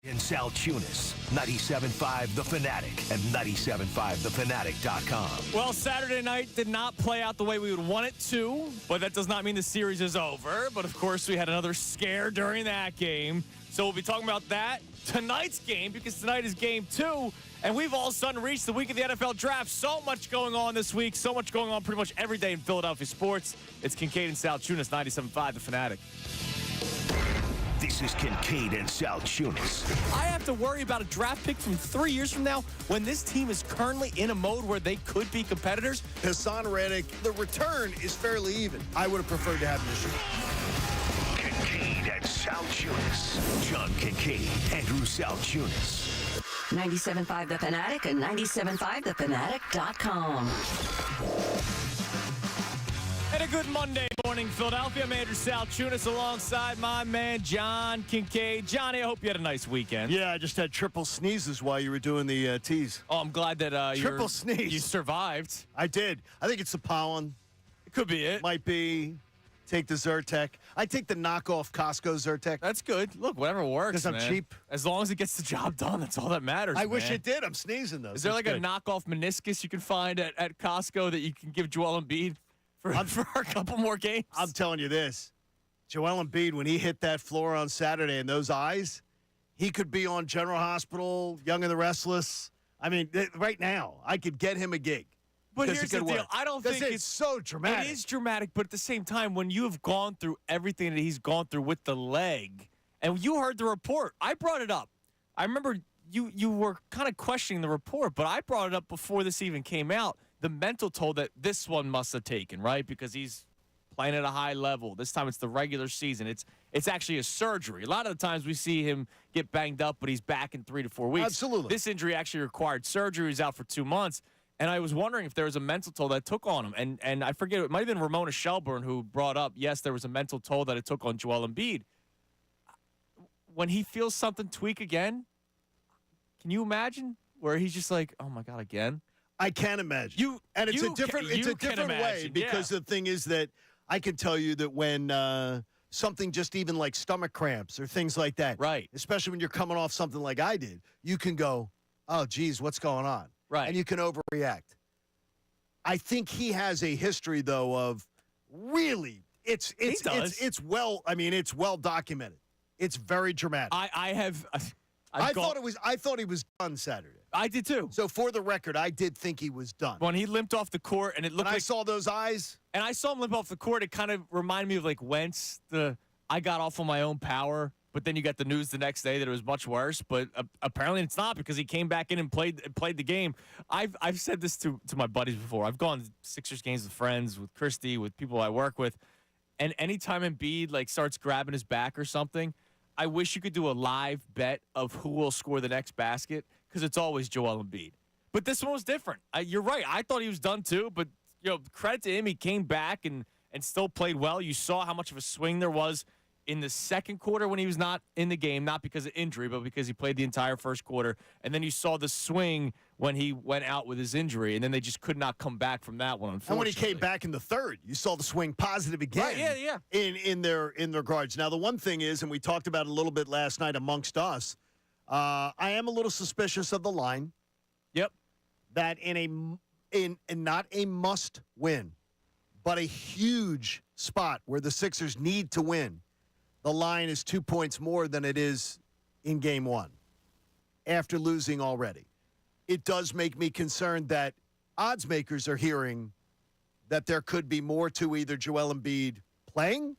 In Salciunas, 97.5 The Fanatic and 97.5thefanatic.com. Well, Saturday night did not play out the way we would want it to, but that does not mean the series is over. But, of course, we had another scare during that game. So we'll be talking about that tonight's game because tonight is game 2. And we've all of a sudden reached the week of the NFL draft. So much going on this week. So much going on pretty much every day in Philadelphia sports. It's Kincade and Salciunas, 97.5 The Fanatic. This is Kincade and Salciunas. I have to worry about a draft pick from 3 years from now when this team is currently in a mode where they could be competitors. Hassan Reddick, the return is fairly even. I would have preferred to have him this year. Kincade and Salciunas. John Kincade, Andrew Salciunas. 97.5 The Fanatic and 97.5thefanatic.com. And a good Monday morning, Philadelphia. I'm Andrew Salciunas alongside my man, John Kincade. Johnny, I hope you had a nice weekend. Yeah, I just had triple sneezes while you were doing the tease. Oh, I'm glad that Triple sneeze. you survived. I did. I think it's the pollen. It could be it. Might be. Take the Zyrtec. I take the knockoff Costco Zyrtec. That's good. Look, whatever works, because I'm man. cheap. As long as it gets the job done, that's all that matters, I wish man. it did. I'm sneezing, though. Is there like a knockoff meniscus you can find at Costco that you can give Joel Embiid for a couple more games? I'm telling you this. Joel Embiid, when he hit that floor on Saturday and those eyes, he could be on General Hospital, Young and the Restless. I mean, right now, I could get him a gig. But here's the deal. I don't think it's so dramatic. It is dramatic, but at the same time, when you have gone through everything that he's gone through with the leg, and you heard the report, I brought it up. I remember you were kind of questioning the report, but I brought it up before this even came out. The mental toll that this one must have taken, right? Because he's playing at a high level. This time it's the regular season. It's actually a surgery. A lot of the times we see him get banged up, but he's back in 3 to 4 weeks. Absolutely. This injury actually required surgery. He's out for 2 months. And I was wondering if there was a mental toll that took on him. And I forget, it might have been Ramona Shelburne who brought up, yes, there was a mental toll that it took on Joel Embiid. When he feels something tweak again, can you imagine where he's just like, oh, my God, again? I can imagine. It's a different way because the thing is that I can tell you that when something just even like stomach cramps or things like that, right? Especially when you're coming off something like I did, you can go, oh, geez, what's going on? Right. And you can overreact. I think he has a history, though, of really, it's well documented. It's very dramatic. I thought he was done Saturday. I did too. So for the record, I did think he was done. When he limped off the court and it looked like I saw those eyes. And I saw him limp off the court, it kind of reminded me of like Wentz, I got off on my own power. But then you got the news the next day that it was much worse. But apparently it's not because he came back in and played the game. I've said this to my buddies before. I've gone to Sixers games with friends, with Christy, with people I work with. And anytime Embiid like starts grabbing his back or something, I wish you could do a live bet of who will score the next basket because it's always Joel Embiid. But this one was different. You're right. I thought he was done too. But credit to him. He came back and still played well. You saw how much of a swing there was in the second quarter when he was not in the game, not because of injury, but because he played the entire first quarter. And then you saw the swing when he went out with his injury, and then they just could not come back from that one, unfortunately. And when he came back in the third, you saw the swing positive again. Right, yeah. In their guards. Now, the one thing is, and we talked about it a little bit last night amongst us, I am a little suspicious of the line. Yep. That in not a must win, but a huge spot where the Sixers need to win, the line is 2 points more than it is in game one after losing already. It does make me concerned that odds makers are hearing that there could be more to either Joel Embiid playing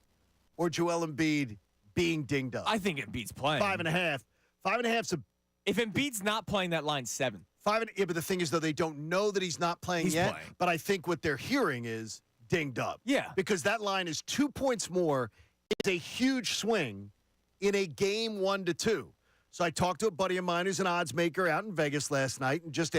or Joel Embiid being dinged up. I think Embiid's playing. 5.5. 5.5's a... If Embiid's not playing, that line's 7. Yeah, but the thing is, though, they don't know that he's not playing yet. Playing. But I think what they're hearing is dinged up. Yeah. Because that line is 2 points more. It's a huge swing in a game 1-2. So I talked to a buddy of mine who's an odds maker out in Vegas last night and just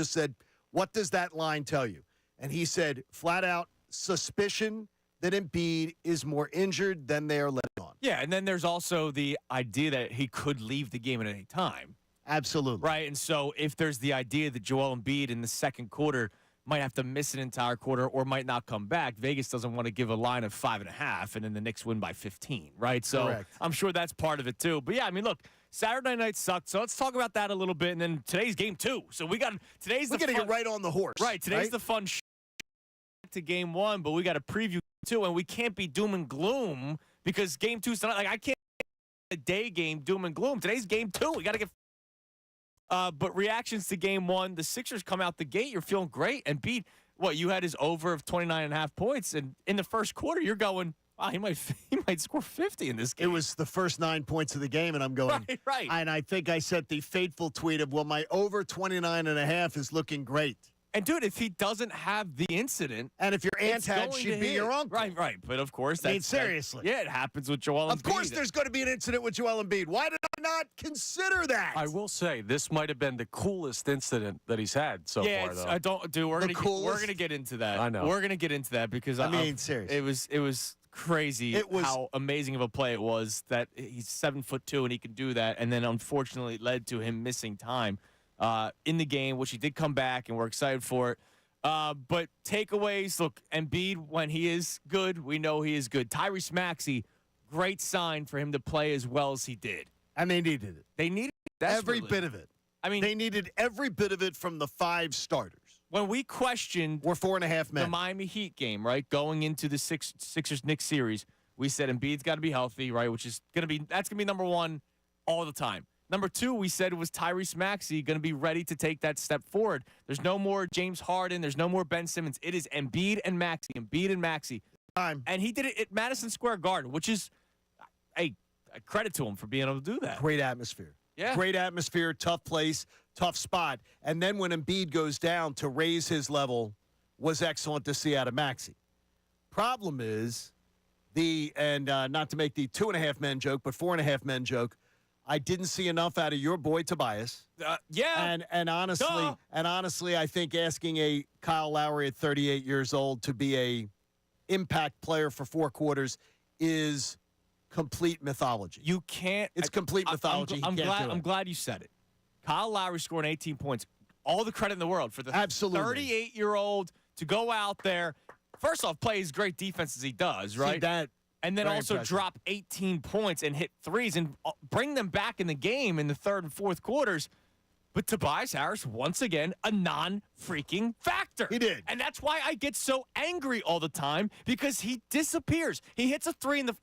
said, what does that line tell you? And he said, flat out, suspicion that Embiid is more injured than they are letting on. Yeah, and then there's also the idea that he could leave the game at any time. Absolutely. Right, and so if there's the idea that Joel Embiid in the second quarter might have to miss an entire quarter or might not come back, Vegas doesn't want to give a line of 5.5 and then the Knicks win by 15, right? So Correct. I'm sure that's part of it too. But yeah, I mean, look, Saturday night sucked. So let's talk about that a little bit. And then today's game 2. So we got We're going to get right on the horse. Right. Today's the fun to game 1, but we got to preview 2, and we can't be doom and gloom because game 2's tonight. Like, I can't a day game doom and gloom. Today's game 2. We got to get. But reactions to game 1, the Sixers come out the gate. You're feeling great. And Embiid, you had his over of 29.5 points, and in the first quarter, you're going, wow, he might score 50 in this game. It was the first 9 points of the game, and I'm going, right. And I think I sent the fateful tweet of, well, my over 29.5 is looking great. And, dude, if he doesn't have the incident. And if your aunt had, she'd be your uncle. Right. But, of course, that's. Seriously. Yeah, it happens with Joel Embiid. Of course there's going to be an incident with Joel Embiid. Why did I not consider that? I will say, this might have been the coolest incident that he's had so far, though. We're gonna get into that. I know. We're going to get into that because, seriously. It was crazy how amazing of a play it was that he's 7'2" and he can do that. And then, unfortunately, it led to him missing time in the game, which he did come back, and we're excited for it. But takeaways, look, Embiid, when he is good, we know he is good. Tyrese Maxey, great sign for him to play as well as he did. And they needed it. They needed it every bit of it. I mean, they needed every bit of it from the 5 starters. When we questioned 4.5 men. The Miami Heat game, right, going into the Sixers-Knicks series, we said Embiid's got to be healthy, right, that's going to be number 1 all the time. Number 2, we said it was Tyrese Maxey going to be ready to take that step forward. There's no more James Harden. There's no more Ben Simmons. It is Embiid and Maxey. And he did it at Madison Square Garden, which is a credit to him for being able to do that. Great atmosphere. Yeah. Great atmosphere, tough place, tough spot. And then when Embiid goes down to raise his level was excellent to see out of Maxey. Problem is, not to make the 2.5 men joke, but 4.5 men joke, I didn't see enough out of your boy Tobias. Yeah. And honestly, I think asking a Kyle Lowry at 38 years old to be a impact player for 4 quarters is complete mythology. You can't. It's complete mythology. I'm glad you said it. Kyle Lowry scored 18 points. All the credit in the world for the 38-year-old to go out there. First off, play as great defense as he does, right? See that. And then also drop 18 points and hit threes and bring them back in the game in the third and fourth quarters. But Tobias Harris, once again, a non-freaking factor. He did. And that's why I get so angry all the time, because he disappears. He hits a three in the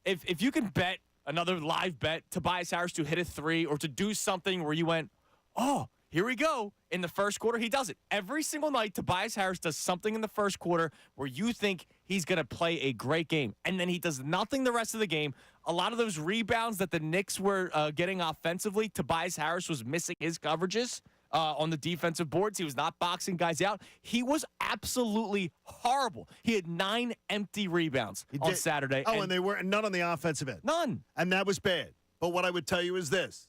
if you can bet, another live bet, Tobias Harris to hit a three or to do something where you went, oh, here we go. In the first quarter, he does it. Every single night, Tobias Harris does something in the first quarter where you think he's going to play a great game. And then he does nothing the rest of the game. A lot of those rebounds that the Knicks were getting offensively, Tobias Harris was missing his coverages on the defensive boards. He was not boxing guys out. He was absolutely horrible. He had 9 empty rebounds on Saturday. Oh, and they were none on the offensive end. None. And that was bad. But what I would tell you is this.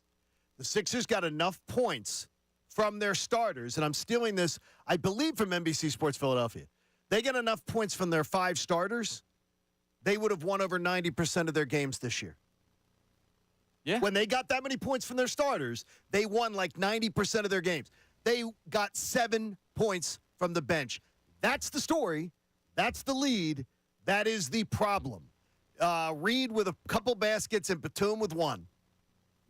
The Sixers got enough points from their starters, and I'm stealing this, I believe, from NBC Sports Philadelphia. They get enough points from their 5 starters, they would have won over 90% of their games this year. Yeah. When they got that many points from their starters, they won like 90% of their games. They got 7 points from the bench. That's the story. That's the lead. That is the problem. Reed with a couple baskets and Batum with 1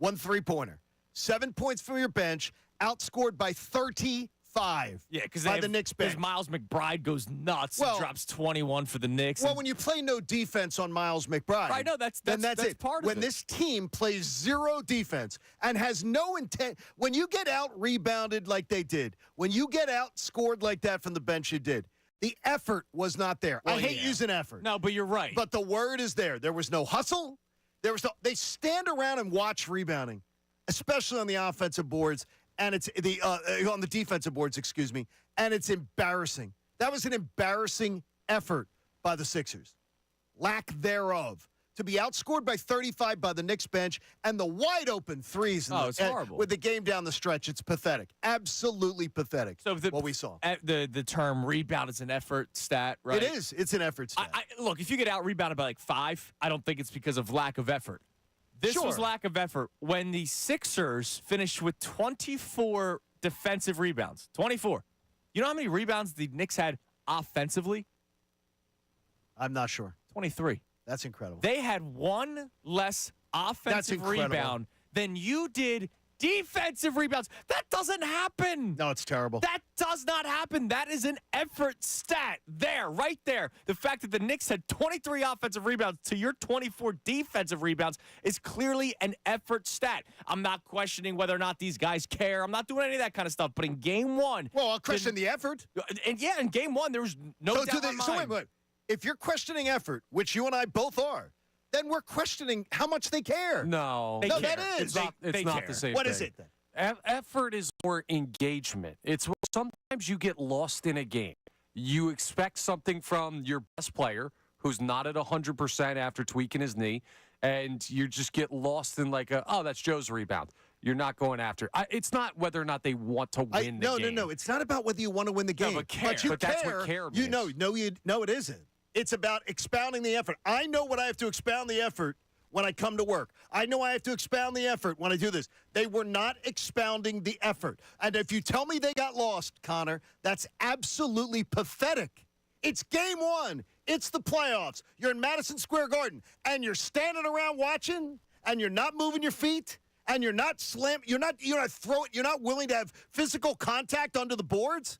3-pointer. 7 points from your bench, outscored by 35. Yeah, because by the Knicks bench. Miles McBride goes nuts and drops 21 for the Knicks. Well, when you play no defense on Miles McBride, I know that's it. Part of when this team plays 0 defense and has no intent, when you get out rebounded like they did, when you get outscored like that from the bench, you did. The effort was not there. Well, I hate using effort. No, but you're right. But the word is there. There was no hustle. There was no. They stand around and watch rebounding, especially on the offensive boards. And it's on the defensive boards, excuse me, and it's embarrassing. That was an embarrassing effort by the Sixers. Lack thereof. To be outscored by 35 by the Knicks bench and the wide open threes it's horrible. With the game down the stretch, it's pathetic. Absolutely pathetic. So what we saw. The term rebound is an effort stat, right? It is. It's an effort stat. Look, if you get out rebounded by like 5, I don't think it's because of lack of effort. This was lack of effort when the Sixers finished with 24 defensive rebounds. 24. You know how many rebounds the Knicks had offensively? I'm not sure. 23. That's incredible. They had one less offensive rebound than you did defensive rebounds. That doesn't happen. No, it's terrible. That does not happen. That is an effort stat there, right there. The fact that the Knicks had 23 offensive rebounds to your 24 defensive rebounds is clearly an effort stat. I'm not questioning whether or not these guys care. I'm not doing any of that kind of stuff. But in game one. Well, I'll question the effort. And yeah, in game one, there was no doubt in my mind. So wait. If you're questioning effort, which you and I both are, then we're questioning how much they care. No, that is. It's not the same What thing. is it then? Effort is more engagement. It's sometimes you get lost in a game. You expect something from your best player who's not at 100% after tweaking his knee, and you just get lost in that's Joe's rebound. You're not going after. It's not whether or not they want to win the game. No. It's not about whether you want to win the game. No, but you care. That's what care means. No, it isn't. It's about expounding the effort. I know what I have to expound the effort when I come to work. I know I have to expound the effort when I do this. They were not expounding the effort. And if you tell me they got lost, Connor, that's absolutely pathetic. It's game one. It's the playoffs. You're in Madison Square Garden, and you're standing around watching, and you're not moving your feet, and you're not you're not throwing, you're not willing to have physical contact under the boards.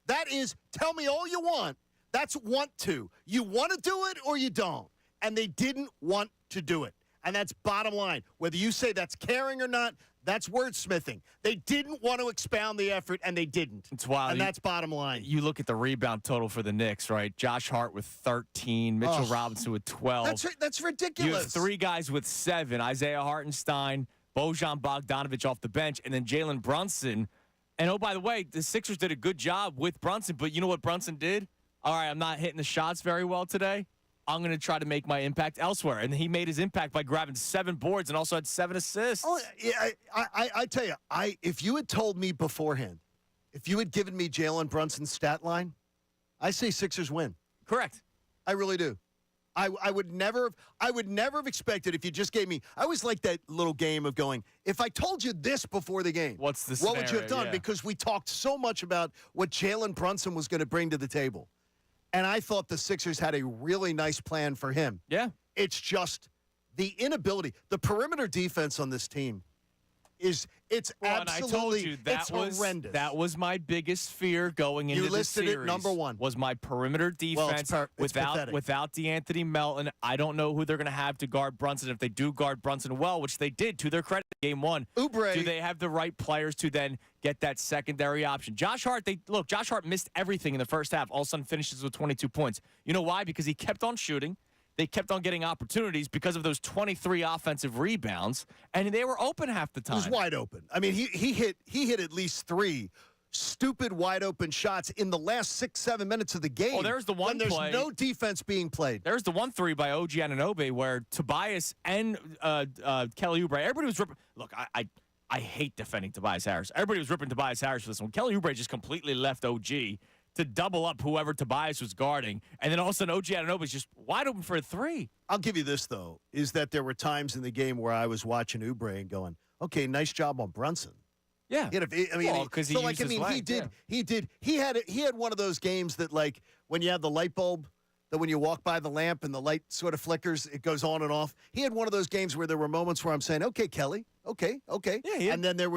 That is, tell me all you want. That's want to. You want to do it or you don't. And they didn't want to do it. And that's bottom line. Whether you say that's caring or not, that's wordsmithing. They didn't want to expound the effort, and they didn't. It's wild. And that's bottom line. You look at the rebound total for the Knicks, right? Josh Hart with 13, Mitchell Robinson with 12. That's ridiculous. You have three guys with 7, Isaiah Hartenstein, Bojan Bogdanovic off the bench, and then Jalen Brunson. And, oh, by the way, the Sixers did a good job with Brunson, but you know what Brunson did? All right, I'm not hitting the shots very well today. I'm going to try to make my impact elsewhere. And he made his impact by grabbing 7 boards and also had 7 assists. Oh, yeah, I tell you, if you had told me beforehand, if you had given me Jalen Brunson's stat line, I say Sixers win. Correct. I really do. I would never have expected if you just gave me. I always like that little game of going, if I told you this before the game, what would you have done? Yeah. Because we talked so much about what Jalen Brunson was going to bring to the table. And I thought the Sixers had a really nice plan for him. Yeah. It's just the inability. The perimeter defense on this team it's absolutely horrendous. That was my biggest fear going into the series. You listed it number one. Was my perimeter defense without DeAnthony Melton. I don't know who they're going to have to guard Brunson. If they do guard Brunson well, which they did to their credit, game one. Oubre. Do they have the right players to then get that secondary option? Josh Hart. Josh Hart missed everything in the first half. All of a sudden finishes with 22 points. You know why? Because he kept on shooting. They kept on getting opportunities because of those 23 offensive rebounds, and they were open half the time. It was wide open. I mean, he hit at least 3 stupid wide open shots in the last 6-7 minutes of the game. Oh, there's the one when play. There's no defense being played. There's the 1-3 by OG Anunoby where Tobias and Kelly Oubre, everybody was ripping. Look, I hate defending Tobias Harris. Everybody was ripping Tobias Harris for this one. Kelly Oubre just completely left OG to double up whoever Tobias was guarding. And then all of a sudden, OG Anunoby is just wide open for a 3. I'll give you this, though, is that there were times in the game where I was watching Oubre and going, okay, nice job on Brunson. Yeah. He had one of those games that, like, when you have the light bulb, that when you walk by the lamp and the light sort of flickers, it goes on and off. He had one of those games where there were moments where I'm saying, okay, Kelly, okay. Yeah, and then there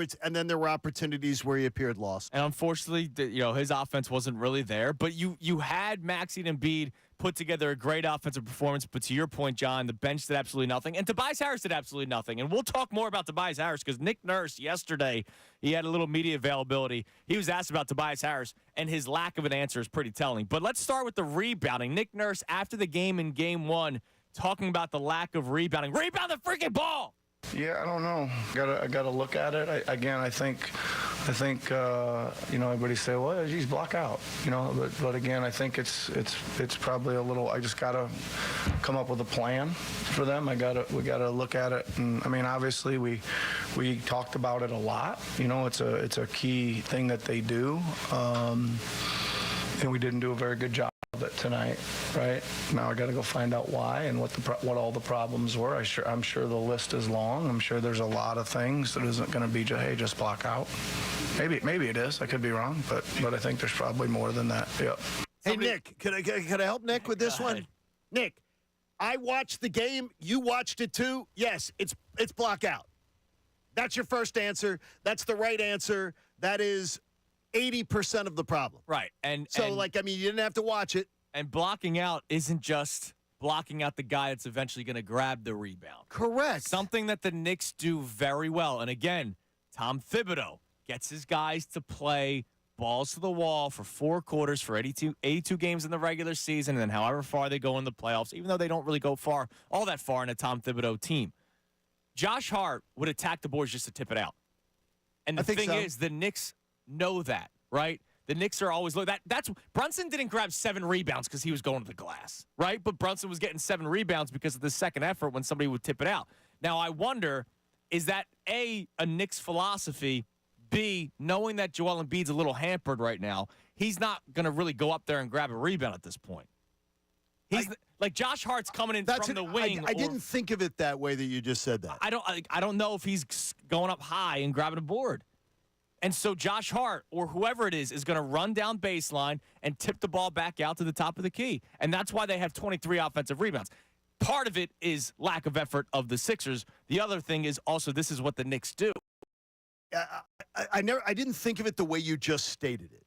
were opportunities where he appeared lost. And unfortunately, his offense wasn't really there. But you had Maxey and Embiid put together a great offensive performance. But to your point, John, the bench did absolutely nothing. And Tobias Harris did absolutely nothing. And we'll talk more about Tobias Harris because Nick Nurse yesterday, he had a little media availability. He was asked about Tobias Harris, and his lack of an answer is pretty telling. But let's start with the rebounding. Nick Nurse, after the game in game 1, talking about the lack of rebounding. Rebound the freaking ball! Yeah, I don't know. I gotta look at it. I think everybody say, well, geez, block out, but again, I think it's probably a little. I just gotta come up with a plan for them. We gotta look at it, and I mean, obviously we talked about it a lot. It's a key thing that they do, and we didn't do a very good job of it tonight. Right now, I got to go find out why and what all the problems were. I'm sure the list is long. I'm sure there's a lot of things that isn't going to be just block out. Maybe it is. I could be wrong, but I think there's probably more than that. Yep. Hey, Nick, could I help Nick with this one? Nick, I watched the game. You watched it too. Yes, it's block out. That's your first answer. That's the right answer. That is 80% of the problem. Right. And So, you didn't have to watch it. And blocking out isn't just blocking out the guy that's eventually going to grab the rebound. Correct. Something that the Knicks do very well. And again, Tom Thibodeau gets his guys to play balls to the wall for 4 quarters for 82 games in the regular season, and then however far they go in the playoffs, even though they don't really go all that far in a Tom Thibodeau team. Josh Hart would attack the boards just to tip it out. And the thing is, the Knicks know that, right? The Knicks are always that's Brunson didn't grab 7 rebounds because he was going to the glass, right? But Brunson was getting 7 rebounds because of the second effort when somebody would tip it out. Now I wonder, is that a Knicks philosophy? B, knowing that Joel Embiid's a little hampered right now, he's not going to really go up there and grab a rebound at this point. He's like Josh Hart's coming in from the wing. I didn't think of it that way that you just said that. I don't know if he's going up high and grabbing a board. And so Josh Hart or whoever it is going to run down baseline and tip the ball back out to the top of the key. And that's why they have 23 offensive rebounds. Part of it is lack of effort of the Sixers. The other thing is also this is what the Knicks do. I didn't think of it the way you just stated it,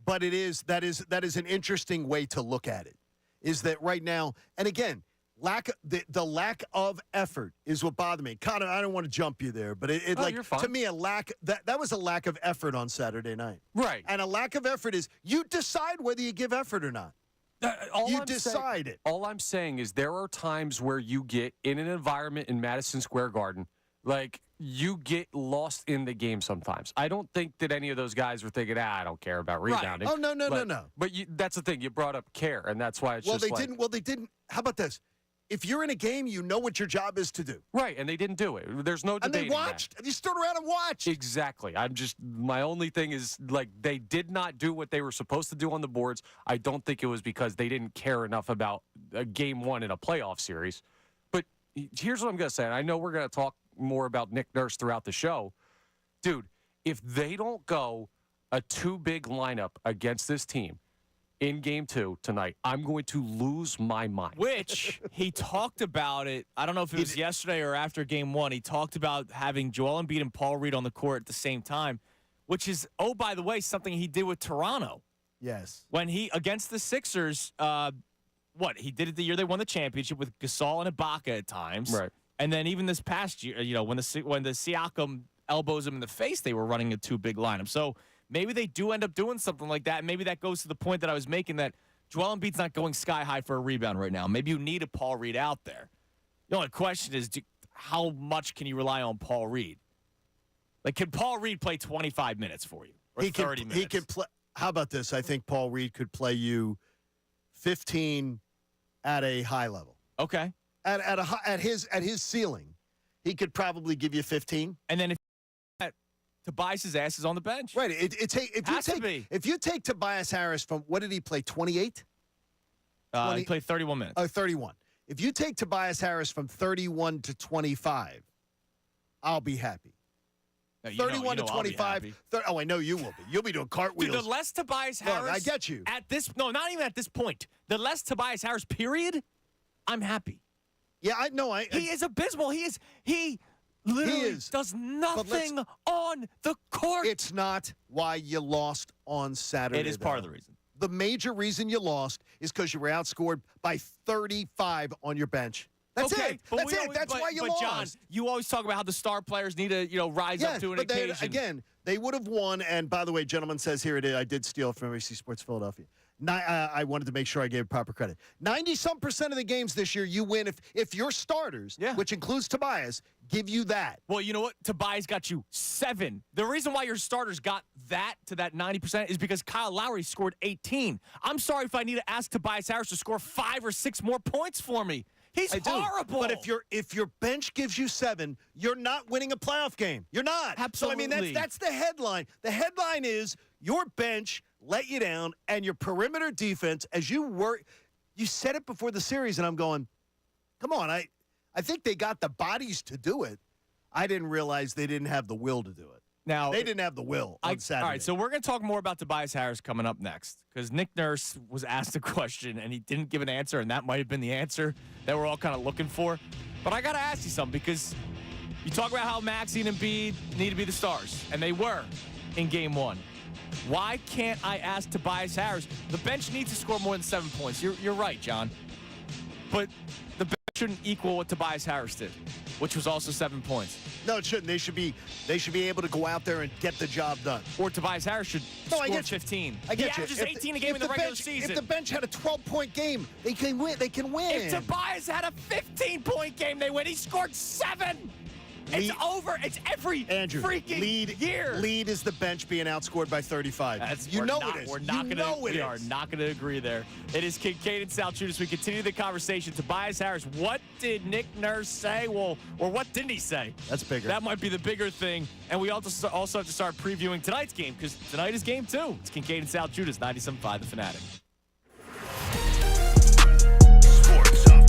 but that is an interesting way to look at it. Is that right now? And again, the lack of effort is what bothered me. Connor, I don't want to jump you there, but you're fine. To me that was a lack of effort on Saturday night. Right. And a lack of effort is you decide whether you give effort or not. You decide it. All I'm saying is there are times where you get in an environment in Madison Square Garden, like you get lost in the game sometimes. I don't think that any of those guys were thinking, I don't care about rebounding. Right. Oh, no. But that's the thing. You brought up care, and that's why it's they didn't. How about this? If you're in a game, you know what your job is to do. Right, and they didn't do it. There's no debating And they watched. that. You stood around and watched. Exactly. My only thing is, they did not do what they were supposed to do on the boards. I don't think it was because they didn't care enough about game 1 in a playoff series. But here's what I'm going to say, and I know we're going to talk more about Nick Nurse throughout the show. Dude, if they don't go a 2-big lineup against this team in game 2 tonight, I'm going to lose my mind. Which he talked about it. I don't know if it was yesterday or after game 1. He talked about having Joel Embiid and Paul Reed on the court at the same time, which is, by the way, something he did with Toronto. Yes. When he, against the Sixers, he did it the year they won the championship with Gasol and Ibaka at times. Right. And then even this past year, when the Siakam elbows him in the face, they were running a 2-big lineup. So maybe they do end up doing something like that. Maybe that goes to the point that I was making that Joel Embiid's not going sky high for a rebound right now. Maybe you need a Paul Reed out there. The only question is, how much can you rely on Paul Reed? Can Paul Reed play 25 minutes for you or 30 minutes? He can play. How about this? I think Paul Reed could play you 15 at a high level. Okay. At his ceiling, he could probably give you 15. And then if Tobias's ass is on the bench. Right. If you take Tobias Harris from, what did he play, 28? He played 31 minutes. 31. If you take Tobias Harris from 31 to 25, I'll be happy. 31 to 25. I know you will be. You'll be doing cartwheels. Dude, the less Tobias Harris. Look, I get you. Not even at this point. The less Tobias Harris, period, I'm happy. Yeah, I know. He is abysmal. He literally does nothing on the court. It's not why you lost on Saturday. It is part of the reason. The major reason you lost is because you were outscored by 35 on your bench. That's it. That's why you lost. But John, you always talk about how the star players need to, rise up to an occasion. Again, they would have won. And by the way, gentleman says here it is. I did steal from NBC Sports Philadelphia. I wanted to make sure I gave proper credit. 90-some% of the games this year you win if your starters, which includes Tobias, give you that. Well, you know what? Tobias got you 7. The reason why your starters got that to that 90% is because Kyle Lowry scored 18. I'm sorry if I need to ask Tobias Harris to score 5 or 6 more points for me. He's horrible. But if your bench gives you 7, you're not winning a playoff game. You're not. Absolutely. So, I mean, that's the headline. The headline is your bench let you down, and your perimeter defense, as you said it before the series, and I'm going, come on, I think they got the bodies to do it. I didn't realize they didn't have the will to do it. Now They didn't have the will on Saturday. All right, so we're going to talk more about Tobias Harris coming up next because Nick Nurse was asked a question and he didn't give an answer, and that might have been the answer that we're all kind of looking for. But I got to ask you something because you talk about how Maxey and Embiid need to be the stars, and they were in Game 1. Why can't I ask Tobias Harris? The bench needs to score more than 7 points. You're right, John. But the bench shouldn't equal what Tobias Harris did, which was also 7 points. No, it shouldn't. They should be able to go out there and get the job done. Or Tobias Harris should score 15. I get he you. averages 18 a game in the regular season. If the bench had a 12-point game, they can win. They can win. If Tobias had a 15-point game, they win. He scored 7. It's over. It's every freaking year. Lead is the bench being outscored by 35. It is. We are not going to agree there. It is Kincade Salciunas. We continue the conversation. Tobias Harris, what did Nick Nurse say? Well, or what didn't he say? That's bigger. That might be the bigger thing. And we also have to start previewing tonight's game because tonight is game 2. It's Kincade Salciunas, 97.5 The Fanatic. Sports Up.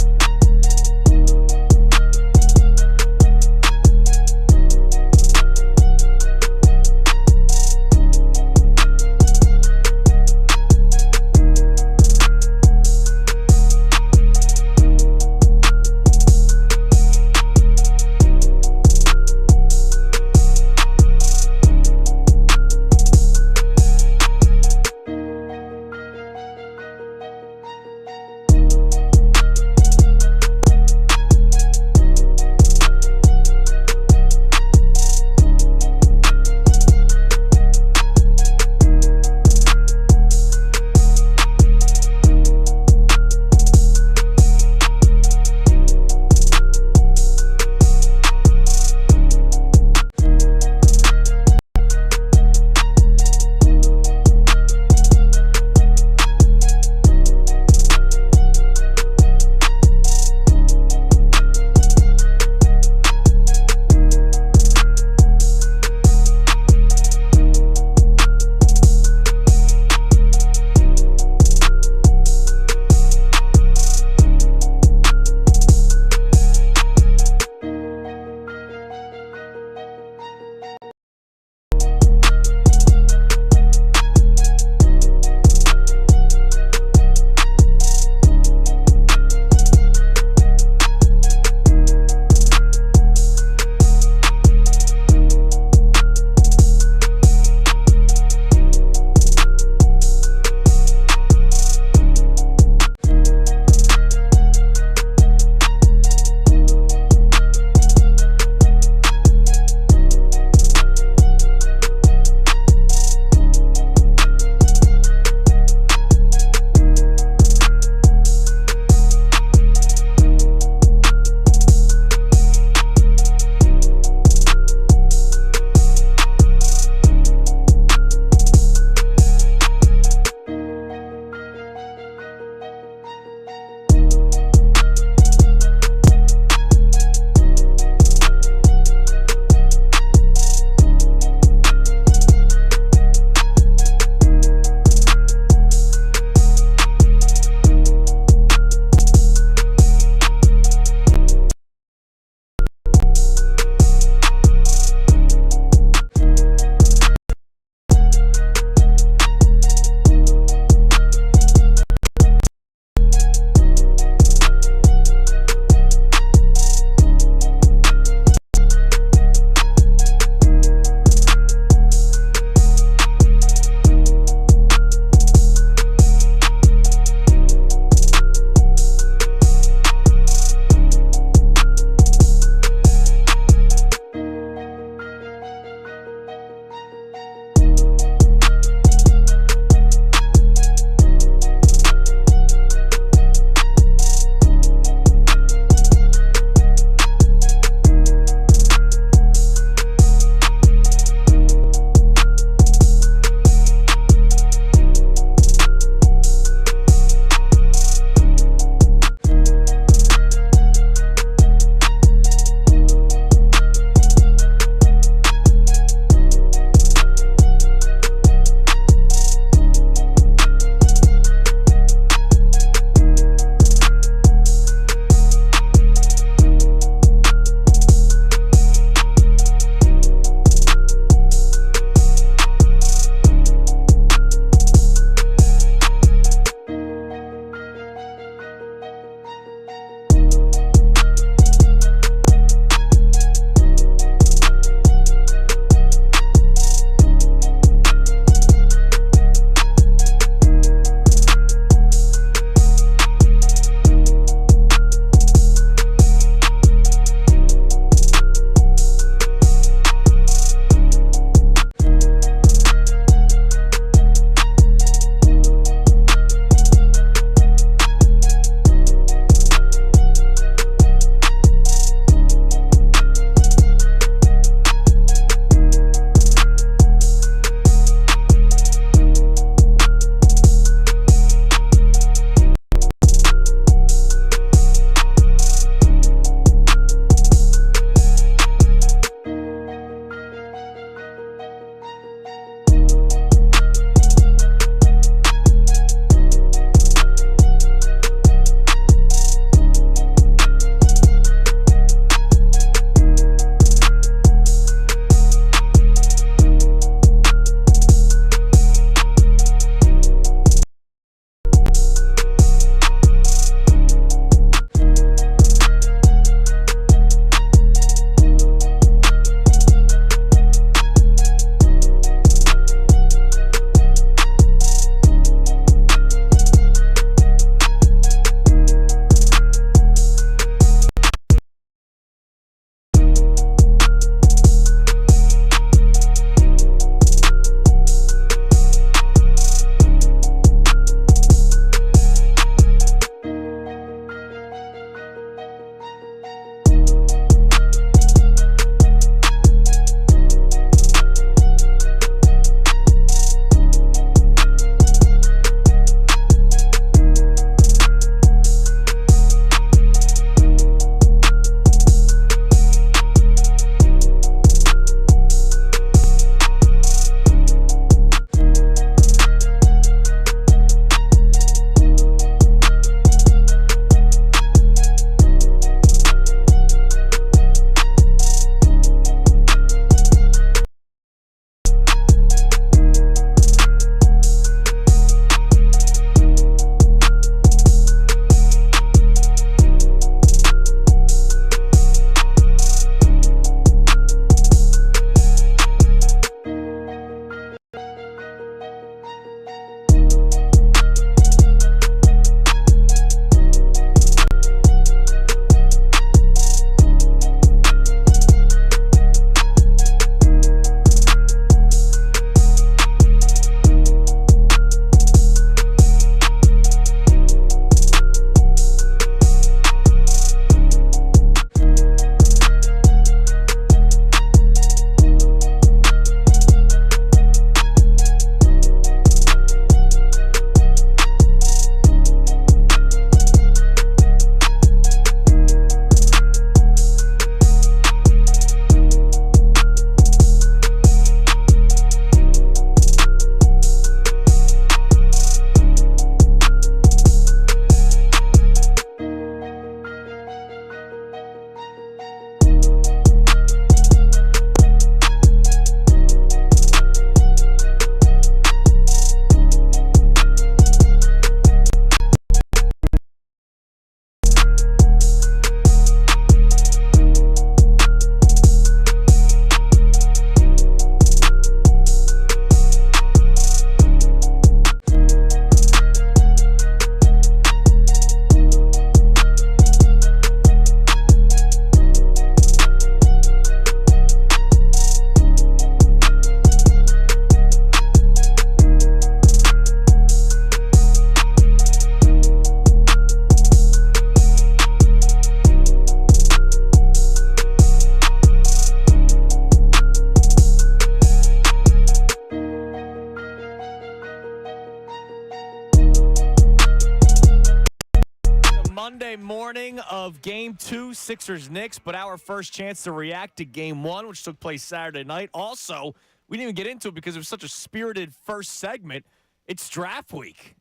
Monday morning of Game 2, Sixers-Knicks, but our first chance to react to Game 1, which took place Saturday night. Also, we didn't even get into it because it was such a spirited first segment. It's draft week.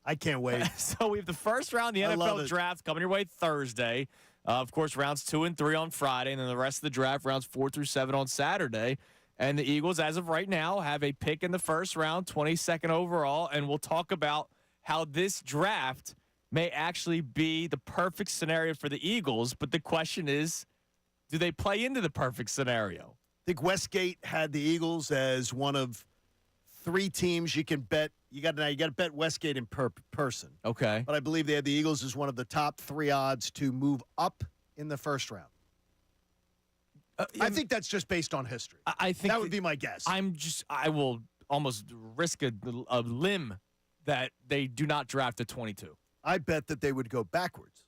I can't wait. So we have the first round of the love NFL it. draft coming your way Thursday. Of course, rounds 2 and 3 on Friday, and then the rest of the draft, rounds 4 through 7 on Saturday. And the Eagles, as of right now, have a pick in the first round, 22nd overall, and we'll talk about how this draft may actually be the perfect scenario for the Eagles. But the question is, do they play into the perfect scenario? I think Westgate had the Eagles as one of 3 teams you can bet. You got to bet Westgate in person. Okay. But I believe they had the Eagles as one of the top 3 odds to move up in the first round. I think that's just based on history. I think that would be my guess. I will almost risk a limb that they do not draft at 22. I bet that they would go backwards.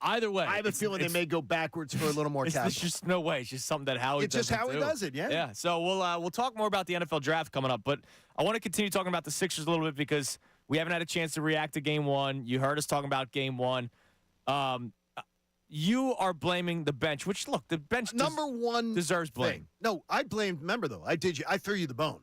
Either way, I have a feeling they may go backwards for a little more capital. There's just no way. It's just something that Howie It's just how he does it, yeah. Yeah. So we'll talk more about the NFL draft coming up, but I want to continue talking about the Sixers a little bit because we haven't had a chance to react to Game 1. You heard us talking about Game 1. You are blaming the bench, which, look, the bench number one deserves blame. thing. No, I blamed. Remember though, I threw you the bone.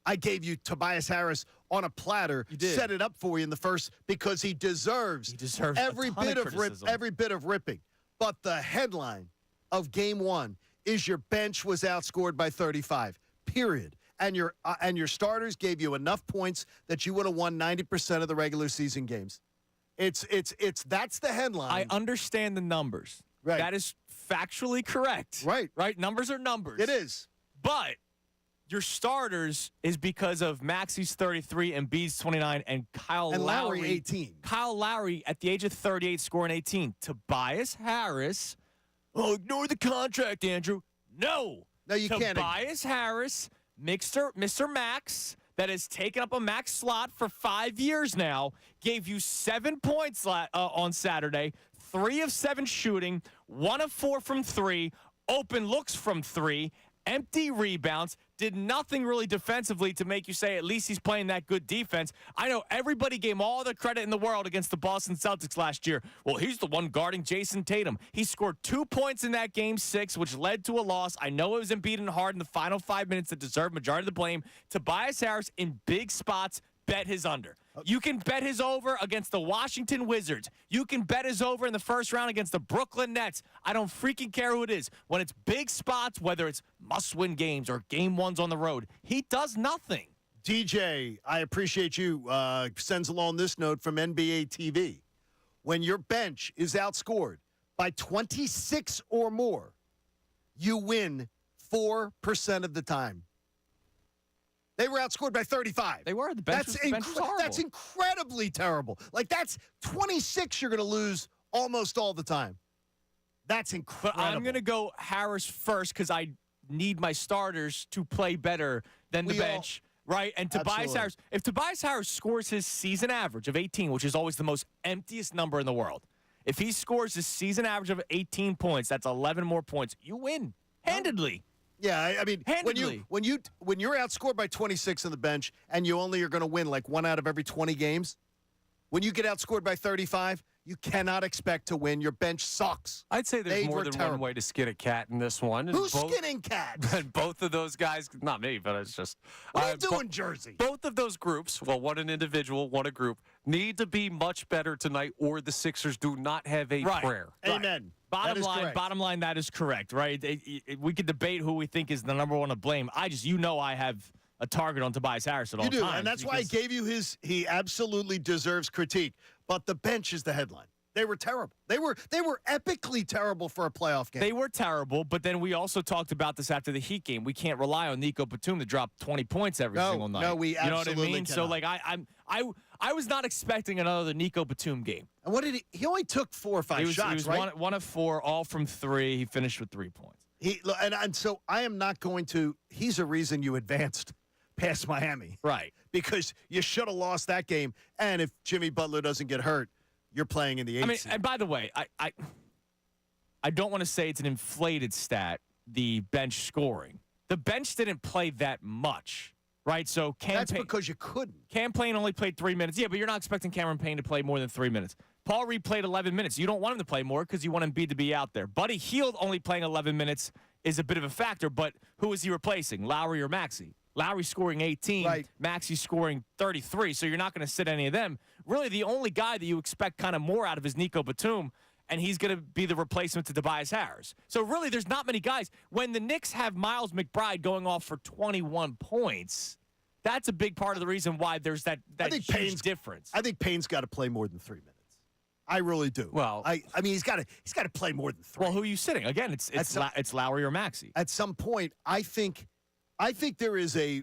I gave you Tobias Harris on a platter, set it up for you in the first because he deserves every bit of ripping. But the headline of Game 1 is your bench was outscored by 35. Period. And your starters gave you enough points that you would have won 90% of the regular season games. That's the headline. I understand the numbers. Right. That is factually correct. Right. Right. Numbers are numbers. It is. But your starters is because of Maxi's 33, Embiid's 29, and Kyle Lowry 18. Kyle Lowry at the age of 38 scoring 18. Tobias Harris. Oh, ignore the contract, Andrew. No. No, you can't. Tobias Harris, Mr. Max, that has taken up a max slot for 5 years now, gave you 7 points on Saturday, 3 of 7 shooting, 1 of 4 from 3, open looks from 3, empty rebounds, did nothing really defensively to make you say at least he's playing that good defense. I know everybody gave him all the credit in the world against the Boston Celtics last year. Well, he's the one guarding Jason Tatum. He scored 2 points in that Game 6, which led to a loss. I know it was Embiid and Harden in the final 5 minutes that deserved majority of the blame. Tobias Harris in big spots, bet his under. You can bet his over against the Washington Wizards. You can bet his over in the first round against the Brooklyn Nets. I don't freaking care who it is. When it's big spots, whether it's must-win games or Game 1s on the road, he does nothing. DJ, I appreciate you. Sends along this note from NBA TV. When your bench is outscored by 26 or more, you win 4% of the time. They were outscored by 35. They were. The bench was horrible. That's incredibly terrible. Like, that's 26 you're going to lose almost all the time. That's incredible. But I'm going to go Harris first because I need my starters to play better than the bench, right? And Tobias Harris, if Tobias Harris scores his season average of 18, which is always the most emptiest number in the world, if he scores his season average of 18 points, that's 11 more points, you win handedly. Yeah, I mean, handedly. when you're outscored by 26 on the bench and you only are going to win like 1 out of every 20 games, when you get outscored by 35, you cannot expect to win. Your bench sucks. I'd say there's more than one way to skin a cat in this one. Who's skinning cats? And both of those guys, not me, but it's just. What are you doing, Jersey? Both of those groups, well, one an individual, one a group, need to be much better tonight, or the Sixers do not have a prayer. Amen. Bottom line, that is correct, right? We could debate who we think is the number one to blame. I have a target on Tobias Harris at all times. You do, and that's why I gave you he absolutely deserves critique. But the bench is the headline. They were terrible. They were epically terrible for a playoff game. They were terrible, but then we also talked about this after the Heat game. We can't rely on Nico Batum to drop 20 points every single night. No, we absolutely You know what I mean? cannot. So, like, I was not expecting another Nico Batum game. And what did he only took 4 or 5 shots, He was right? one of 4, all from 3. He finished with 3 points. And so I am not going to – he's a reason you advanced past Miami. Right. Because you should have lost that game. And if Jimmy Butler doesn't get hurt, you're playing in the 8th seed. And by the way, I don't want to say it's an inflated stat, the bench scoring. The bench didn't play that much, right? So That's because you couldn't. Cam Payne only played 3 minutes. Yeah, but you're not expecting Cameron Payne to play more than 3 minutes. Paul Reed played 11 minutes. You don't want him to play more because you want Embiid to be out there. Buddy Hield only playing 11 minutes is a bit of a factor, but who is he replacing, Lowry or Maxey? Lowry scoring 18, right. Maxey scoring 33, so you're not going to sit any of them. Really, the only guy that you expect kind of more out of is Nico Batum, and he's going to be the replacement to Tobias Harris. So really, there's not many guys. When the Knicks have Miles McBride going off for 21 points, that's a big part of the reason why there's that huge difference. I think Payne's got to play more than 3 minutes. I really do. Well, I mean, he's got to play more than 3. Well, who are you sitting? Again, it's Lowry or Maxey. At some point, I think there is a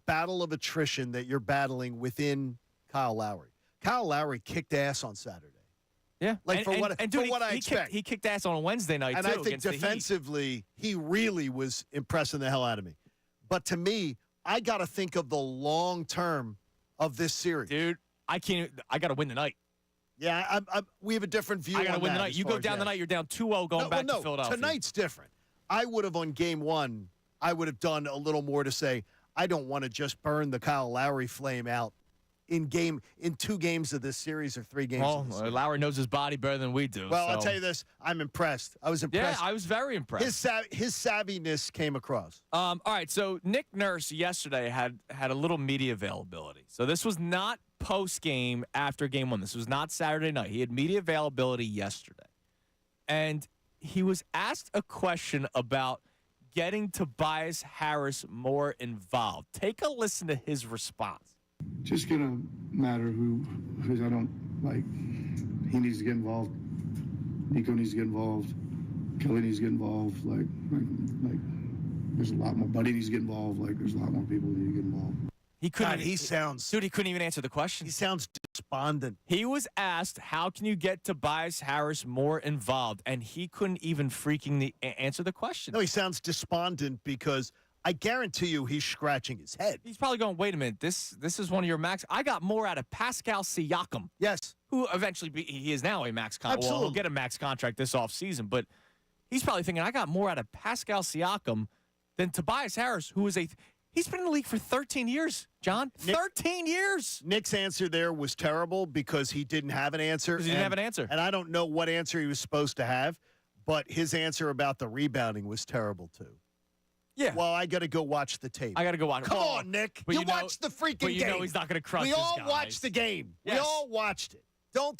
battle of attrition that you're battling within Kyle Lowry. Kyle Lowry kicked ass on Saturday. Yeah, Like for what I expect. He kicked ass on a Wednesday night, and too. I think defensively, he really was impressing the hell out of me. But to me, I got to think of the long term of this series. Dude, I got to win the night. Yeah, we have a different view on that. I got to win the night. You go down the night, you're down 2-0 going back to Philadelphia. Tonight's different. I would have on game one, I would have done a little more to say, I don't want to just burn the Kyle Lowry flame out in 2 games of this series or 3 games. Well, Lowry knows his body better than we do. Well, so. I'll tell you this. I'm impressed. I was impressed. Yeah, I was very impressed. His savviness came across. All right, so Nick Nurse yesterday had a little media availability. So this was not post-game after game one. This was not Saturday night. He had media availability yesterday. And he was asked a question about getting Tobias Harris more involved. Take a listen to his response. Just gonna matter who's I don't like. He needs to get involved. Nico needs to get involved. Kelly needs to get involved. Like there's a lot more. Buddy needs to get involved. Like there's a lot more people who need to get involved. He couldn't. God, he couldn't even answer the question. He sounds despondent. He was asked, "How can you get Tobias Harris more involved?" And he couldn't even freaking answer the question. No, he sounds despondent because I guarantee you he's scratching his head. He's probably going, "Wait a minute, this is one of your max. I got more out of Pascal Siakam." Yes, who eventually he is now a max contract. Well, he'll get a max contract this offseason, but he's probably thinking, I got more out of Pascal Siakam than Tobias Harris, who is he's been in the league for 13 years, John. 13 years. Nick's answer there was terrible because he didn't have an answer. Because he didn't have an answer. And I don't know what answer he was supposed to have, but his answer about the rebounding was terrible too. Yeah. Well, I got to go watch the tape. I got to go watch. Come on, Nick. You watched the freaking game. But you know he's not going to crush We his all guys. watched the game. Yes. We all watched it. Don't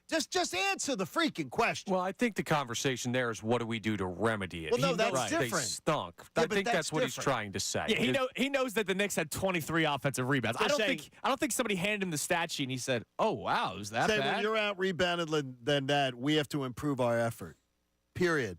just answer the freaking question. Well, I think the conversation there is what do we do to remedy it? Well, no, that's They different. stunk. Yeah, I but think that's what he's different. trying to say. Yeah, he knows that the Knicks had 23 offensive rebounds. I don't think somebody handed him the stat sheet and he said, "Oh wow, is that bad?" When you're out rebounded than that, we have to improve our effort. Period.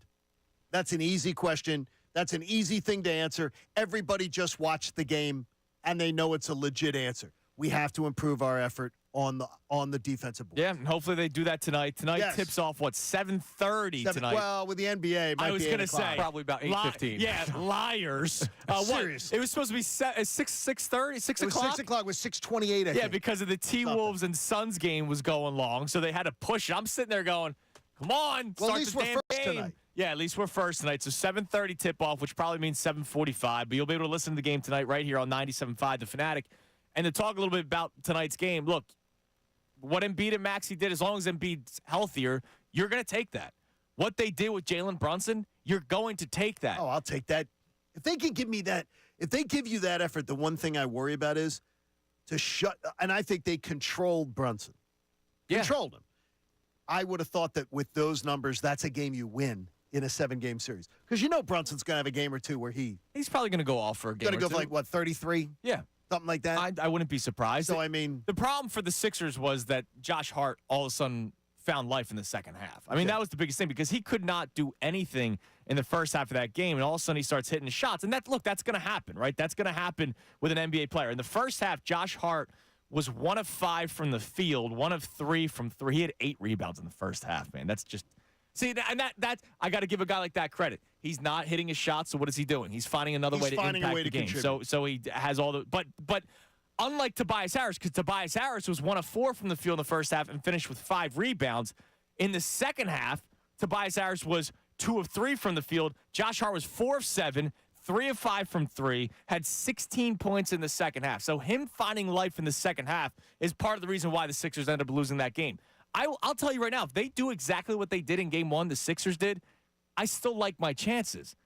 That's an easy question. That's an easy thing to answer. Everybody just watched the game, and they know it's a legit answer. We have to improve our effort on the defensive board. Yeah, and hopefully they do that tonight. Tonight tips off, 7:30 tonight? Well, with the NBA, it might I was going to say. Probably about 8:15. Yeah, liars. Seriously. It was supposed to be 6:30, 6 It was o'clock? 6 o'clock. It was 6:28, I Yeah, think. because of the T-Wolves and Suns game was going long, so they had to push it. I'm sitting there going, come on, Well, start at least the we're damn first game. tonight. Yeah, at least we're first tonight. So 7:30 tip-off, which probably means 7:45. But you'll be able to listen to the game tonight right here on 97.5 The Fanatic. And to talk a little bit about tonight's game, look, what Embiid and Maxey did, as long as Embiid's healthier, you're going to take that. What they did with Jalen Brunson, you're going to take that. Oh, I'll take that. If they can give me that, if they give you that effort, the one thing I worry about is to shut, and I think they controlled Brunson. Yeah. Controlled him. I would have thought that with those numbers, that's a game you win in a 7-game series. Because you know Brunson's going to have a game or two where he's probably going to go off for a game going to or go two. for, like, what, 33? Yeah. Something like that? I wouldn't be surprised. So, I mean, the problem for the Sixers was that Josh Hart all of a sudden found life in the second half. I mean, that was the biggest thing because he could not do anything in the first half of that game, and all of a sudden he starts hitting the shots. And that's going to happen, right? That's going to happen with an NBA player. In the first half, Josh Hart was 1 of 5 from the field, 1 of 3 from 3. He had 8 rebounds in the first half, man. That's just see, and that I got to give a guy like that credit. He's not hitting his shots, so what is he doing? He's finding another way to impact the game. So he has all the but unlike Tobias Harris, because Tobias Harris was 1 of 4 from the field in the first half and finished with 5 rebounds. In the second half, Tobias Harris was 2 of 3 from the field. Josh Hart was 4 of 7, 3 of 5 from 3, had 16 points in the second half. So him finding life in the second half is part of the reason why the Sixers ended up losing that game. I'll tell you right now, if they do exactly what they did in game 1, the Sixers did, I still like my chances.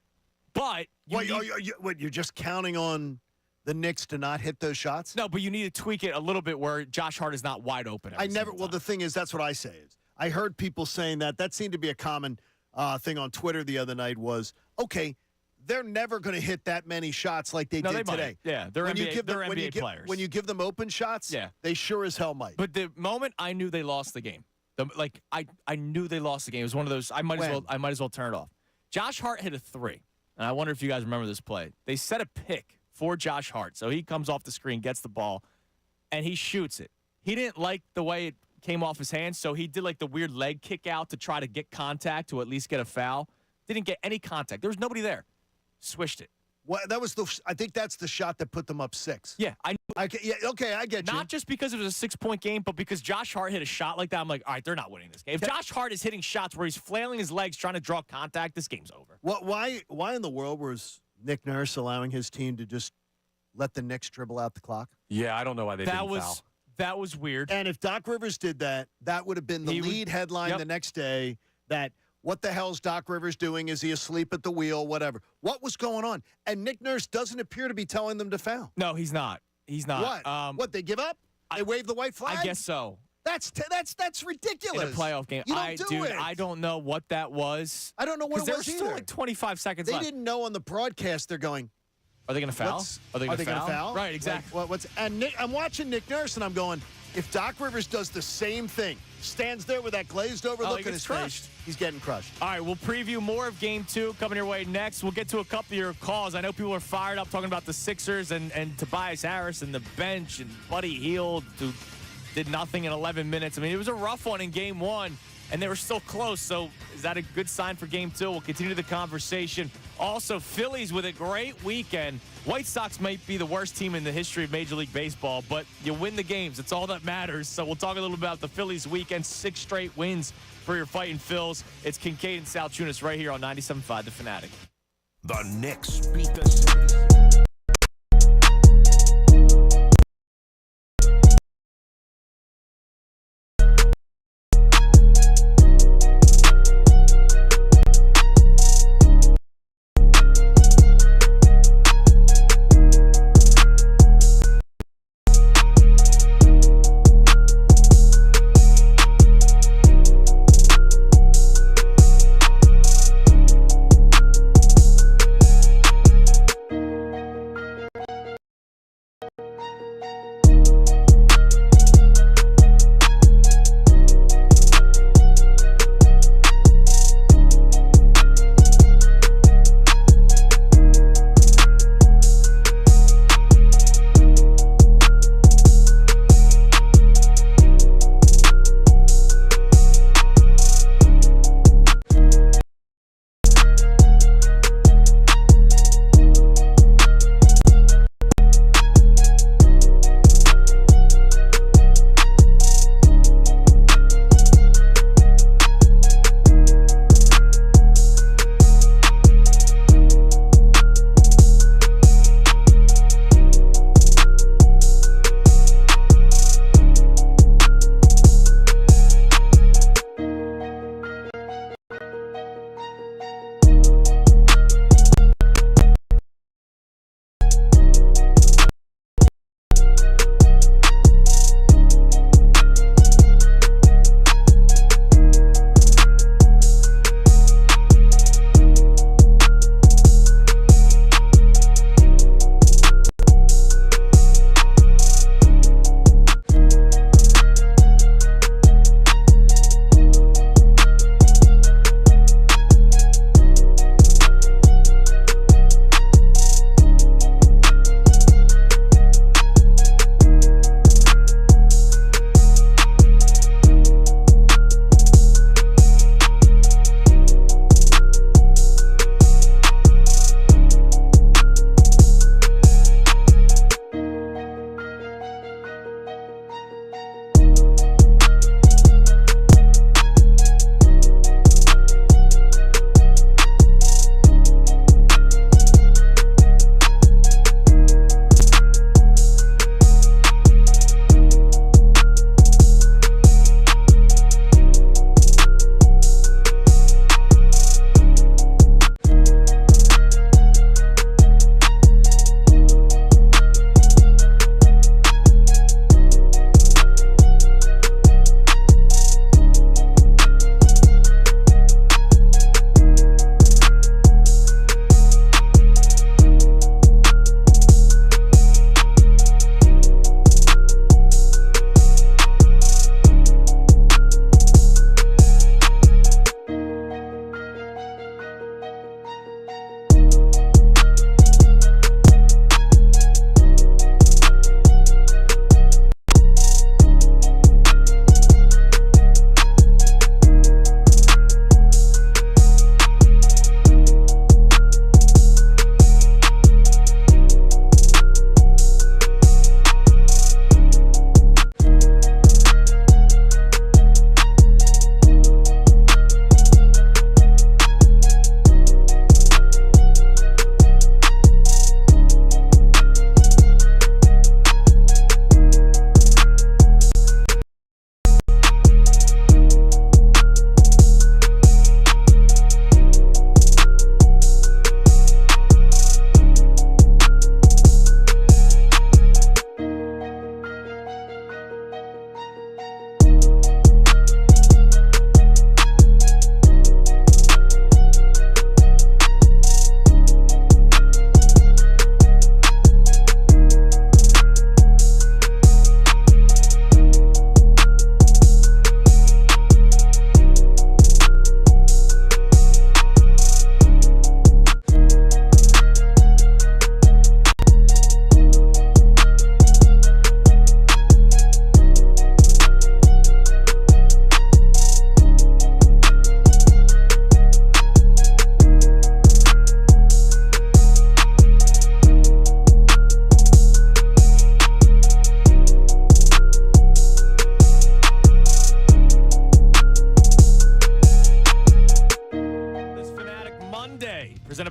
But you're just counting on the Knicks to not hit those shots? No, but you need to tweak it a little bit where Josh Hart is not wide open. Well, the thing is, that's what I say is I heard people saying that seemed to be a common thing on Twitter the other night was, okay, they're never going to hit that many shots like they did today. Yeah, they're NBA players. When you give them open shots, they sure as hell might. But the moment I knew they lost the game, I knew they lost the game. It was one of those I might as well turn it off. Josh Hart hit a 3, and I wonder if you guys remember this play. They set a pick for Josh Hart, so he comes off the screen, gets the ball, and he shoots it. He didn't like the way it came off his hands, so he did like the weird leg kick out to try to get contact to at least get a foul. Didn't get any contact. There was nobody there. Swished it. Well, I think that's the shot that put them up 6. Yeah, I get you. Not just because it was a 6-point game, but because Josh Hart hit a shot like that. I'm like, all right, they're not winning this game. If Josh Hart is hitting shots where he's flailing his legs trying to draw contact, this game's over. Why in the world was Nick Nurse allowing his team to just let the Knicks dribble out the clock? Yeah, I don't know why they didn't foul. That was weird. And if Doc Rivers did that, that would have been the lead headline the next day that what the hell's Doc Rivers doing? Is he asleep at the wheel? Whatever. What was going on? And Nick Nurse doesn't appear to be telling them to foul. No, he's not. He's not. What, they give up? They wave the white flag? I guess so. That's ridiculous. In a playoff game. You don't do it. I don't know what that was. I don't know what it was either. There's still like 25 seconds left. They didn't know on the broadcast. They're going, are they going to foul? Are they going to foul? Right, exactly. I'm watching Nick Nurse, and I'm going, if Doc Rivers does the same thing, stands there with that glazed over look on his face, he's getting crushed. All right, we'll preview more of Game 2 coming your way next. We'll get to a couple of your calls. I know people are fired up talking about the Sixers and Tobias Harris and the bench and Buddy Hield, who did nothing in 11 minutes. I mean, it was a rough one in Game 1, and they were still close. So is that a good sign for Game 2? We'll continue the conversation. Also, Phillies with a great weekend. White Sox might be the worst team in the history of Major League Baseball, but you win the games. It's all that matters. So we'll talk a little about the Phillies weekend. 6 straight wins for your Fighting Phils. It's Kincade and Salciunas right here on 97.5 The Fanatic. The Knicks beat the series.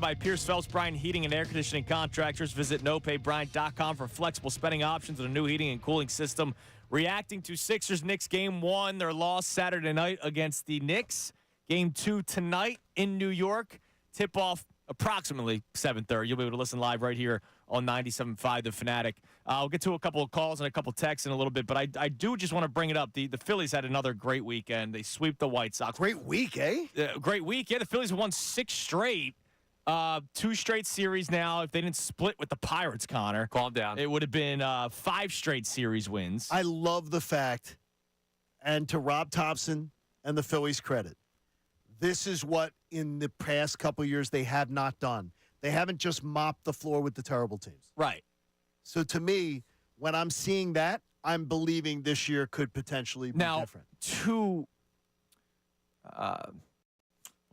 by Pierce Phelps Bryant Heating and Air Conditioning Contractors. Visit nopaybryant.com for flexible spending options and a new heating and cooling system. Reacting to Sixers-Knicks Game 1, their loss Saturday night against the Knicks. Game 2 tonight in New York. Tip-off approximately 7:30. You'll be able to listen live right here on 97.5 The Fanatic. I'll get to a couple of calls and a couple of texts in a little bit, but I do just want to bring it up. The Phillies had another great weekend. They sweep the White Sox. Great week, eh? Great week. Yeah, the Phillies won 6 straight. 2 straight series now. If they didn't split with the Pirates, Connor. Calm down. It would have been 5 straight series wins. I love the fact, and to Rob Thompson and the Phillies' credit, this is what in the past couple of years they have not done. They haven't just mopped the floor with the terrible teams. Right. So to me, when I'm seeing that, I'm believing this year could potentially be different. I'm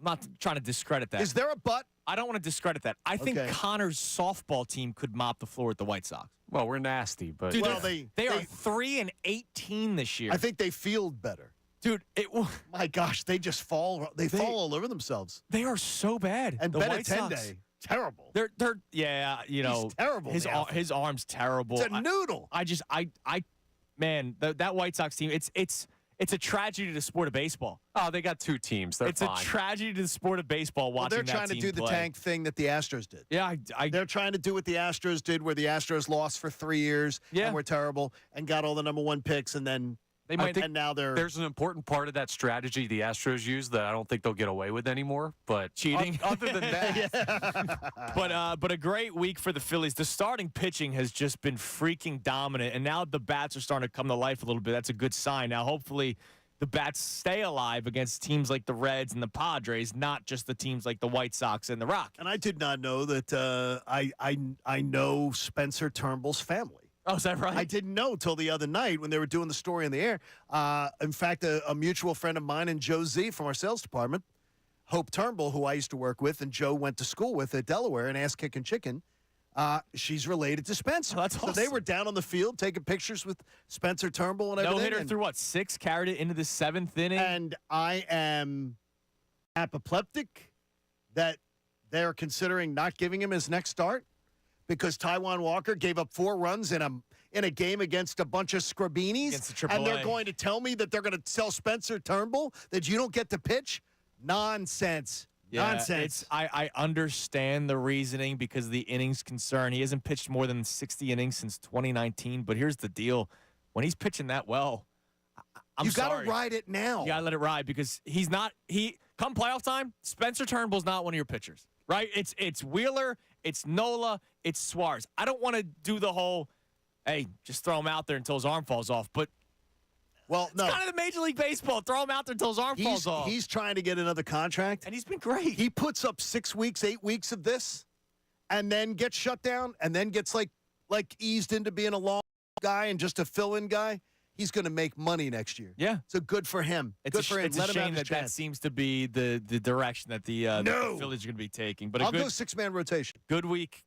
not trying to discredit that. Is there a but? I don't want to discredit that. I think Okay. Connor's softball team could mop the floor with the White Sox. Well, we're nasty, but Dude, Well, they they- are 3-18 this year. I think they field better. Dude, My gosh, they just fall. They fall all over themselves. they are so bad. And the White Sox. Benintendi, terrible. They're yeah, you know, terrible, His the outfield. his arm's terrible. It's a noodle. Man, that White Sox team. It's a tragedy to the sport of baseball. oh, they got 2 teams. They're It's fine. a tragedy to the sport of baseball Well, watching they're that trying to team do the play. tank thing that the Astros did. Yeah, They're trying to do what the Astros did, where the Astros lost for 3 years Yeah. and were terrible and got all the number 1 picks, and then They might and now they're There's an important part of that strategy the Astros use that I don't think they'll get away with anymore. But cheating. other than that, But a great week for the Phillies. The starting pitching has just been freaking dominant, and now the bats are starting to come to life a little bit. That's a good sign. Now, hopefully, the bats stay alive against teams like the Reds and the Padres, not just the teams like the White Sox and the Rockies. And I did not know that I know Spencer Turnbull's family. Oh, is that right? I didn't know till the other night when they were doing the story in the air. In fact, a mutual friend of mine and Joe Z from our sales department, Hope Turnbull, who I used to work with and Joe went to school with at Delaware and Ass Kickin' Chicken, she's related to Spencer. Oh, that's So they awesome. were down on the field taking pictures with Spencer Turnbull and everything. No hitter and, through what, 6? Carried it into the 7th inning. and I am apoplectic that they're considering not giving him his next start because Taijuan Walker gave up 4 runs in a game against a bunch of Scrabinis, Against the and they're AAA. going to tell me that they're going to tell Spencer Turnbull that you don't get to pitch? Nonsense. Nonsense. I understand the reasoning because of the innings concern. He hasn't pitched more than 60 innings since 2019. But here's the deal: when he's pitching that well, I'm you got sorry. to ride it now. You gotta let it ride because he's not. Come playoff time, Spencer Turnbull's not one of your pitchers, right? It's Wheeler, it's Nola, it's Suarez. I don't want to do the whole, hey, just throw him out there until his arm falls off. But Well, it's no. kind of the Major League Baseball. Throw him out there until his arm falls off. He's trying to get another contract. And he's been great. He puts up 6 weeks, 8 weeks of this, and then gets shut down, and then gets like eased into being a long guy and just a fill-in guy. He's going to make money next year. Yeah. So good for him. Good for him. It's Let a him have shame his that chance. seems to be the direction that the No. Phillies are going to be taking. But I'll a go 6-man rotation. good week.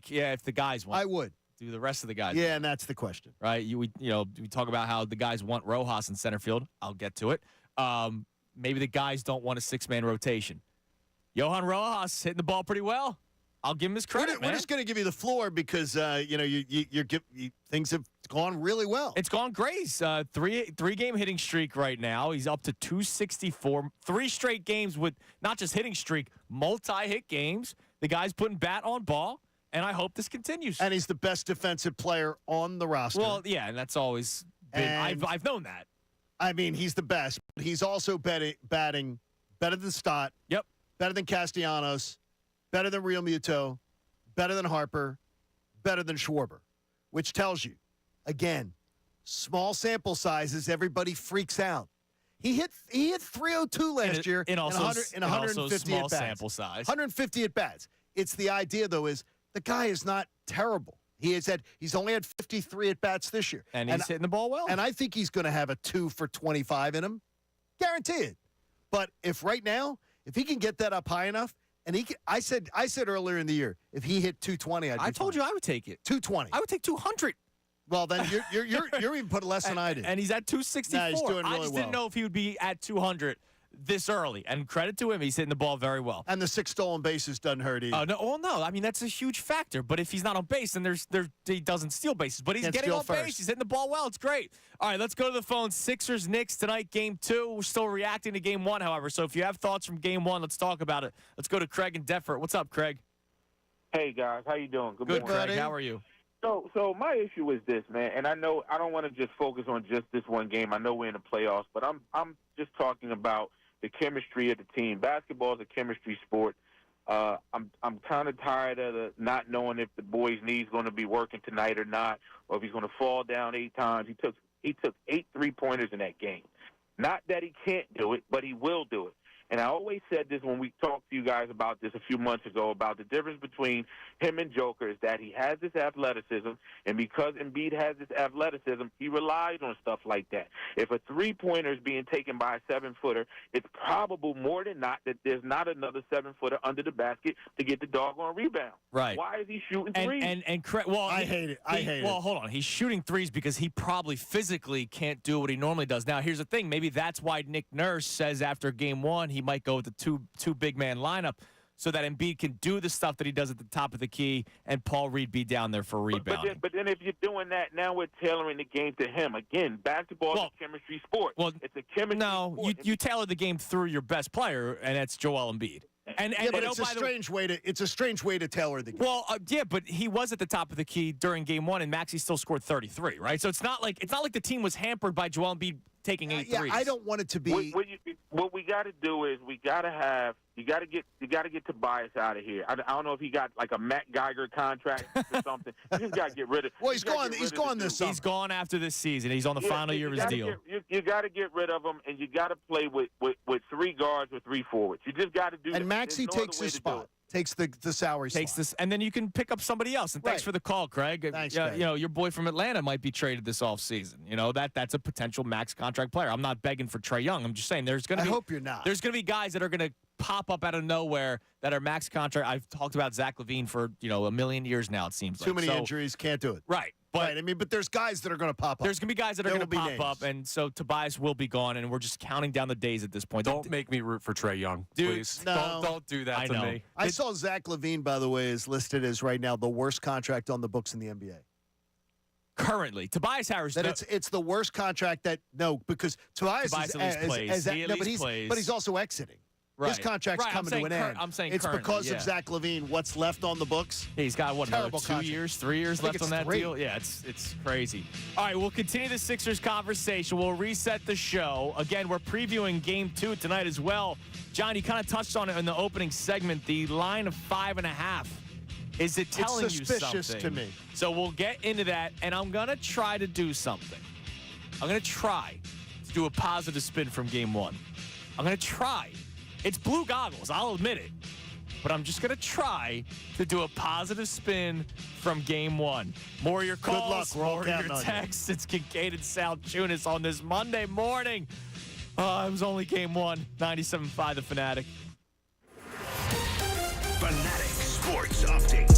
Yeah, if the guys want. I would. Do the rest of the guys. Yeah, and that's the question. Right? We talk about how the guys want Rojas in center field. I'll get to it. Maybe the guys don't want a 6-man rotation. Johan Rojas hitting the ball pretty well. I'll give him his credit, We're just going to give you the floor because things have gone really well. It's gone great. He's three-game hitting streak right now. He's up to 264. 3 straight games with not just hitting streak, multi-hit games. The guy's putting bat on ball, and I hope this continues. And he's the best defensive player on the roster. Well, yeah, and that's always been. And- I've known that. I mean, he's the best. He's also batting better than Stott, Yep. better than Castellanos, better than Real Muto, better than Harper, better than Schwarber, which tells you, again, small sample sizes, everybody freaks out. He hit 302 last year in also 150 small at bats. sample size. 150 at bats. It's the idea though is the guy is not terrible. He's only had 53 at bats this year, And he's hitting the ball well. and I think he's going to have a 2 for 25 in him, guarantee it. But if he can get that up high enough, and I said earlier in the year, if he hit 220, I told you I would take it. 220. I would take 200. Well, then you're even putting less than I did. And he's at 264. Nah, he's doing I really just well. didn't know if he would be at 200. this early. And credit to him, he's hitting the ball very well. And the 6 stolen bases doesn't hurt either. No. I mean, that's a huge factor. But if he's not on base, then he doesn't steal bases. But he's Can't getting steal on first. base. He's hitting the ball well. It's great. All right, let's go to the phone. Sixers Knicks tonight, game 2. We're still reacting to game 1, however. So if you have thoughts from game 1, let's talk about it. Let's go to Craig and Deptford. What's up, Craig? Hey guys, how you doing? Good, morning. Craig. How are you? So my issue is this, man, and I know I don't want to just focus on just this one game. I know we're in the playoffs, but I'm just talking about the chemistry of the team. Basketball is a chemistry sport. I'm kind of tired of not knowing if the boy's knee's going to be working tonight or not, or if he's going to fall down 8 times. He took 8 3-pointers in that game. Not that he can't do it, but he will do it. And I always said this when we talked to you guys about this a few months ago, about the difference between him and Joker is that he has this athleticism, and because Embiid has this athleticism, he relies on stuff like that. If a 3-pointer is being taken by a 7-footer, it's probable more than not that there's not another 7-footer under the basket to get the doggone rebound. Right. Why is he shooting threes? And Craig, well, I hate it. I hate it. Well, hold on. He's shooting threes because he probably physically can't do what he normally does. Now, here's the thing. Maybe that's why Nick Nurse says after game 1 he might go with the two big man lineup so that Embiid can do the stuff that he does at the top of the key and Paul Reed be down there for rebounding. But then if you're doing that, now we're tailoring the game to him. Again, basketball is a chemistry sport. Well, it's a chemistry sport. No, you tailor the game through your best player, and that's Joel Embiid. And but it's a strange way to tailor the game. Well, yeah, but he was at the top of the key during game 1, and Maxey still scored 33, right? So it's not like the team was hampered by Joel Embiid taking 8 threes. I don't want it to be. What we got to do is you got to get Tobias out of here. I don't know if he got like a Matt Geiger contract or something. You just got to get rid of. Well, he's gone. He's gone this summer. He's gone after this season. He's on the final year of his deal. You got to get rid of him, and you got to play with 3 guards or 3 forwards. You just got to do. And Maxey takes his spot. Takes the salary takes slot. this, and then you can pick up somebody else. And thanks for the call, Craig. Thanks, Craig. You know, your boy from Atlanta might be traded this offseason. You know, that's a potential max contract player. I'm not begging for Trae Young. I'm just saying I hope you're not. There's going to be guys that are going to pop up out of nowhere that are max contract. I've talked about Zach LaVine for, a million years now, it seems like. Too many injuries, can't do it. Right. But, but there's guys that are going to pop up. There's going to be guys that are going to pop up, and so Tobias will be gone, and we're just counting down the days at this point. Don't make me root for Trae Young, please. No. Don't do that to me. I saw Zach LaVine, by the way, is listed as right now the worst contract on the books in the NBA. Currently, Tobias Harris. It's the worst contract because Tobias at least plays. But he's also exiting. Right. His contract's coming to an end. I'm saying it's currently, because of Zach LaVine. What's left on the books? Yeah, he's got another 2 contract. years, 3 years left on that 3. deal. Yeah, it's crazy. All right, we'll continue the Sixers conversation. We'll reset the show. Again, we're previewing Game 2 tonight as well. John, you kind of touched on it in the opening segment. The line of 5.5. Is it telling you something? It's suspicious to me. So we'll get into that, and I'm going to try to do something. I'm going to try to do a positive spin from Game 1. I'm going to try. It's blue goggles, I'll admit it. But I'm just going to try to do a positive spin from Game 1. More of your calls, more of your texts. It's Kincade Salciunas on this Monday morning. It was only Game 1, 97.5 The Fanatic. Fanatic Sports Update.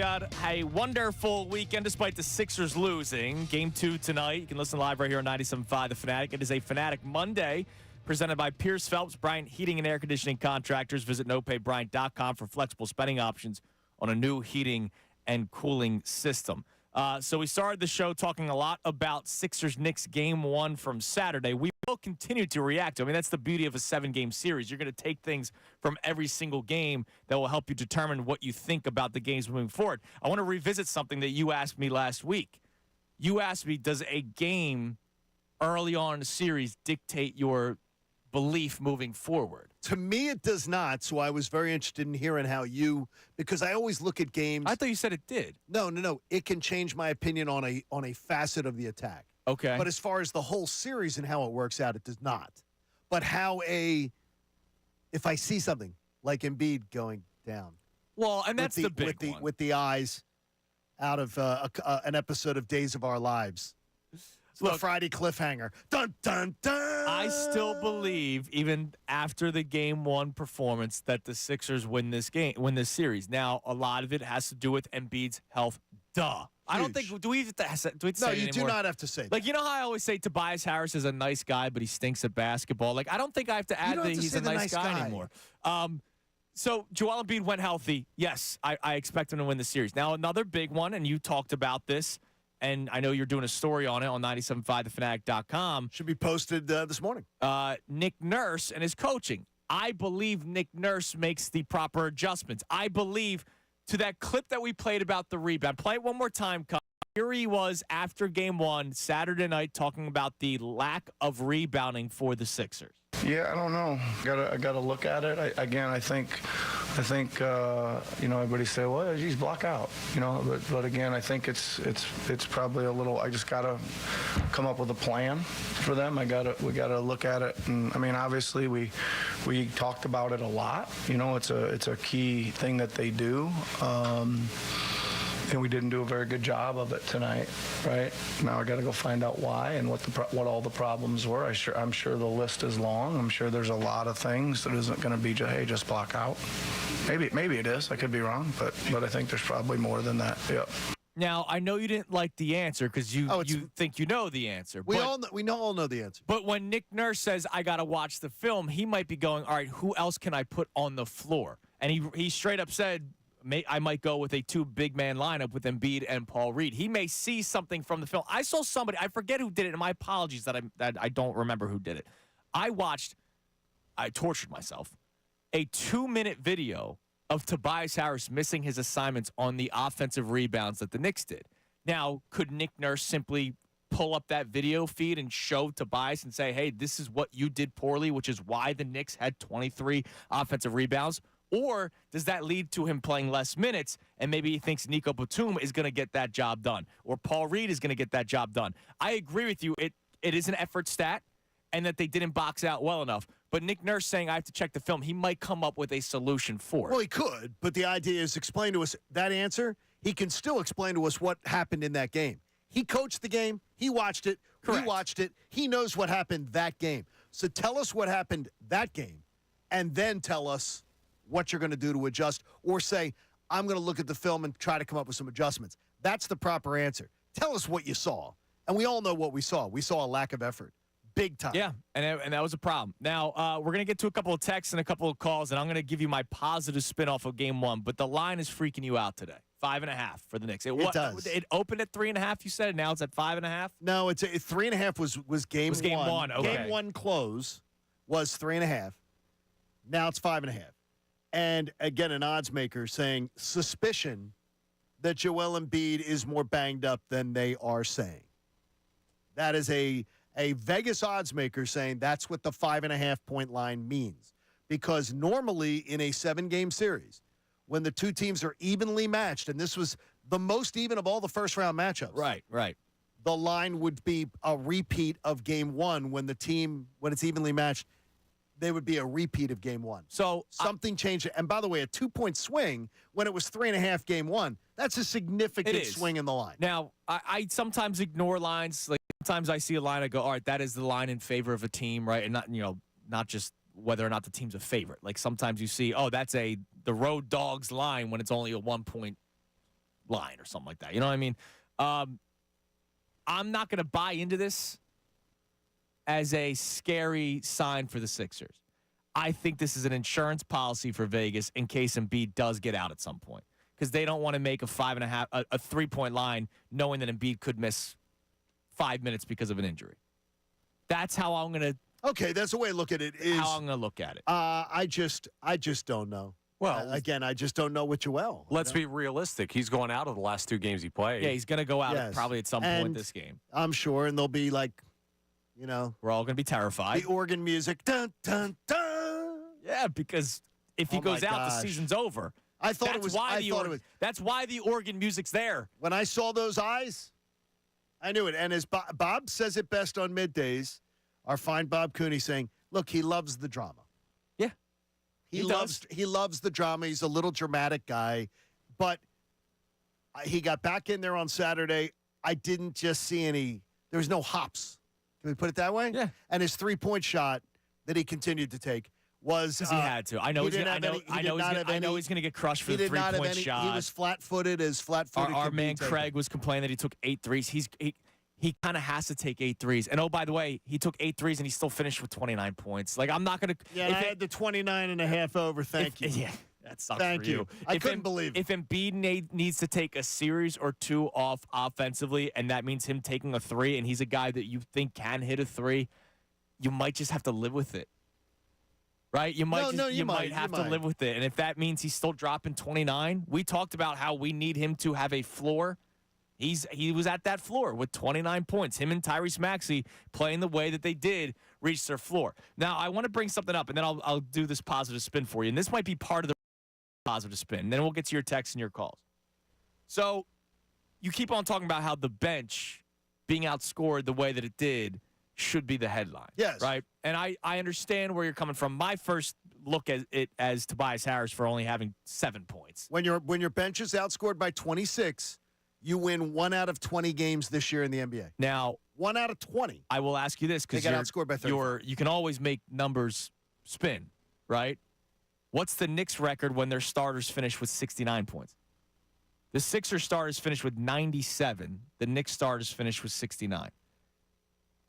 you had a wonderful weekend despite the Sixers losing. Game 2 tonight. You can listen live right here on 97.5 The Fanatic. It is a Fanatic Monday presented by Pierce Phelps, Bryant Heating and Air Conditioning Contractors. Visit nopaybryant.com for flexible spending options on a new heating and cooling system. So we started the show talking a lot about Sixers-Knicks Game 1 from Saturday. We will continue to react to it. I mean, that's the beauty of a 7-game series. You're going to take things from every single game that will help you determine what you think about the games moving forward. I want to revisit something that you asked me last week. You asked me, does a game early on in the series dictate your belief moving forward? To me, it does not. So I was very interested in hearing how you, because I always look at games. I thought you said it did. No. It can change my opinion on a facet of the attack. Okay. But as far as the whole series and how it works out, it does not. But if I see something like Embiid going down. Well, and that's the big one. With the eyes out of an episode of Days of Our Lives. Look, the Friday cliffhanger. Dun, dun, dun. I still believe, even after the Game 1 performance, that the Sixers win this series. Now, a lot of it has to do with Embiid's health. Duh. I don't think, do we have to say it No, anymore? you do not have to say that. Like, you know how I always say Tobias Harris is a nice guy, but he stinks at basketball? Like, I don't think I have to add that he's a nice guy anymore. So Joel Embiid went healthy. Yes, I expect him to win the series. Now, another big one, and you talked about this, and I know you're doing a story on it on 975thefanatic.com. Should be posted this morning. Nick Nurse and his coaching. I believe Nick Nurse makes the proper adjustments. I believe to that clip that we played about the rebound. Play it one more time, Kyle. Here he was after Game 1, Saturday night, talking about the lack of rebounding for the Sixers. Yeah, I don't know. I gotta look at it. I think everybody say, well, geez, block out. But again, I think it's probably a little. I just gotta come up with a plan for them. We gotta look at it, and I mean, obviously we talked about it a lot. It's a key thing that they do. And we didn't do a very good job of it tonight, right? Now I got to go find out why and what all the problems were. I'm sure the list is long. I'm sure there's a lot of things that isn't going to be just block out. Maybe it is. I could be wrong, but I think there's probably more than that. Yep. Now I know you didn't like the answer because you think you know the answer. We all know the answer. But when Nick Nurse says I got to watch the film, he might be going, all right, who else can I put on the floor? And he straight up said, I might go with a 2 big man lineup with Embiid and Paul Reed. He may see something from the film. I saw somebody, I forget who did it, and my apologies that I don't remember who did it. I tortured myself, a 2-minute video of Tobias Harris missing his assignments on the offensive rebounds that the Knicks did. Now, could Nick Nurse simply pull up that video feed and show Tobias and say, hey, this is what you did poorly, which is why the Knicks had 23 offensive rebounds? Or does that lead to him playing less minutes and maybe he thinks Nico Batum is going to get that job done or Paul Reed is going to get that job done? I agree with you. It is an effort stat and that they didn't box out well enough. But Nick Nurse saying I have to check the film, he might come up with a solution for it. Well, he could, but the idea is explain to us that answer. He can still explain to us what happened in that game. He coached the game. He watched it. Correct. We watched it. He knows what happened that game. So tell us what happened that game and then tell us what you're going to do to adjust, or say, I'm going to look at the film and try to come up with some adjustments. That's the proper answer. Tell us what you saw. And we all know what we saw. We saw a lack of effort. Big time. Yeah, and that was a problem. Now, we're going to get to a couple of texts and a couple of calls, and I'm going to give you my positive spin off of Game 1, but the line is freaking you out today. 5.5 for the Knicks. It does. It opened at 3.5, you said, and now it's at 5.5? No, it's 3.5 was Game 1. Was Game 1, okay. Game 1 close was 3.5. Now it's 5.5. And again, an odds maker saying suspicion that Joel Embiid is more banged up than they are saying. That is a Vegas odds maker saying that's what the 5.5 point line means. Because normally in a 7-game series, when the two teams are evenly matched, and this was the most even of all the first round matchups. Right. The line would be a repeat of Game 1 when it's evenly matched. They would be a repeat of Game 1. So something changed. And by the way, a 2-point swing when it was 3.5 Game 1, that's a significant swing in the line. Now, I sometimes ignore lines. Like sometimes I see a line, I go, all right, that is the line in favor of a team, right? And not just whether or not the team's a favorite. Like sometimes you see, that's the road dogs line when it's only a 1-point line or something like that. You know what I mean? I'm not going to buy into this as a scary sign for the Sixers. I think this is an insurance policy for Vegas in case Embiid does get out at some point, because they don't want to make a 3-point line knowing that Embiid could miss 5 minutes because of an injury. That's how I'm going to. Okay, that's the way to look at it. Is how I'm going to look at it. I just don't know. Well, again, I just don't know with Joel. Let's be realistic. He's going out of the last 2 games he played. Yeah, he's going to go out Yes. probably at some point this game. I'm sure, and they'll be like, we're all going to be terrified. the organ music, dun dun dun. Yeah, because if he goes out, the gosh. season's over. I thought it was. That's why the organ music's there. When I saw those eyes, I knew it. And as Bob says it best on middays, our fine Bob Cooney saying, "Look, he loves the drama. Yeah, He loves the drama. He's a little dramatic guy, but he got back in there on Saturday. I didn't just see any. There was no hops. Can we put it that way? Yeah. And his 3-point shot that he continued to take was because he had to. I know he's going to get crushed for the 3-point shot. He was flat-footed as flat-footed. Our man Craig was complaining that he took 8 threes. He kind of has to take 8 threes. And, oh, by the way, he took 8 threes, and he still finished with 29 points. Like, I'm not going to – Yeah, I had the 29.5 over. Thank you. Yeah, that sucks Thank for you. I couldn't believe it. If Embiid needs to take a series or 2 off offensively, and that means him taking a 3, and he's a guy that you think can hit a 3, you might just have to live with it. Right? You might have to live with it. And if that means he's still dropping 29, we talked about how we need him to have a floor. He was at that floor with 29 points. Him and Tyrese Maxey playing the way that they did reach their floor. Now, I want to bring something up, and then I'll do this positive spin for you. And this might be part of the positive spin. Then we'll get to your texts and your calls. So you keep on talking about how the bench being outscored the way that it did should be the headline. Yes. Right? And I understand where you're coming from. My first look at it as Tobias Harris for only having 7 points. When your bench is outscored by 26, you win 1 out of 20 games this year in the NBA. Now, 1 out of 20. I will ask you this because they got outscored by 30. You can always make numbers spin, right? What's the Knicks record when their starters finish with 69 points? The Sixers starters finished with 97. The Knicks starters finished with 69.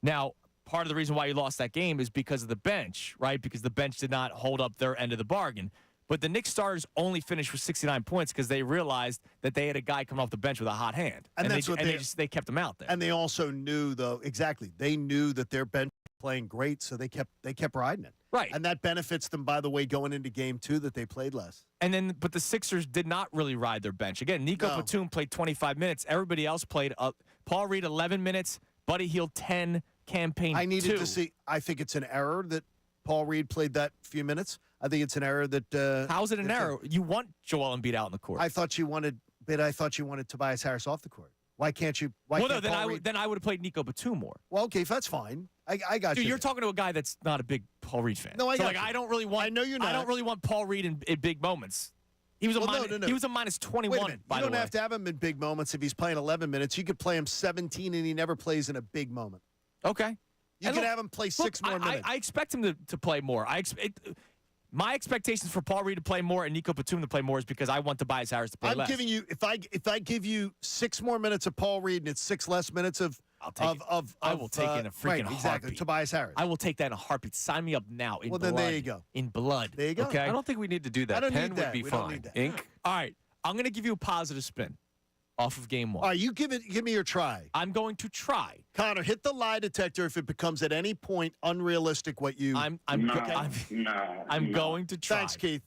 Now, part of the reason why you lost that game is because of the bench, right? Because the bench did not hold up their end of the bargain. But the Knicks starters only finished with 69 points because they realized that they had a guy coming off the bench with a hot hand. And that's what they kept him out there. And they also knew, though, exactly. They knew that their bench was playing great, so they kept riding it. Right. And that benefits them, by the way, going into game 2 that they played less. But the Sixers did not really ride their bench. Again, Nico Batum played 25 minutes. Everybody else played Paul Reed 11 minutes, Buddy Hield 10, campaign 2. I needed to see. I think it's an error that Paul Reed played that few minutes. I think it's an error that. How is it an error? You want Joel Embiid out in the court. I thought you wanted Tobias Harris off the court. Why can't you? Then I would have played Nico Batum more. Well, okay, that's fine. I got you. Dude, you're talking to a guy that's not a big Paul Reed fan. No, I got you. I don't really want. I know you're not. I don't really want Paul Reed in big moments. He was He was a minus 21. Wait a minute. By you the way, don't have to have him in big moments if he's playing 11 minutes. You could play him 17 and he never plays in a big moment. Okay. You can have him play 6 more minutes. I expect him to play more. My expectations for Paul Reed to play more and Nico Batum to play more is because I want Tobias Harris to play less. I'm giving you if I give you 6 more minutes of Paul Reed and it's 6 less minutes of I will take in a freaking heartbeat. Tobias Harris. I will take that in a heartbeat. Sign me up now. In blood. Then there you go. In blood. There you go. Okay. I don't think we need to do that. I don't Pen need that. would be We don't fine. need that. Ink. All right. I'm going to give you a positive spin off of game 1. All right, you give me your try. I'm going to try. Connor, hit the lie detector if it becomes at any point unrealistic what you. I'm going to try. Thanks, Keith.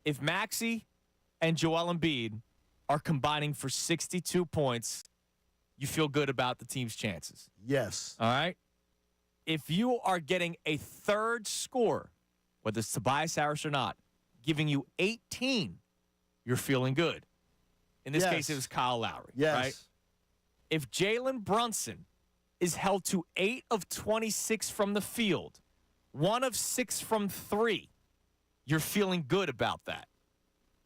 If Maxey and Joel Embiid are combining for 62 points, you feel good about the team's chances. Yes. All right? If you are getting a third scorer, whether it's Tobias Harris or not, giving you 18, you're feeling good. In this case, it was Kyle Lowry. Yes. Right? If Jalen Brunson is held to 8 of 26 from the field, 1 of 6 from 3, you're feeling good about that.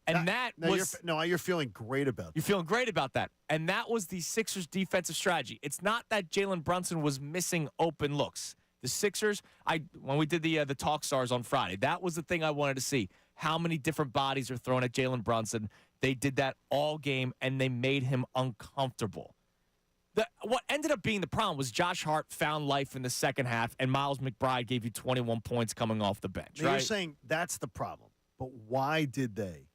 And you're feeling great about that. You're feeling great about that. And that was the Sixers' defensive strategy. It's not that Jalen Brunson was missing open looks. The Sixers, when we did the Talk Stars on Friday, that was the thing I wanted to see. How many different bodies are thrown at Jalen Brunson? They did that all game, and they made him uncomfortable. What ended up being the problem was Josh Hart found life in the second half, and Miles McBride gave you 21 points coming off the bench. Now, right? You're saying that's the problem, but why did they?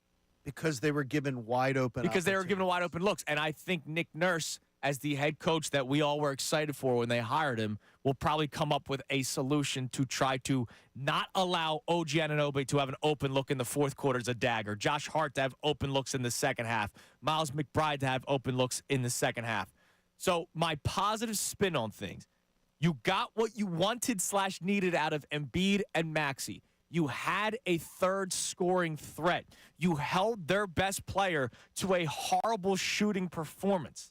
Because they were given wide open. Because they were given wide open looks, and I think Nick Nurse, as the head coach that we all were excited for when they hired him, will probably come up with a solution to try to not allow OG Anunoby to have an open look in the fourth quarter as a dagger, Josh Hart to have open looks in the second half, Miles McBride to have open looks in the second half. So my positive spin on things, you got what you wanted/needed out of Embiid and Maxey. You had a third scoring threat. You held their best player to a horrible shooting performance.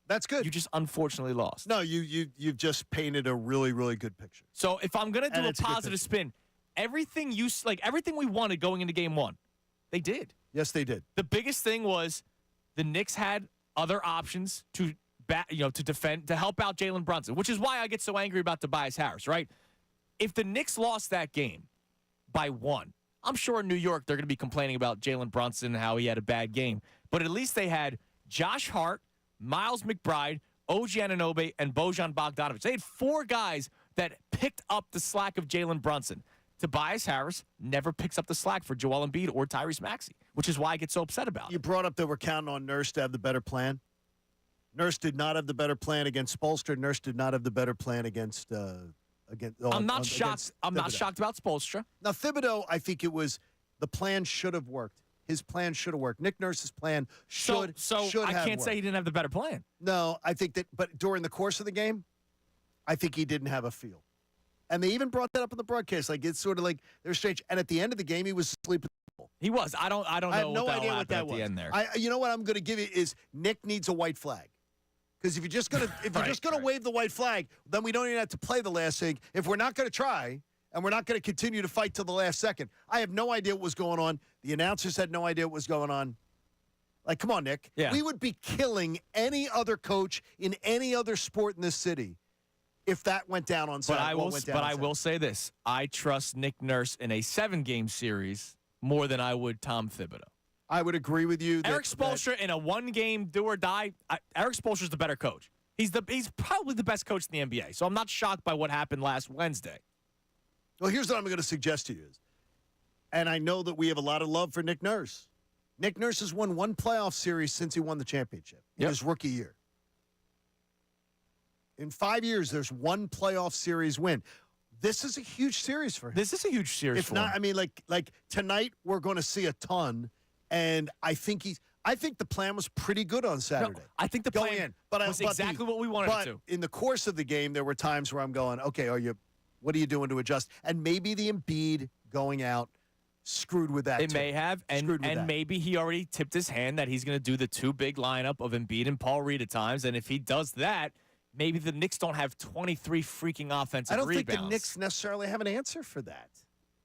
That's good. You just unfortunately lost. No, you've just painted a really, really good picture. So if I'm gonna do a it's a good positive picture. spin, everything we wanted going into game one, they did. Yes, they did. The biggest thing was the Knicks had other options to defend, to help out Jalen Brunson, which is why I get so angry about Tobias Harris, right? If the Knicks lost that game by 1, I'm sure in New York they're going to be complaining about Jalen Brunson and how he had a bad game. But at least they had Josh Hart, Miles McBride, OG Anunoby, and Bojan Bogdanovic. They had 4 guys that picked up the slack of Jalen Brunson. Tobias Harris never picks up the slack for Joel Embiid or Tyrese Maxey, which is why I get so upset about You it. brought up that we're counting on Nurse to have the better plan. Nurse did not have the better plan against Spoelstra. Nurse did not have the better plan against. I'm not shocked. I'm not shocked about Spoelstra. Now Thibodeau, I think it was the plan should have worked. His plan should have worked. Nick Nurse's plan should I have can't say he worked. didn't have the better plan. No, I think that. But during the course of the game, I think he didn't have a feel. And they even brought that up in the broadcast. Like it's sort of like they're strange. And at the end of the game, he was asleep. He was. I don't know. I have no what idea what happened that at was. the end there. You know what I'm going to give you is Nick needs a white flag. Because if you're just gonna wave the white flag, then we don't even have to play the last thing. If we're not going to try and we're not going to continue to fight till the last second, I have no idea what was going on. The announcers had no idea what was going on. Like, come on, Nick. Yeah. We would be killing any other coach in any other sport in this city if that went down on Saturday. But I will say this: I trust Nick Nurse in a 7-game series more than I would Tom Thibodeau. I would agree with you. Eric Spoelstra in a 1-game do or die. Eric Spoelstra's the better coach. He's probably the best coach in the NBA. So I'm not shocked by what happened last Wednesday. Well, here's what I'm going to suggest to you is, and I know that we have a lot of love for Nick Nurse. Nick Nurse has won 1 playoff series since he won the championship in his rookie year. In 5 years, there's 1 playoff series win. This is a huge series for him. This is a huge series If for not, him. I mean, like tonight, we're going to see a ton. And I think the plan was pretty good on Saturday. No, I think the going plan in, but was exactly what we wanted but it to. in the course of the game, there were times where I'm going, okay, what are you doing to adjust? And maybe the Embiid going out screwed with that. It may have, and that. maybe he already tipped his hand that he's going to do the 2 big lineup of Embiid and Paul Reed at times. And if he does that, maybe the Knicks don't have 23 freaking offensive I don't rebounds. think the Knicks necessarily have an answer for that.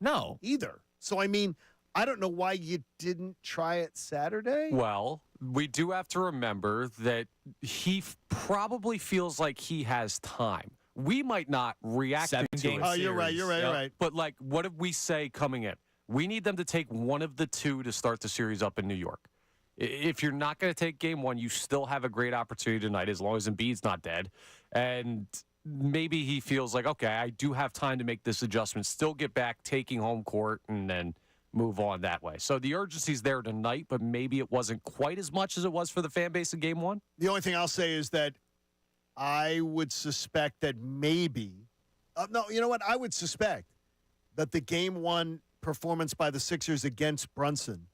No. Either. So, I mean, I don't know why you didn't try it Saturday. Well, we do have to remember that he probably feels like he has time. We might not react to 7-game it. Oh, you're right. You're right. Yep. You're right. But, like, what did we say coming in? We need them to take one of the 2 to start the series up in New York. If you're not going to take game 1, you still have a great opportunity tonight as long as Embiid's not dead. And maybe he feels like, okay, I do have time to make this adjustment, still get back, taking home court, and then move on that way. So the urgency's there tonight, but maybe it wasn't quite as much as it was for the fan base in game 1. The only thing I'll say is that I would suspect that maybe no, you know what? I would suspect that the game 1 performance by the Sixers against Brunson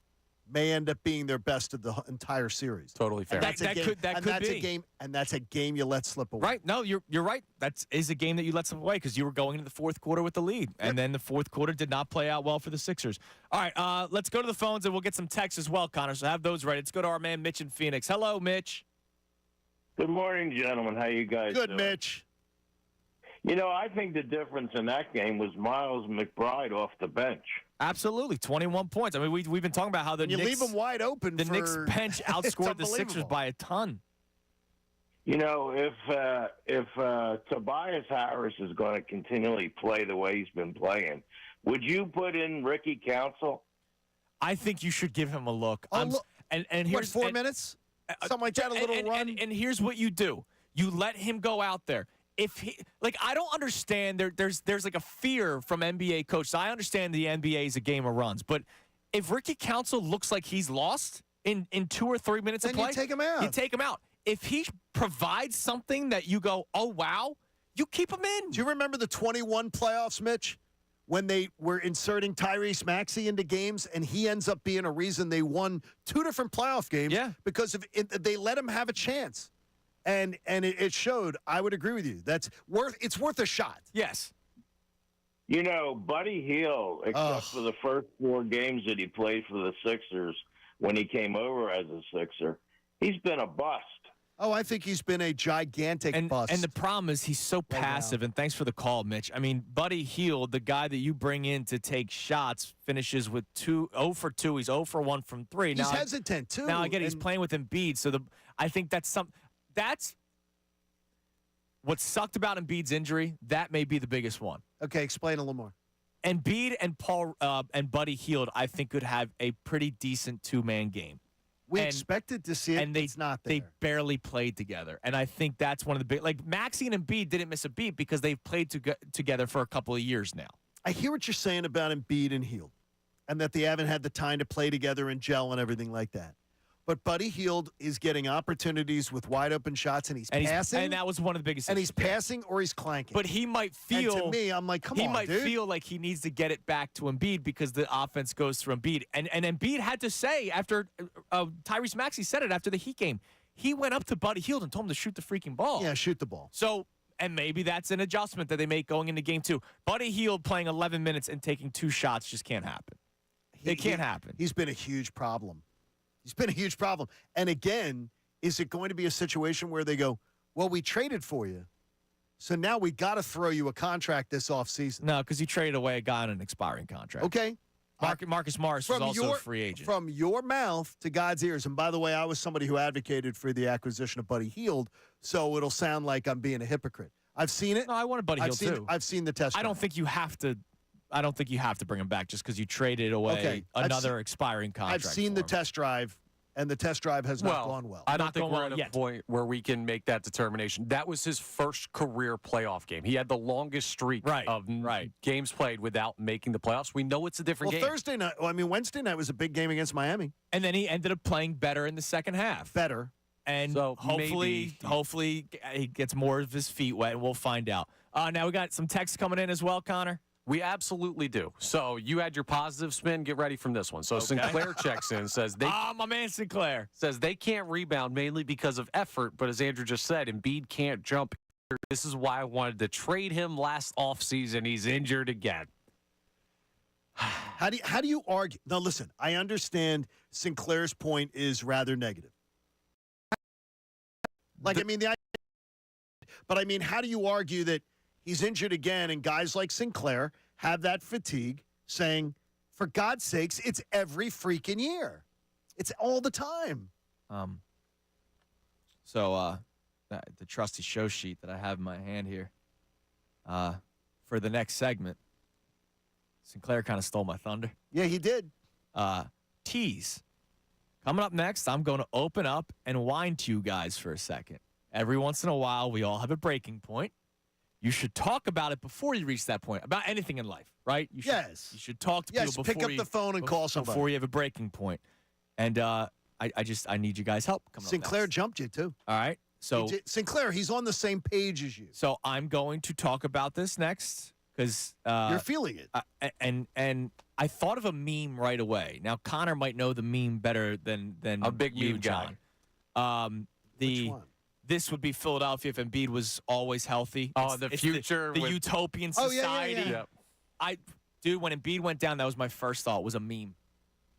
may end up being their best of the entire series. Totally fair. That could be. And that's a game you let slip away. Right. No, you're right. That is a game that you let slip away because you were going into the fourth quarter with the lead. And then the fourth quarter did not play out well for the Sixers. All right, let's go to the phones, and we'll get some texts as well, Connor. So have those ready. Let's go to our man Mitch in Phoenix. Hello, Mitch. Good morning, gentlemen. How you guys Good, doing? Mitch. You know, I think the difference in that game was Miles McBride off the bench. Absolutely, 21 points. I mean, we've been talking about how the You Knicks, leave them wide open. the Knicks bench outscored the Sixers unbelievable. by a ton. You know, if Tobias Harris is going to continually play the way he's been playing, would you put in Ricky Council? I think you should give him a look. And What, here's 4 minutes? Something like that, a little run? And here's what you do. You let him go out there. If he, like, I don't understand. There's like a fear from NBA coaches. I understand the NBA is a game of runs, but if Ricky Council looks like he's lost in 2 or 3 minutes Then of play, you take him out. You take him out. If he provides something that you go, oh wow, you keep him in. Do you remember the 21 playoffs, Mitch, when they were inserting Tyrese Maxey into games, and he ends up being a reason they won 2 different playoff games? Yeah. Because they let him have a chance. And it showed. I would agree with you. It's worth a shot. Yes. You know, Buddy Hield, except for the first 4 games that he played for the Sixers when he came over as a Sixer, he's been a bust. Oh, I think he's been a gigantic bust. And the problem is he's so passive. And thanks for the call, Mitch. I mean, Buddy Hield, the guy that you bring in to take shots, finishes with 0 for 2. He's 0 for 1 from 3. He's hesitant, too. Now, again, he's playing with Embiid. So I think that's what sucked about Embiid's injury. That may be the biggest one. Okay, explain a little more. Embiid and Buddy Hield, I think, could have a pretty decent 2-man game. We expected to see it, and it's not there. They barely played together. And I think that's one of the big – like, Maxey and Embiid didn't miss a beat because they've played together for a couple of years now. I hear what you're saying about Embiid and Hield, and that they haven't had the time to play together and gel and everything like that. But Buddy Hield is getting opportunities with wide-open shots, and he's passing. And that was one of the biggest And issues. he's passing or he's clanking. But he might feel – and to me, I'm like, come on, He might dude. feel like he needs to get it back to Embiid because the offense goes through Embiid. And Embiid had to say after Tyrese Maxey said it after the Heat game, he went up to Buddy Hield and told him to shoot the freaking ball. Yeah, shoot the ball. So, and maybe that's an adjustment that they make going into game 2. Buddy Hield playing 11 minutes and taking 2 shots just can't happen. It can't happen. He's been a huge problem. He's been a huge problem. And again, is it going to be a situation where they go, well, we traded for you, so now we got to throw you a contract this offseason? No, because you traded away a guy on an expiring contract. Okay. Marcus Morris was also a free agent. From your mouth to God's ears. And by the way, I was somebody who advocated for the acquisition of Buddy Hield, so it'll sound like I'm being a hypocrite. I've seen it. No, I wanted Buddy Hield too. I've seen the test. I don't think you have to bring him back just because you traded away another expiring contract. I've seen the test drive, and the test drive has not gone well. I don't think we're at a point where we can make that determination. That was his first career playoff game. He had the longest streak of games played without making the playoffs. We know it's a different game. Wednesday night was a big game against Miami. And then he ended up playing better in the second half. Better. And so hopefully he gets more of his feet wet, and we'll find out. Now we got some texts coming in as well, Connor. We absolutely do. So you had your positive spin. Get ready from this one. So Sinclair checks in, says my man Sinclair says they can't rebound mainly because of effort, but as Andrew just said, Embiid can't jump. This is why I wanted to trade him last offseason. He's injured again. How do you argue? Now listen, I understand Sinclair's point is rather negative. But I mean, how do you argue that he's injured again, and guys like Sinclair have that fatigue, saying, for God's sakes, it's every freaking year. It's all the time. So the trusty show sheet that I have in my hand here for the next segment, Sinclair kind of stole my thunder. Yeah, he did. Tease. Coming up next, I'm going to open up and whine to you guys for a second. Every once in a while, we all have a breaking point. You should talk about it before you reach that point, about anything in life, right? You should talk to people before pick up the phone and call somebody. Before you have a breaking point. And I need you guys' help. Sinclair jumped you, too. All right. So Sinclair, he's on the same page as you. So I'm going to talk about this next because you're feeling it. And I thought of a meme right away. Now Connor might know the meme better than a big you, meme John. Which one? This would be Philadelphia if Embiid was always healthy. The future, the utopian society. Yeah. Dude, when Embiid went down, that was my first thought. Was a meme,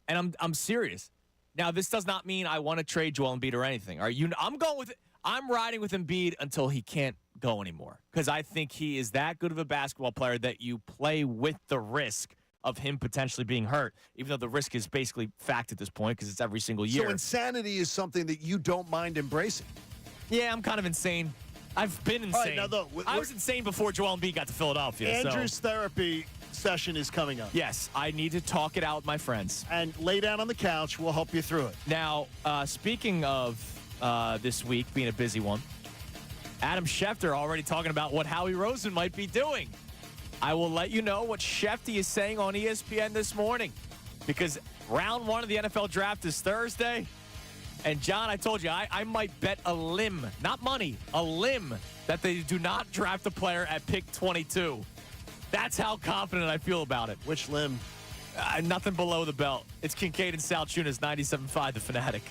and I'm serious. Now, this does not mean I want to trade Joel Embiid or anything. All right, I'm going with it. I'm riding with Embiid until he can't go anymore because I think he is that good of a basketball player that you play with the risk of him potentially being hurt, even though the risk is basically fact at this point because it's every single year. So insanity is something that you don't mind embracing. Yeah, I'm kind of insane. I've been insane. All right, now, I was insane before Joel Embiid got to Philadelphia. Andrew's therapy session is coming up. Yes, I need to talk it out with my friends. And lay down on the couch. We'll help you through it. Now, speaking of this week being a busy one, Adam Schefter already talking about what Howie Roseman might be doing. I will let you know what Shefty is saying on ESPN this morning, because round 1 of the NFL draft is Thursday. And, John, I told you, I might bet a limb, not money, a limb, that they do not draft a player at pick 22. That's how confident I feel about it. Which limb? Nothing below the belt. It's Kincade and Salciunas, 97.5 The Fanatic.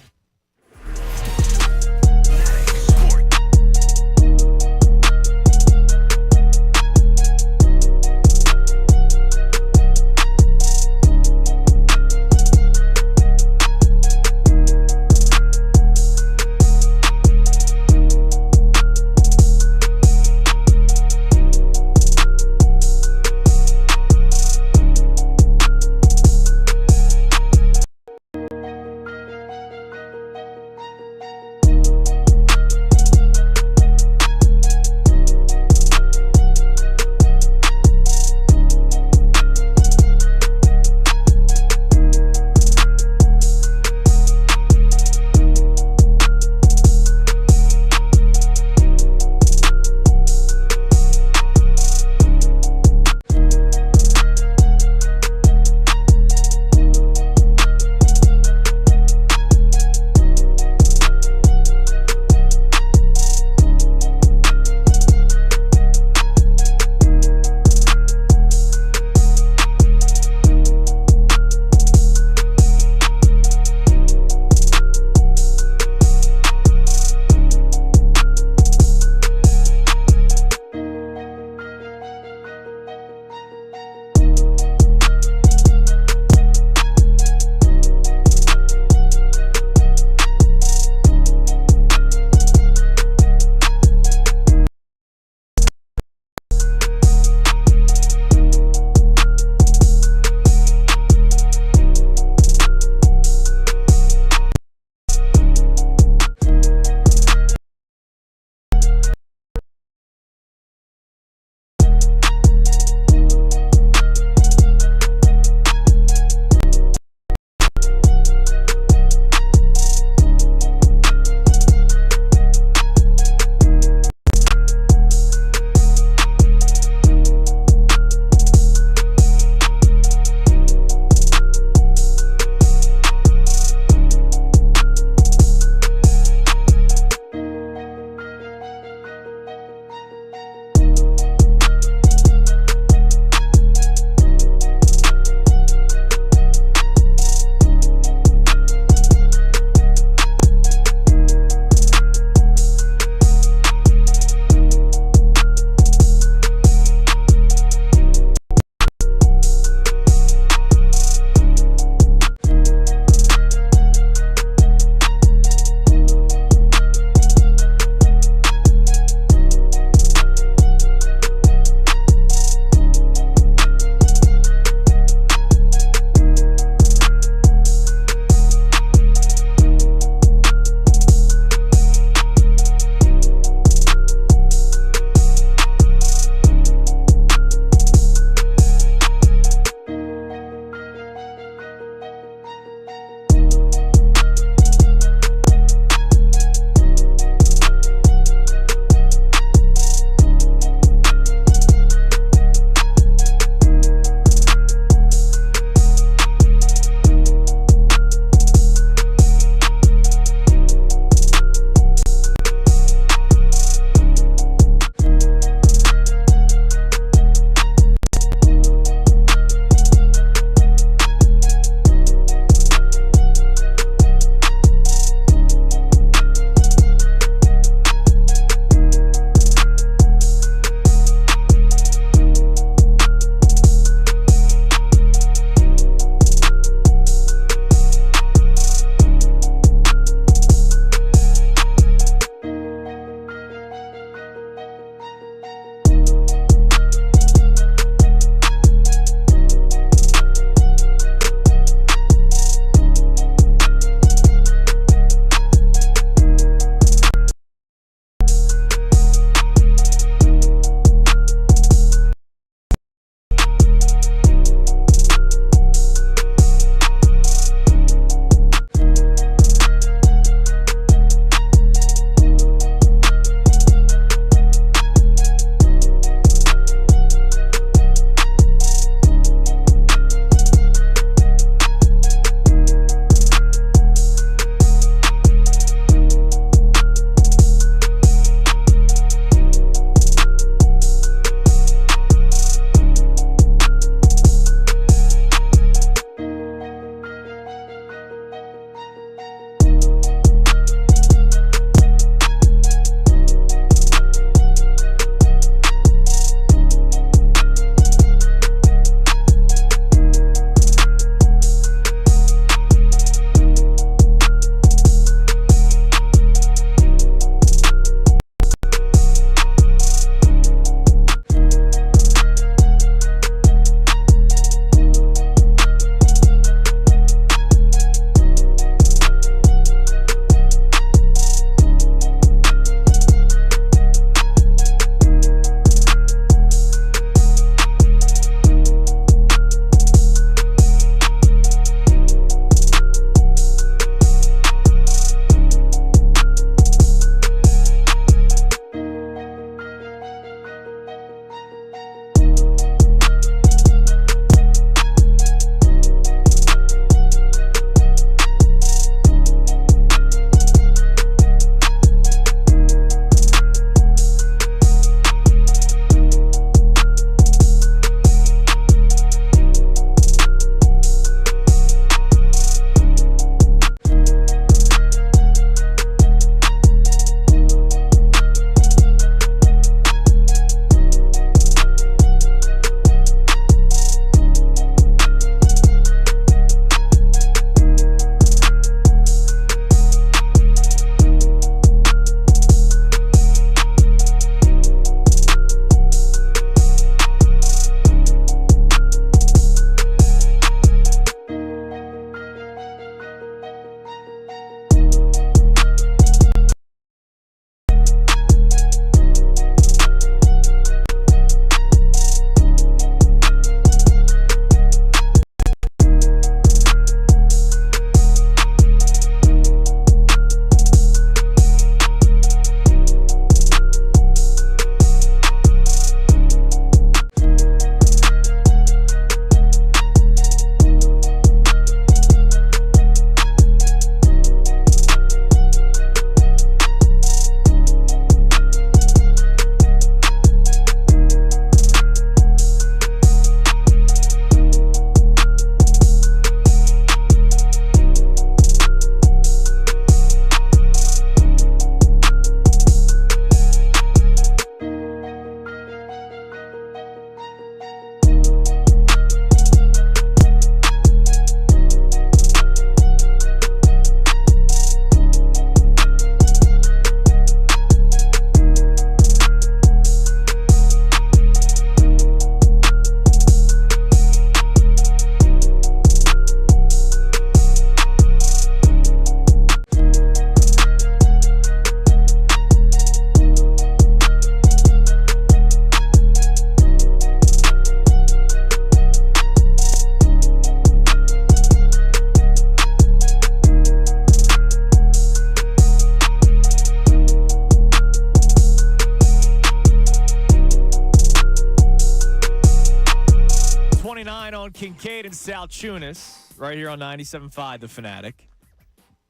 on Kincade and Salciunas right here on 97.5 The Fanatic.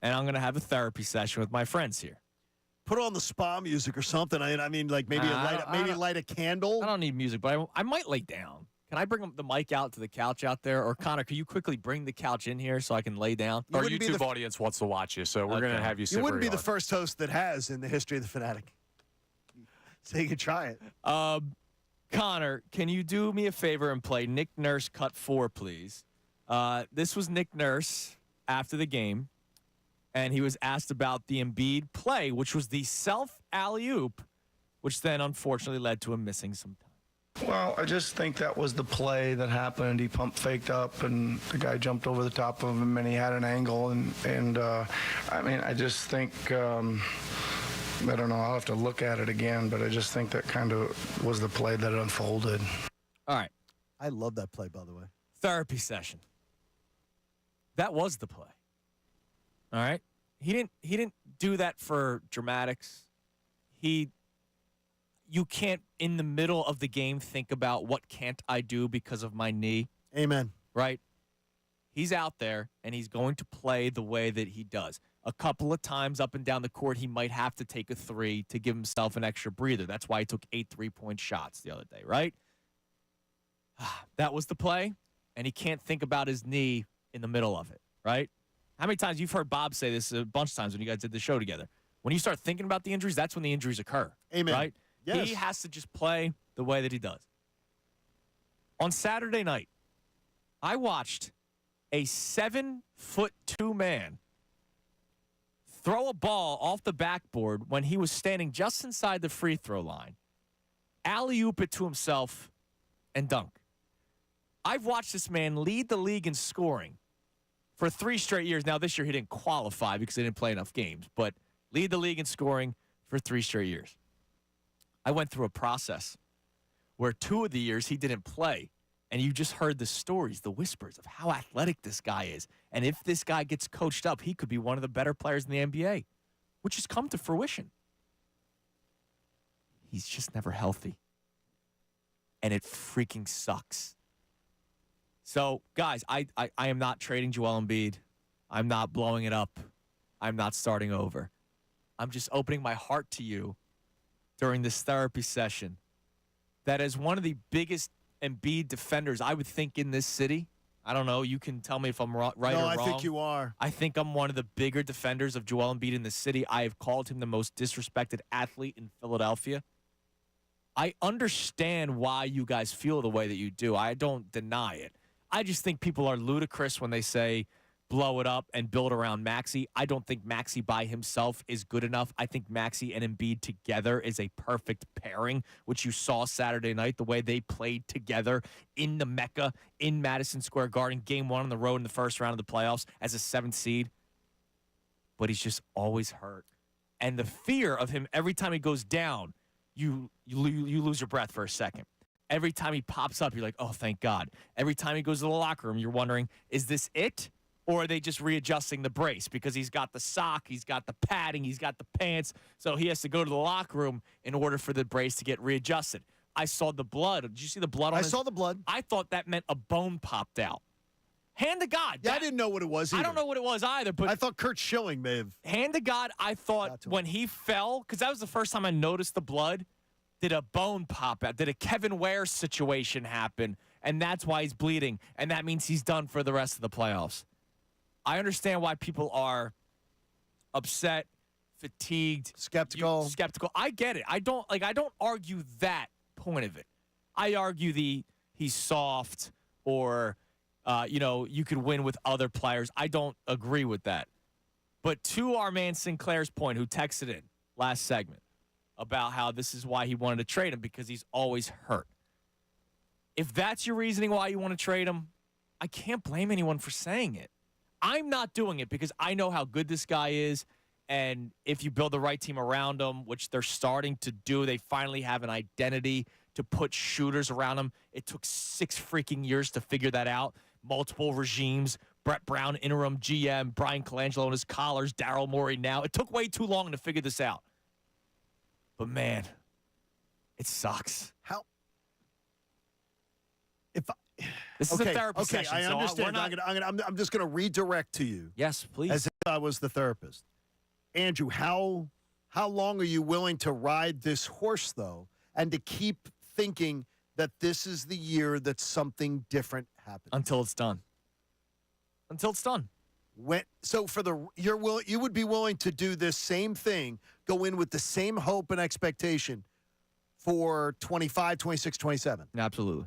And I'm going to have a therapy session with my friends here. Put on the spa music or something. I mean, like maybe light a candle. I don't need music, but I might lay down. Can I bring the mic out to the couch out there? Or, Connor, can you quickly bring the couch in here so I can lay down? Our YouTube audience wants to watch you, so we're going to have you sit You wouldn't where be the first host that has in the history of The Fanatic. So you can try it. Connor, can you do me a favor and play Nick Nurse cut 4, please? This was Nick Nurse after the game, and he was asked about the Embiid play, which was the self alley-oop, which then unfortunately led to him missing some time. Well, I just think that was the play that happened. He pump faked up, and the guy jumped over the top of him, and he had an angle. And I mean, I just think, I don't know, I'll have to look at it again, but I just think that kind of was the play that unfolded. All right. I love that play, by the way. Therapy session. That was the play. All right. He didn't do that for dramatics. You can't, in the middle of the game, think about what can't I do because of my knee. Amen. Right? He's out there, and he's going to play the way that he does. A couple of times up and down the court, he might have to take a 3 to give himself an extra breather. That's why he took 8 3-point shots the other day, right? That was the play, and he can't think about his knee in the middle of it, right? How many times you've heard Bob say this a bunch of times when you guys did the show together? When you start thinking about the injuries, that's when the injuries occur. Amen. Right? Yes. He has to just play the way that he does. On Saturday night, I watched a 7'2" man throw a ball off the backboard when he was standing just inside the free throw line, alley-oop it to himself, and dunk. I've watched this man lead the league in scoring for 3 straight years. Now, this year he didn't qualify because he didn't play enough games, but lead the league in scoring for 3 straight years. I went through a process where 2 of the years he didn't play, and you just heard the stories, the whispers of how athletic this guy is. And if this guy gets coached up, he could be one of the better players in the NBA, which has come to fruition. He's just never healthy. And it freaking sucks. So, guys, I am not trading Joel Embiid. I'm not blowing it up. I'm not starting over. I'm just opening my heart to you during this therapy session that as one of the biggest Embiid defenders, I would think, in this city. I don't know. You can tell me if I'm right or wrong. No, I think you are. I think I'm one of the bigger defenders of Joel Embiid in the city. I have called him the most disrespected athlete in Philadelphia. I understand why you guys feel the way that you do. I don't deny it. I just think people are ludicrous when they say blow it up and build around Maxey. I don't think Maxey by himself is good enough. I think Maxey and Embiid together is a perfect pairing, which you saw Saturday night, the way they played together in the Mecca, in Madison Square Garden, game 1 on the road in the first round of the playoffs as a 7th seed. But he's just always hurt. And the fear of him every time he goes down, you lose your breath for a second. Every time he pops up, you're like, oh, thank God. Every time he goes to the locker room, you're wondering, is this it? Or are they just readjusting the brace? Because he's got the sock, he's got the padding, he's got the pants. So he has to go to the locker room in order for the brace to get readjusted. I saw the blood. Did you see the blood on I saw the blood. I thought that meant a bone popped out. Hand to God. Yeah, I didn't know what it was either. I don't know what it was either. But I thought Kurt Schilling may have. Hand to God, I thought when he fell, because that was the first time I noticed the blood, did a bone pop out? Did a Kevin Ware situation happen? And that's why he's bleeding. And that means he's done for the rest of the playoffs. I understand why people are upset, fatigued, skeptical. I get it. I don't argue that point of it. I argue he's soft or you could win with other players. I don't agree with that. But to our man Sinclair's point, who texted in last segment about how this is why he wanted to trade him, because he's always hurt. If that's your reasoning why you want to trade him, I can't blame anyone for saying it. I'm not doing it because I know how good this guy is, and if you build the right team around him, which they're starting to do, they finally have an identity to put shooters around him. It took 6 freaking years to figure that out. Multiple regimes, Brett Brown, interim GM, Brian Colangelo and his collars, Daryl Morey now. It took way too long to figure this out. But, man, it sucks. This is a therapy okay, session. I so understand. we're not- I'm just going to redirect to you Yes, please. as if I was the therapist. Andrew, how long are you willing to ride this horse, though, and to keep thinking that this is the year that something different happens? Until it's done. Until it's done. You would be willing to do this same thing, go in with the same hope and expectation for 25, 26, 27. Absolutely.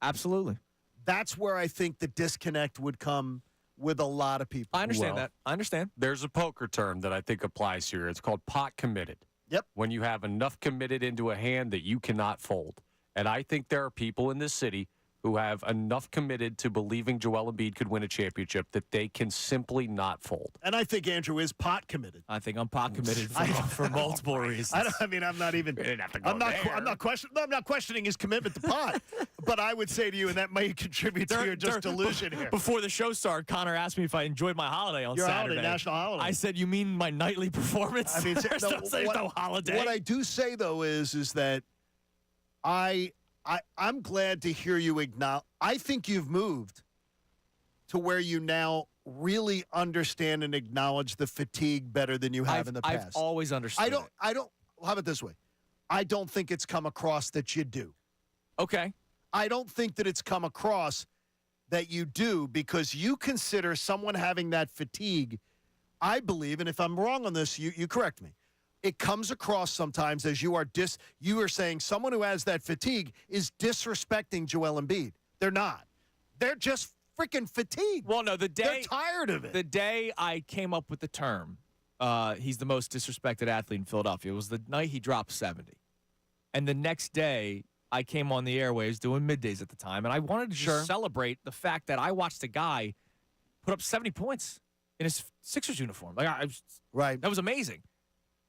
Absolutely. That's where I think the disconnect would come with a lot of people. I understand Well, that. I understand. There's a poker term that I think applies here. It's called pot committed. Yep. When you have enough committed into a hand that you cannot fold. And I think there are people in this city who have enough committed to believing Joel Embiid could win a championship that they can simply not fold. And I think Andrew is pot committed. I think I'm pot committed for multiple reasons. I'm not even. I'm not questioning his commitment to pot. But I would say to you, and that may contribute to your just delusion here. Before the show started, Connor asked me if I enjoyed my holiday on Your Saturday. holiday, national holiday. I said, "You mean my nightly performance?" I mean, there's no holiday. What I do say though is that I'm glad to hear you acknowledge. I think you've moved to where you now really understand and acknowledge the fatigue better than you have in the past. I've always understood. I don't. How about this way? I don't think it's come across that you do. Okay. I don't think that it's come across that you do because you consider someone having that fatigue. I believe, and if I'm wrong on this, you correct me. It comes across sometimes as you are saying someone who has that fatigue is disrespecting Joel Embiid. They're not. They're just freaking fatigued. Well, no, they're tired of it. The day I came up with the term, he's the most disrespected athlete in Philadelphia, it was the night he dropped 70. And the next day, I came on the airwaves doing middays at the time, and I wanted to just celebrate the fact that I watched a guy put up 70 points in his Sixers uniform. Right. That was amazing.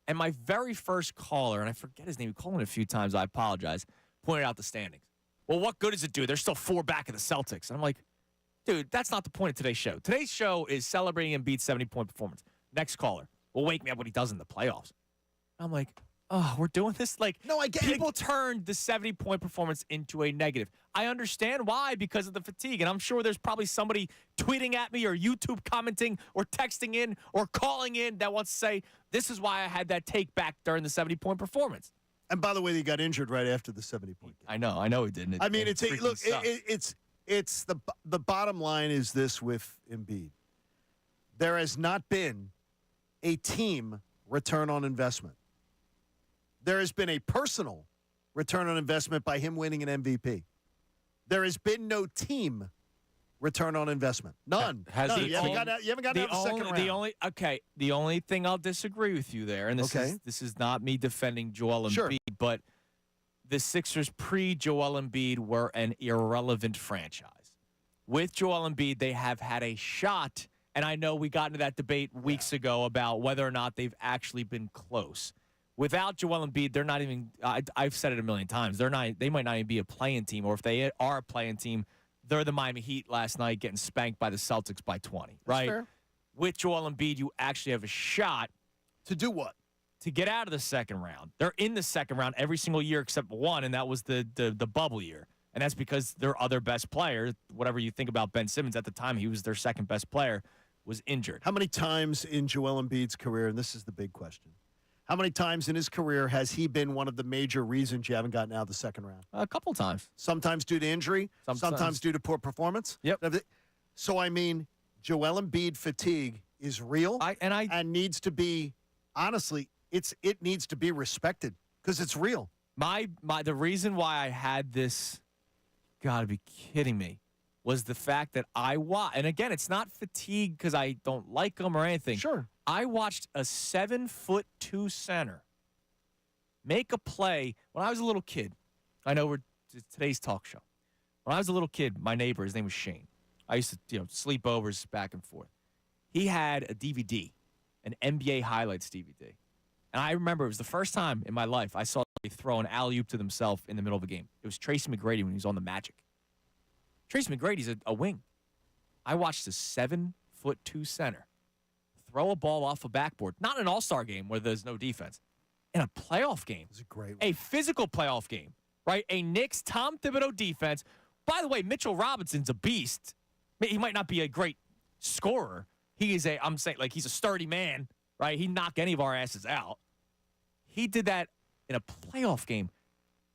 And my very first caller, and I forget his name, he called me a few times, I apologize, pointed out the standings. Well, what good does it do? There's still 4 back of the Celtics. And I'm like, dude, that's not the point of today's show. Today's show is celebrating Embiid's 70-point performance. Next caller will wake me up what he does in the playoffs. I'm like, oh, we're doing this? Like, no, I get it. People turned the 70-point performance into a negative. I understand why, because of the fatigue. And I'm sure there's probably somebody tweeting at me or YouTube commenting or texting in or calling in that wants to say, this is why I had that take back during the 70-point performance. And by the way, he got injured right after the 70-point game. I know he didn't. It's the bottom line is this with Embiid. There has not been a team return on investment. There has been a personal return on investment by him winning an MVP. There has been no team return on investment. None. None. You haven't got out of the second round. The only thing I'll disagree with you there, and this is not me defending Joel Embiid, but the Sixers pre-Joel Embiid were an irrelevant franchise. With Joel Embiid, they have had a shot, and I know we got into that debate weeks ago about whether or not they've actually been close. Without Joel Embiid, they're not even. I've said it a million times. They're not. They might not even be a playing team, or if they are a playing team, they're the Miami Heat last night getting spanked by the Celtics by 20. Right. Fair. With Joel Embiid, you actually have a shot to do what? To get out of the second round. They're in the second round every single year except one, and that was the bubble year. And that's because their other best player, whatever you think about Ben Simmons at the time, he was their second best player, was injured. How many times in Joel Embiid's career, and this is the big question, how many times in his career has he been one of the major reasons you haven't gotten out of the second round? A couple times. Sometimes due to injury, sometimes due to poor performance. Yep. So, I mean, Joel Embiid fatigue is real and needs to be, honestly, it needs to be respected because it's real. The reason why I had this, gotta be kidding me, was the fact that and again, it's not fatigue because I don't like him or anything. Sure. I watched a 7'2" center make a play when I was a little kid. I know it's today's talk show. When I was a little kid, my neighbor, his name was Shane. I used to, sleepovers back and forth. He had a DVD, an NBA highlights DVD. And I remember it was the first time in my life I saw somebody throw an alley-oop to themselves in the middle of a game. It was Tracy McGrady when he was on the Magic. Tracy McGrady's a wing. I watched a 7'2" center throw a ball off a backboard, not an all-star game where there's no defense, in a playoff game. It's a great one. A physical playoff game, right? A Knicks Tom Thibodeau defense By the way, Mitchell Robinson's a beast. He might not be a great scorer. I'm saying, like, he's a sturdy man, right? He'd knock any of our asses out. He did that in a playoff game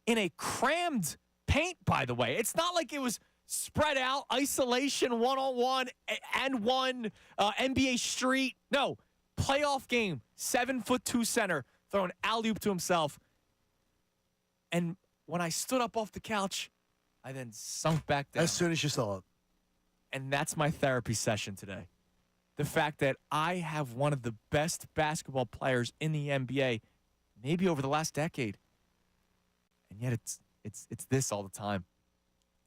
in a crammed paint, by the way. It's not like it was spread out, isolation, one-on-one, and one NBA street. No, playoff game, 7'2" center, throwing alley-oop to himself. And when I stood up off the couch, I then sunk back down. As soon as you saw it. And that's my therapy session today. The fact that I have one of the best basketball players in the NBA, maybe over the last decade. And yet it's this all the time.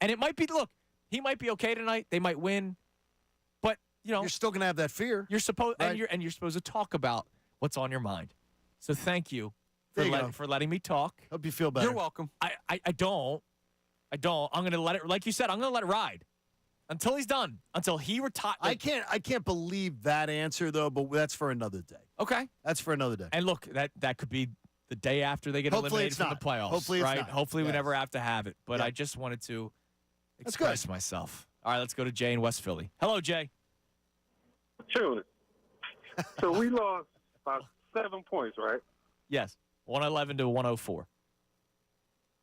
And it might be, look, he might be okay tonight. They might win. But, you know, you're still going to have that fear. You're supposed right? and you're supposed to talk about what's on your mind. So thank you for letting me talk. Hope you feel better. You're welcome. I don't. I'm going to let it, like you said, I'm going to let it ride. Until he's done. Until he retires. I can't believe that answer, though, but that's for another day. Okay. That's for another day. And look, that could be the day after they get Hopefully eliminated from the playoffs. Hopefully it's right? not. Hopefully we never have to have it. But I just wanted to express myself. All right, let's go to Jay in West Philly. Hello, Jay. Sure. So we lost about 7 points, right? Yes. 111 to 104.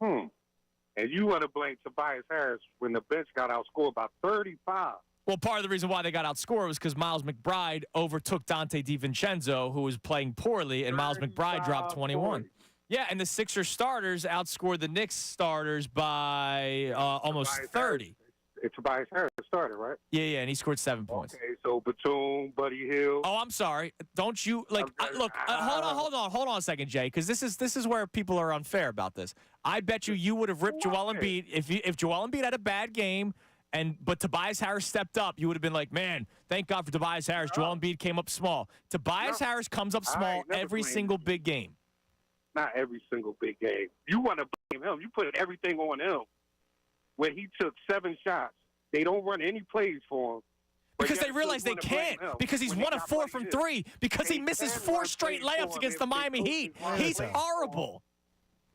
And you want to blame Tobias Harris when the bench got outscored by 35. Well, part of the reason why they got outscored was because Miles McBride overtook Dante DiVincenzo, who was playing poorly, and Miles McBride dropped 21. Yeah, and the Sixers starters outscored the Knicks starters by almost 30. It's Tobias Harris started, right? Yeah, and he scored 7 points. Okay, so Batum, Buddy Hield. Oh, I'm sorry. Don't you hold on a second, Jay, because this is where people are unfair about this. I bet you would have ripped Joel Embiid if Joel Embiid had a bad game, but Tobias Harris stepped up. You would have been like, man, thank God for Tobias Harris. Joel Embiid came up small. Tobias Harris comes up small every single big game. Not every single big game. You want to blame him. You put everything on him. When he took 7 shots, they don't run any plays for him. Because they realize they can't. Because he's 1 of 4 from 3. Because he misses 4 straight layups against the Miami Heat. He's horrible.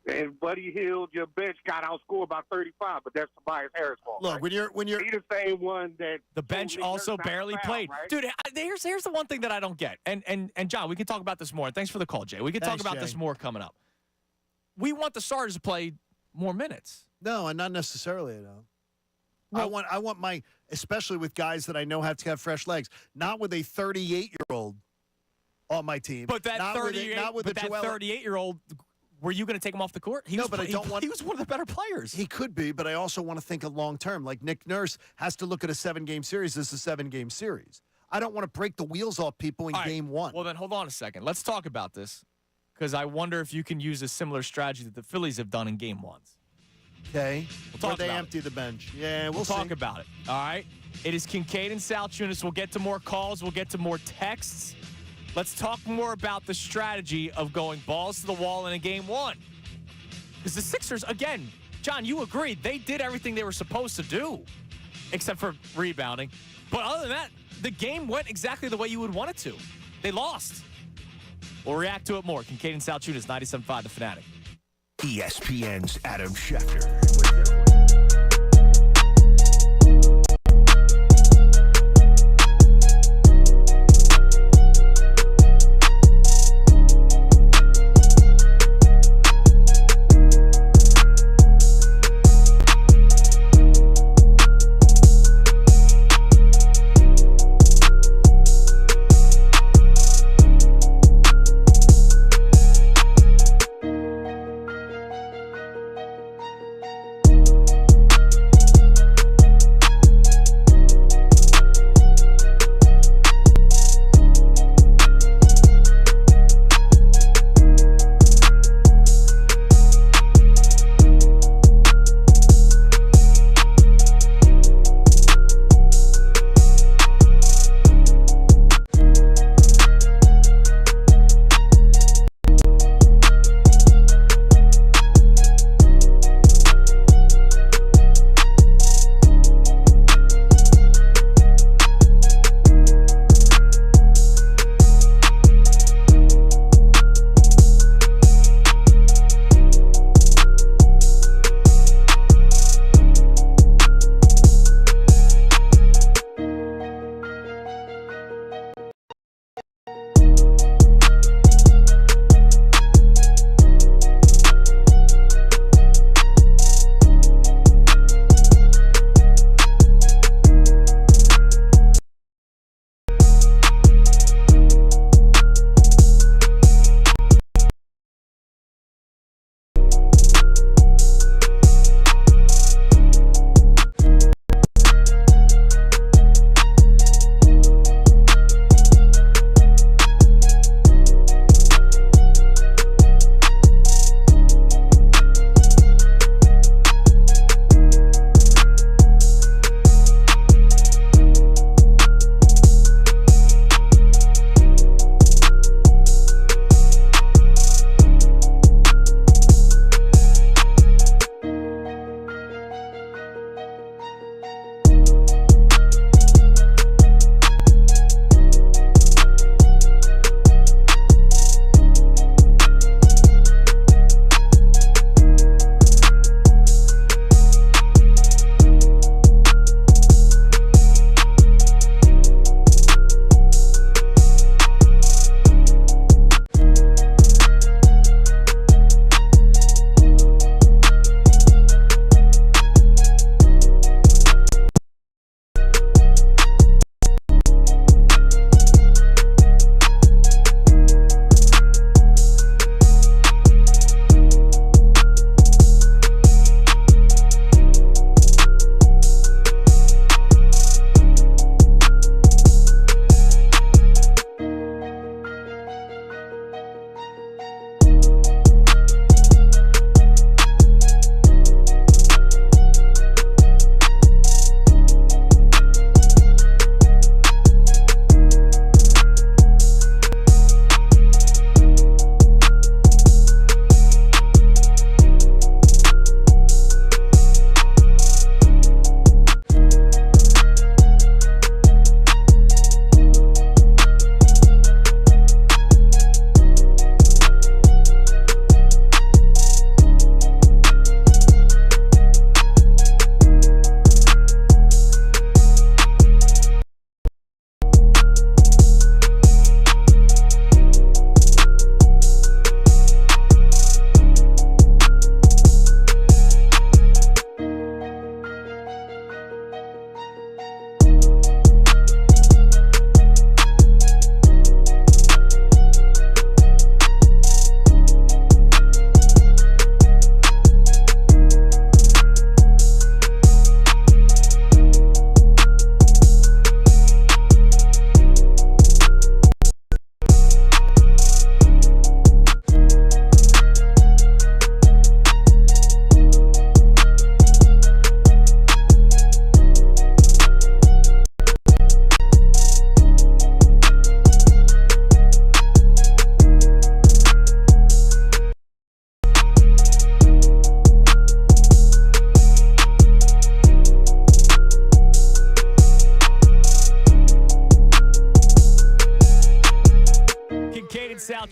And Buddy Hield, your bench got outscored by 35, but that's Tobias Harris' fault. Look, right? when you're he's the same one that the bench also barely played. Right? Dude, here's the one thing that I don't get. And John, we can talk about this more. Thanks for the call, Jay. We can talk about this more coming up. We want the starters to play more minutes. No, and not necessarily, no. I want my, especially with guys that I know have to have fresh legs, not with a 38-year-old on my team. But that 38-year-old, were you going to take him off the court? He was one of the better players. He could be, but I also want to think of long-term. Like Nick Nurse has to look at a 7-game series. This is a 7-game series. I don't want to break the wheels off people in game 1. Well, then hold on a second. Let's talk about this, because I wonder if you can use a similar strategy that the Phillies have done in game 1s. Okay. We'll they empty the bench. Yeah, we'll talk about it. All right. It is Kincade and Salciunas. We'll get to more calls. We'll get to more texts. Let's talk more about the strategy of going balls to the wall in a game 1. Because the Sixers, again, John, you agreed. They did everything they were supposed to do, except for rebounding. But other than that, the game went exactly the way you would want it to. They lost. We'll react to it more. Kincade and Salciunas, 97.5 The Fanatic. ESPN's Adam Schefter.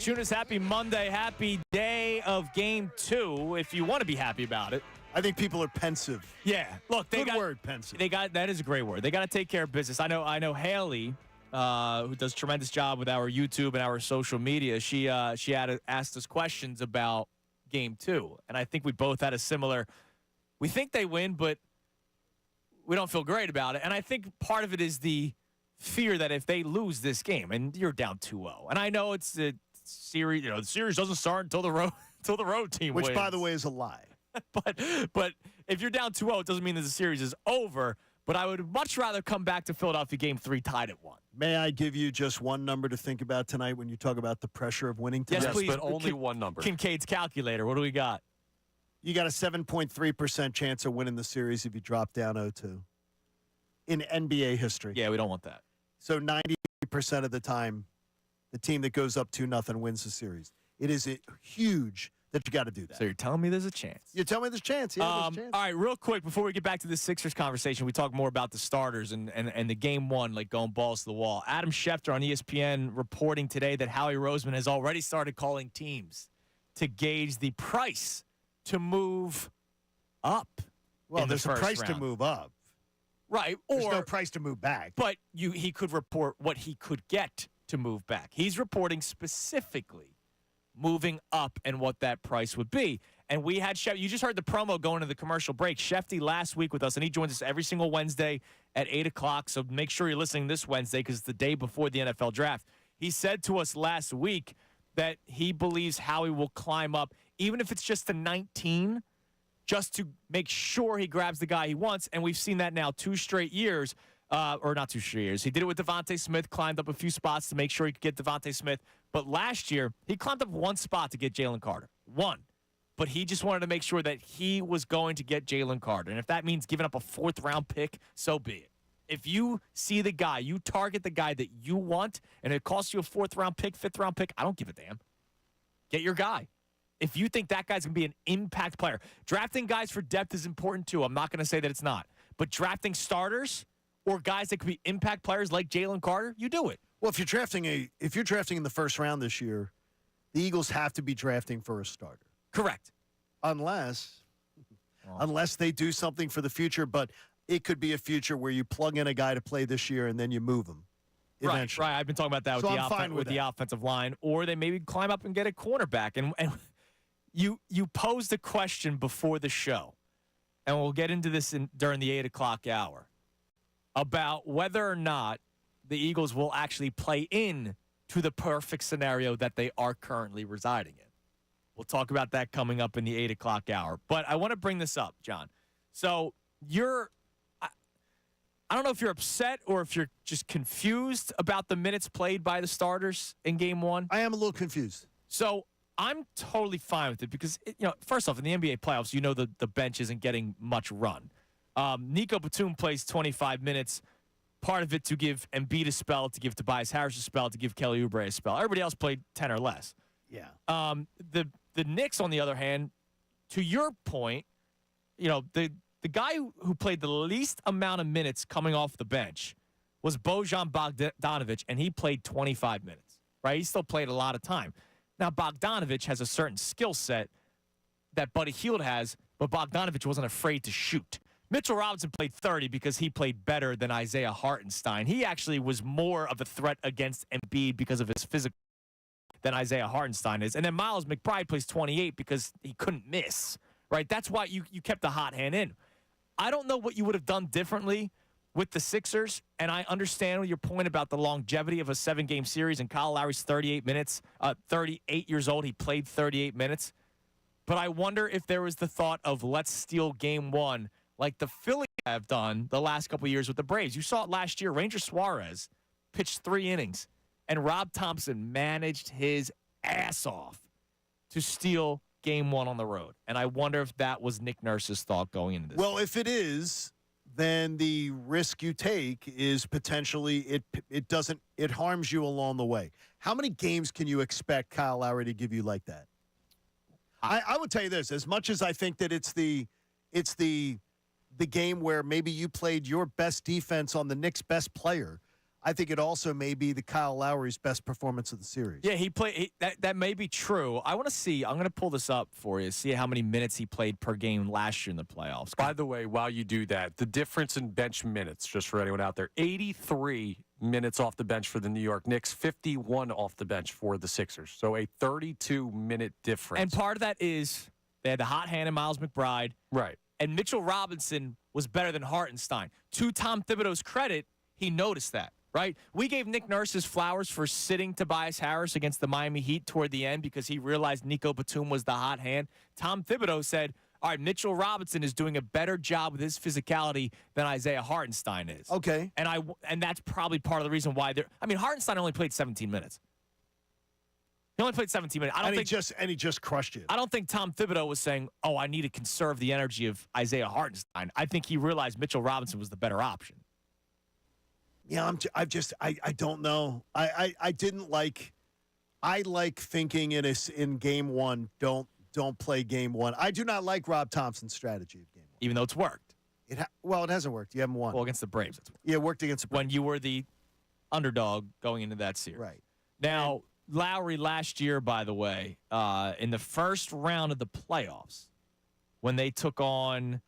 Salciunas, happy Monday, happy day of Game 2, if you want to be happy about it. I think people are pensive. Yeah, look, Good word, pensive. That is a great word. They got to take care of business. I know Haley, who does a tremendous job with our YouTube and our social media. She asked us questions about Game 2, and I think we both had a similar. We think they win, but we don't feel great about it. And I think part of it is the fear that if they lose this game, and you're down 2-0, and I know it's a series. The series doesn't start until the road team wins. Which, by the way, is a lie. But if you're down 2-0, it doesn't mean that the series is over. But I would much rather come back to Philadelphia Game 3 tied at 1. May I give you just one number to think about tonight when you talk about the pressure of winning tonight? Yes, please. But only one number. Kincaid's calculator. What do we got? You got a 7.3% chance of winning the series if you drop down 0-2 in NBA history. Yeah, we don't want that. So 90% of the time, the team that goes up 2-0 wins the series. It is huge that you got to do that. So you're telling me there's a chance? You tell me there's a chance. Yeah, there's a chance. All right, real quick, before we get back to the Sixers conversation, we talk more about the starters and the Game 1, like going balls to the wall. Adam Schefter on ESPN reporting today that Howie Roseman has already started calling teams to gauge the price to move up. Well, in the there's a first price to round. move up. Right. There's no price to move back. But he could report what he could get to move back. He's reporting specifically moving up and what that price would be. And we had you just heard the promo going to the commercial break. Shefty last week with us, and he joins us every single Wednesday at 8 o'clock. So make sure you're listening this Wednesday because it's the day before the NFL draft. He said to us last week that he believes Howie will climb up, even if it's just to 19, just to make sure he grabs the guy he wants. And we've seen that now 2 straight years. Or not 2 straight years. He did it with Devontae Smith, climbed up a few spots to make sure he could get Devontae Smith. But last year, he climbed up 1 spot to get Jalen Carter. 1. But he just wanted to make sure that he was going to get Jalen Carter. And if that means giving up a 4th-round pick, so be it. If you see the guy, you target the guy that you want, and it costs you a 4th-round pick, 5th-round pick, I don't give a damn. Get your guy. If you think that guy's going to be an impact player. Drafting guys for depth is important, too. I'm not going to say that it's not. But drafting starters or guys that could be impact players like Jalen Carter, you do it. Well, if you're drafting in the first round this year, the Eagles have to be drafting for a starter. Correct. Unless they do something for the future, but it could be a future where you plug in a guy to play this year and then you move him. Eventually. Right. I've been talking about that with the offensive line, or they maybe climb up and get a cornerback. And you posed a question before the show, and we'll get into this during the 8 o'clock hour, about whether or not the Eagles will actually play in to the perfect scenario that they are currently residing in. We'll talk about that coming up in the 8 o'clock hour. But I want to bring this up, John. So I don't know if you're upset or if you're just confused about the minutes played by the starters in Game 1. I am a little confused. So I'm totally fine with it because, first off, in the NBA playoffs, the bench isn't getting much run. Nico Batum plays 25 minutes, part of it to give Embiid a spell, to give Tobias Harris a spell, to give Kelly Oubre a spell. Everybody else played 10 or less. Yeah. The Knicks, on the other hand, to your point, the guy who played the least amount of minutes coming off the bench was Bojan Bogdanovic, and he played 25 minutes, right? He still played a lot of time. Now, Bogdanovic has a certain skill set that Buddy Hield has, but Bogdanovic wasn't afraid to shoot. Mitchell Robinson played 30 because he played better than Isaiah Hartenstein. He actually was more of a threat against Embiid because of his physical than Isaiah Hartenstein is. And then Miles McBride plays 28 because he couldn't miss, right? That's why you kept the hot hand in. I don't know what you would have done differently with the Sixers, and I understand your point about the longevity of a 7-game series, and Kyle Lowry's 38 years old. He played 38 minutes. But I wonder if there was the thought of let's steal Game 1 like the Phillies have done the last couple of years with the Braves. You saw it last year. Ranger Suarez pitched 3 innings, and Rob Thompson managed his ass off to steal Game 1 on the road. And I wonder if that was Nick Nurse's thought going into this. Well, if it is, then the risk you take is potentially it harms you along the way. How many games can you expect Kyle Lowry to give you like that? I would tell you this, as much as I think that it's the game where maybe you played your best defense on the Knicks' best player, I think it also may be the Kyle Lowry's best performance of the series. Yeah, he played. That may be true. I want to see. I'm going to pull this up for you. See how many minutes he played per game last year in the playoffs. By the way, while you do that, the difference in bench minutes, just for anyone out there, 83 minutes off the bench for the New York Knicks, 51 off the bench for the Sixers. So a 32-minute difference. And part of that is they had the hot hand in Miles McBride. Right. And Mitchell Robinson was better than Hartenstein. To Tom Thibodeau's credit, he noticed that. Right? We gave Nick Nurse his flowers for sitting Tobias Harris against the Miami Heat toward the end because he realized Nico Batum was the hot hand. Tom Thibodeau said, all right, Mitchell Robinson is doing a better job with his physicality than Isaiah Hartenstein is. Okay. And that's probably part of the reason why Hartenstein only played 17 minutes. He only played 17 minutes. He just crushed it. I don't think Tom Thibodeau was saying, oh, I need to conserve the energy of Isaiah Hartenstein. I think he realized Mitchell Robinson was the better option. Yeah, I don't know. I didn't like. I like thinking in game one. Don't play game one. I do not like Rob Thompson's strategy of game one, even though it's worked. It hasn't worked. You haven't won. Well, against the Braves, it's worked. Yeah, it worked against the Braves. When you were the underdog going into that series. Right now, Lowry last year, by the way, in the first round of the playoffs, when they took on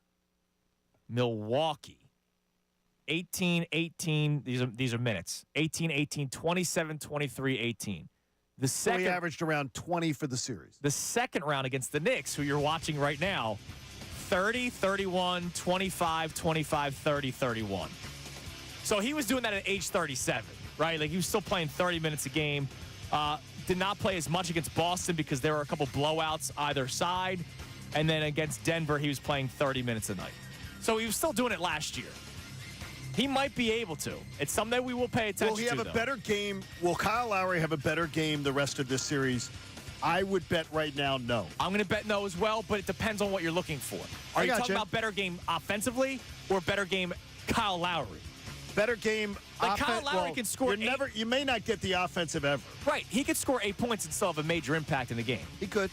Milwaukee. 18-18, these are minutes. 18-18, 27-23, 18. The second, so he averaged around 20 for the series. The second round against the Knicks, who you're watching right now, 30, 31, 25, 25, 30, 31. So he was doing that at age 37, right? Like he was still playing 30 minutes a game. Did not play as much against Boston because there were a couple blowouts either side. And then against Denver, he was playing 30 minutes a night. So he was still doing it last year. He might be able to. It's something that we will pay attention to. Will he have a better game? Will Kyle Lowry have a better game the rest of this series? I would bet right now no. I'm going to bet no as well, but it depends on what you're looking for. Are you talking about better game offensively or better game Kyle Lowry? Better game. Like Kyle Lowry can score. You may not get the offensive ever. Right. He could score 8 points and still have a major impact in the game. He could.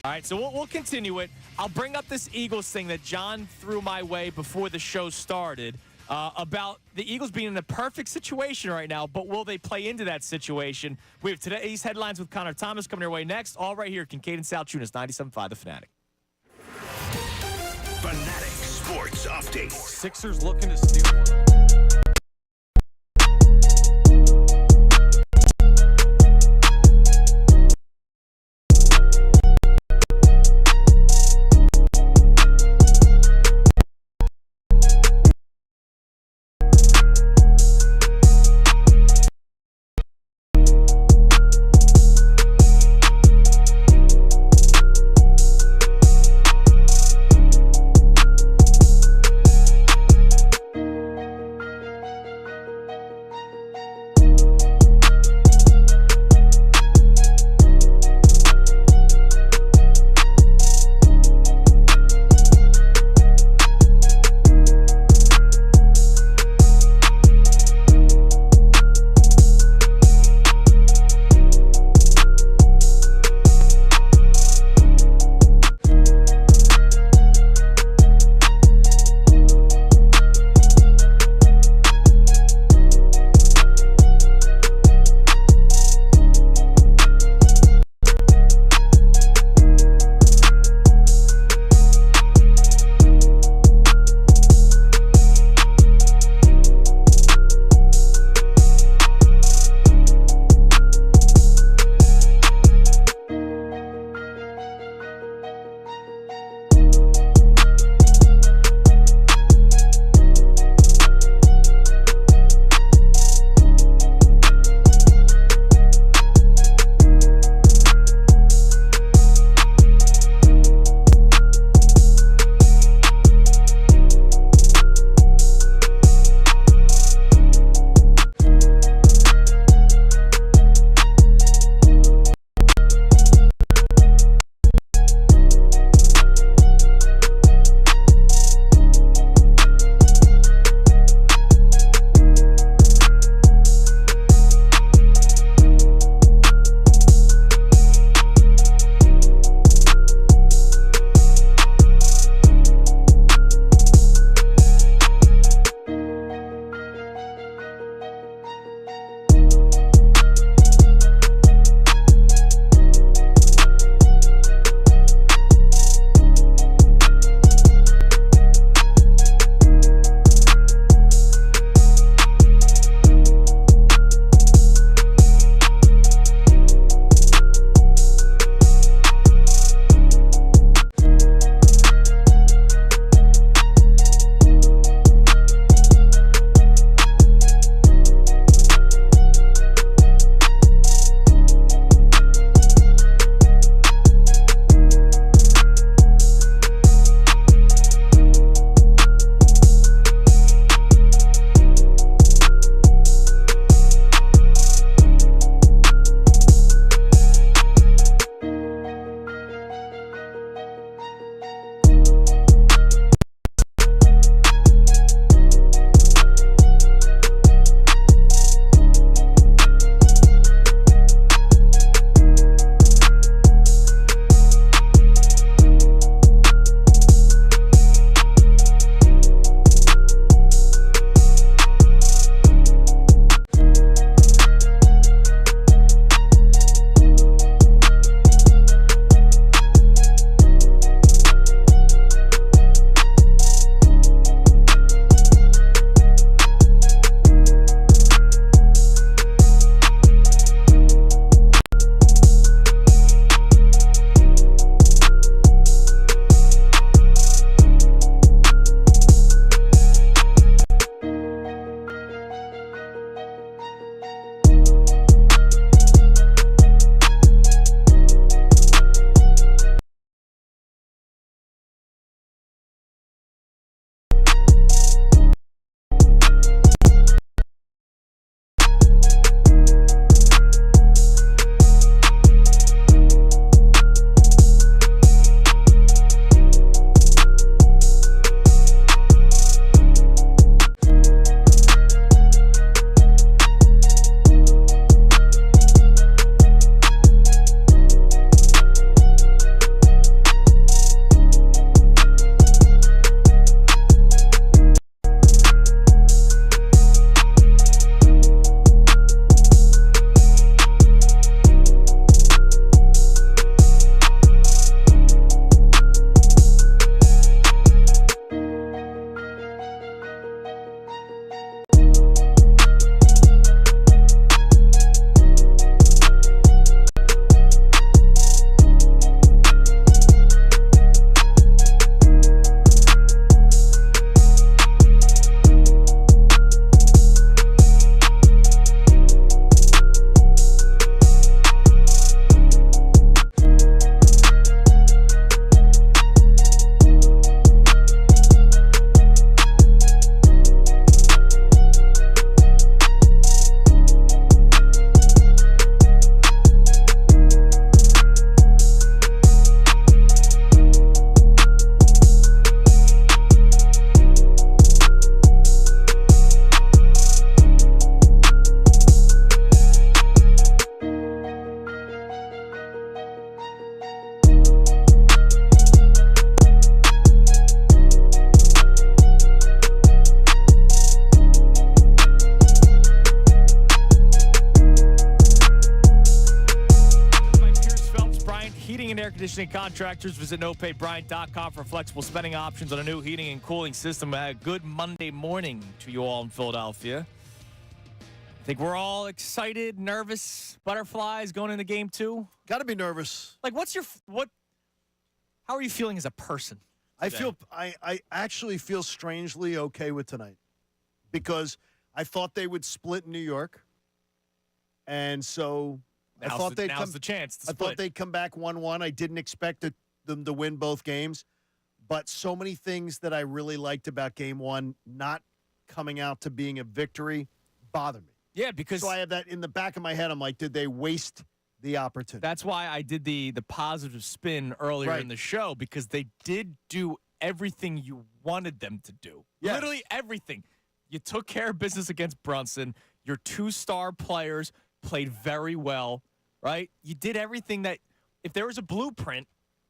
All right, so we'll continue it. I'll bring up this Eagles thing that John threw my way before the show started. About the Eagles being in a perfect situation right now, but will they play into that situation? We have today's headlines with Connor Thomas coming your way next. All right here, Kincade Salciunas, 97.5 The Fanatic. Fanatic Sports Update. Sixers looking to steal one. Commissioning Contractors. Visit nopaybryant.com for flexible spending options on a new heating and cooling system. Good Monday morning to you all in Philadelphia. I think we're all excited, nervous, butterflies going into game 2. Got to be nervous. Like, how are you feeling as a person today? I actually feel strangely okay with tonight because I thought they would split in New York. And so I thought they'd come back 1-1. I didn't expect them to win both games. But so many things that I really liked about game 1 not coming out to being a victory bother me. Yeah, because so I have that in the back of my head. I'm like, did they waste the opportunity? That's why I did the positive spin earlier in the show, because they did do everything you wanted them to do. Yes. Literally everything. You took care of business against Brunson. Your 2-star players played very well, right? You did everything that, if there was a blueprint,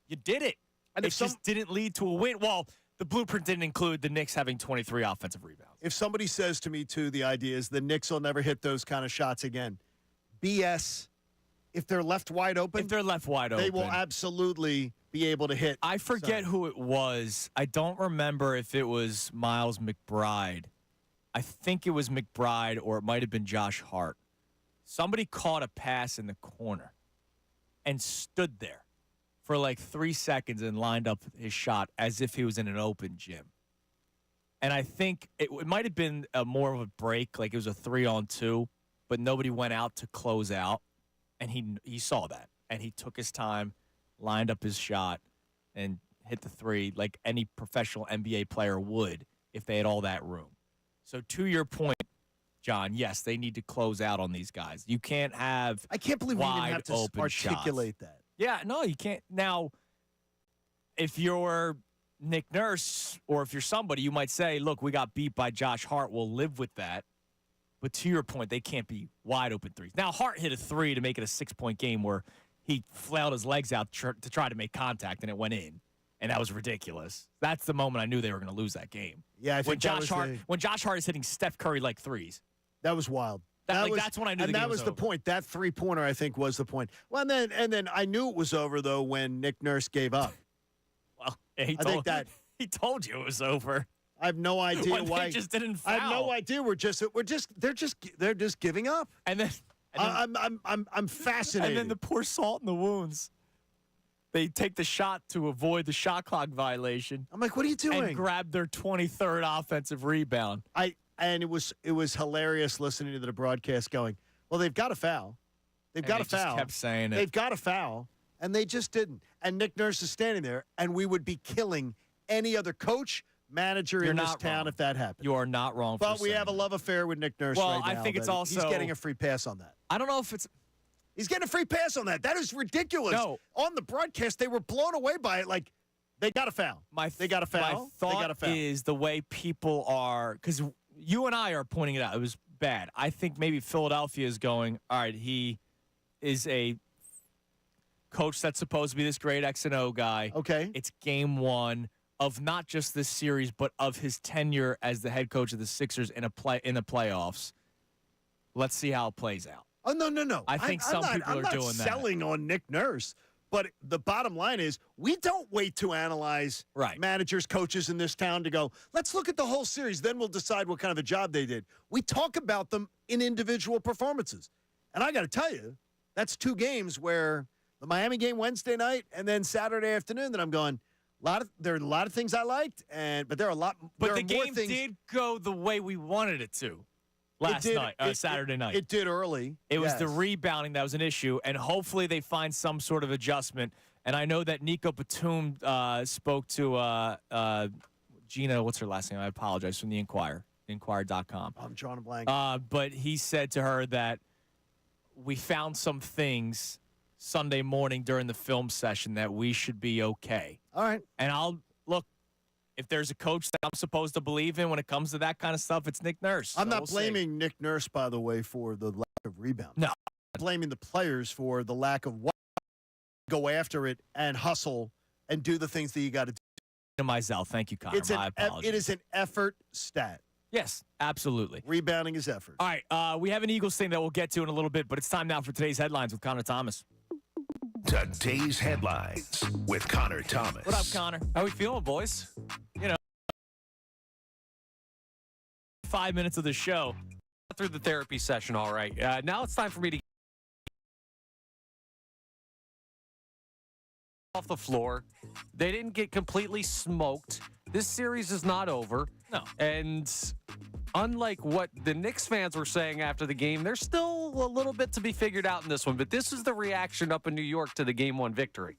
you did it. And it just didn't lead to a win. Well, the blueprint didn't include the Knicks having 23 offensive rebounds. If somebody says to me, too, the idea is the Knicks will never hit those kind of shots again. BS. If they're left wide open, they will absolutely be able to hit. I forget who it was. I don't remember if it was Miles McBride. I think it was McBride, or it might have been Josh Hart. Somebody caught a pass in the corner and stood there for like 3 seconds and lined up his shot as if he was in an open gym. And I think it might have been more of a break, like it was a 3-on-2, but nobody went out to close out. And he saw that, and he took his time, lined up his shot, and hit the 3 like any professional NBA player would if they had all that room. So to your point, John, yes, they need to close out on these guys. You can't have I can't believe we even have to articulate shots. that. Yeah, no, you can't. Now, if you're Nick Nurse or if you're somebody, you might say, look, we got beat by Josh Hart. We'll live with that. But to your point, they can't be wide open threes. Now, Hart hit a 3 to make it a 6-point game where he flailed his legs out to try to make contact, and it went in. And that was ridiculous. That's the moment I knew they were going to lose that game. Yeah, I think when Josh Hart is hitting Steph Curry like threes. That was wild. That's when I knew and the game that was the point. That 3-pointer, I think, was the point. Well, and then I knew it was over though when Nick Nurse gave up. Well, he told you it was over. I have no idea why they just didn't foul. I have no idea. They're just giving up. And then I'm fascinated. And then the poor salt in the wounds. They take the shot to avoid the shot clock violation. I'm like, what are you doing? And grab their 23rd offensive rebound. And it was hilarious listening to the broadcast going, well, they've got a foul. They've got a foul. Just kept saying it. They've got a foul, and they just didn't. And Nick Nurse is standing there, and we would be killing any other coach, manager in this town if that happened. You are not wrong. But we have a love affair with Nick Nurse right now. I think it's also he's getting a free pass on that. I don't know if it's. He's getting a free pass on that. That is ridiculous. No. On the broadcast, they were blown away by it. Like, they got a foul. They got a foul. My thought they got a foul. is the way people are, because you and I are pointing it out. It was bad. I think maybe Philadelphia is going, all right, he is a coach that's supposed to be this great X and O guy. Okay. It's game 1 of not just this series, but of his tenure as the head coach of the Sixers in the playoffs. Let's see how it plays out. Oh, no. I think some people are doing that. I'm not selling on Nick Nurse, but the bottom line is we don't wait to analyze managers, coaches in this town to go, let's look at the whole series, then we'll decide what kind of a job they did. We talk about them in individual performances. And I got to tell you, that's 2 games where the Miami game Wednesday night and then Saturday afternoon that I'm going, there are a lot of things I liked, but there are a lot. But the game did go the way we wanted it to Saturday night. It did early. It was the rebounding that was an issue, and hopefully they find some sort of adjustment. And I know that Nico Batum spoke to Gina, what's her last name? I apologize, from the Inquirer, Inquirer.com. I'm drawing a blank. But he said to her that we found some things Sunday morning during the film session that we should be okay. All right. And I'll look, if there's a coach that I'm supposed to believe in when it comes to that kind of stuff, it's Nick Nurse. I'm not blaming Nick Nurse, by the way, for the lack of rebound. No. I'm blaming the players for the lack of what go after it and hustle and do the things that you got to do. Myself. Thank you, Connor. My apologies. It is an effort stat. Yes, absolutely. Rebounding is effort. All right, we have an Eagles thing that we'll get to in a little bit, but it's time now for today's headlines with Connor Thomas. Today's headlines with Connor Thomas. What up, Connor? How we feeling, boys? 5 minutes of the show. Through the therapy session, all right. Now it's time for me to get off the floor. They didn't get completely smoked. This series is not over. No. And unlike what the Knicks fans were saying after the game, there's still a little bit to be figured out in this one. But this is the reaction up in New York to the Game 1 victory.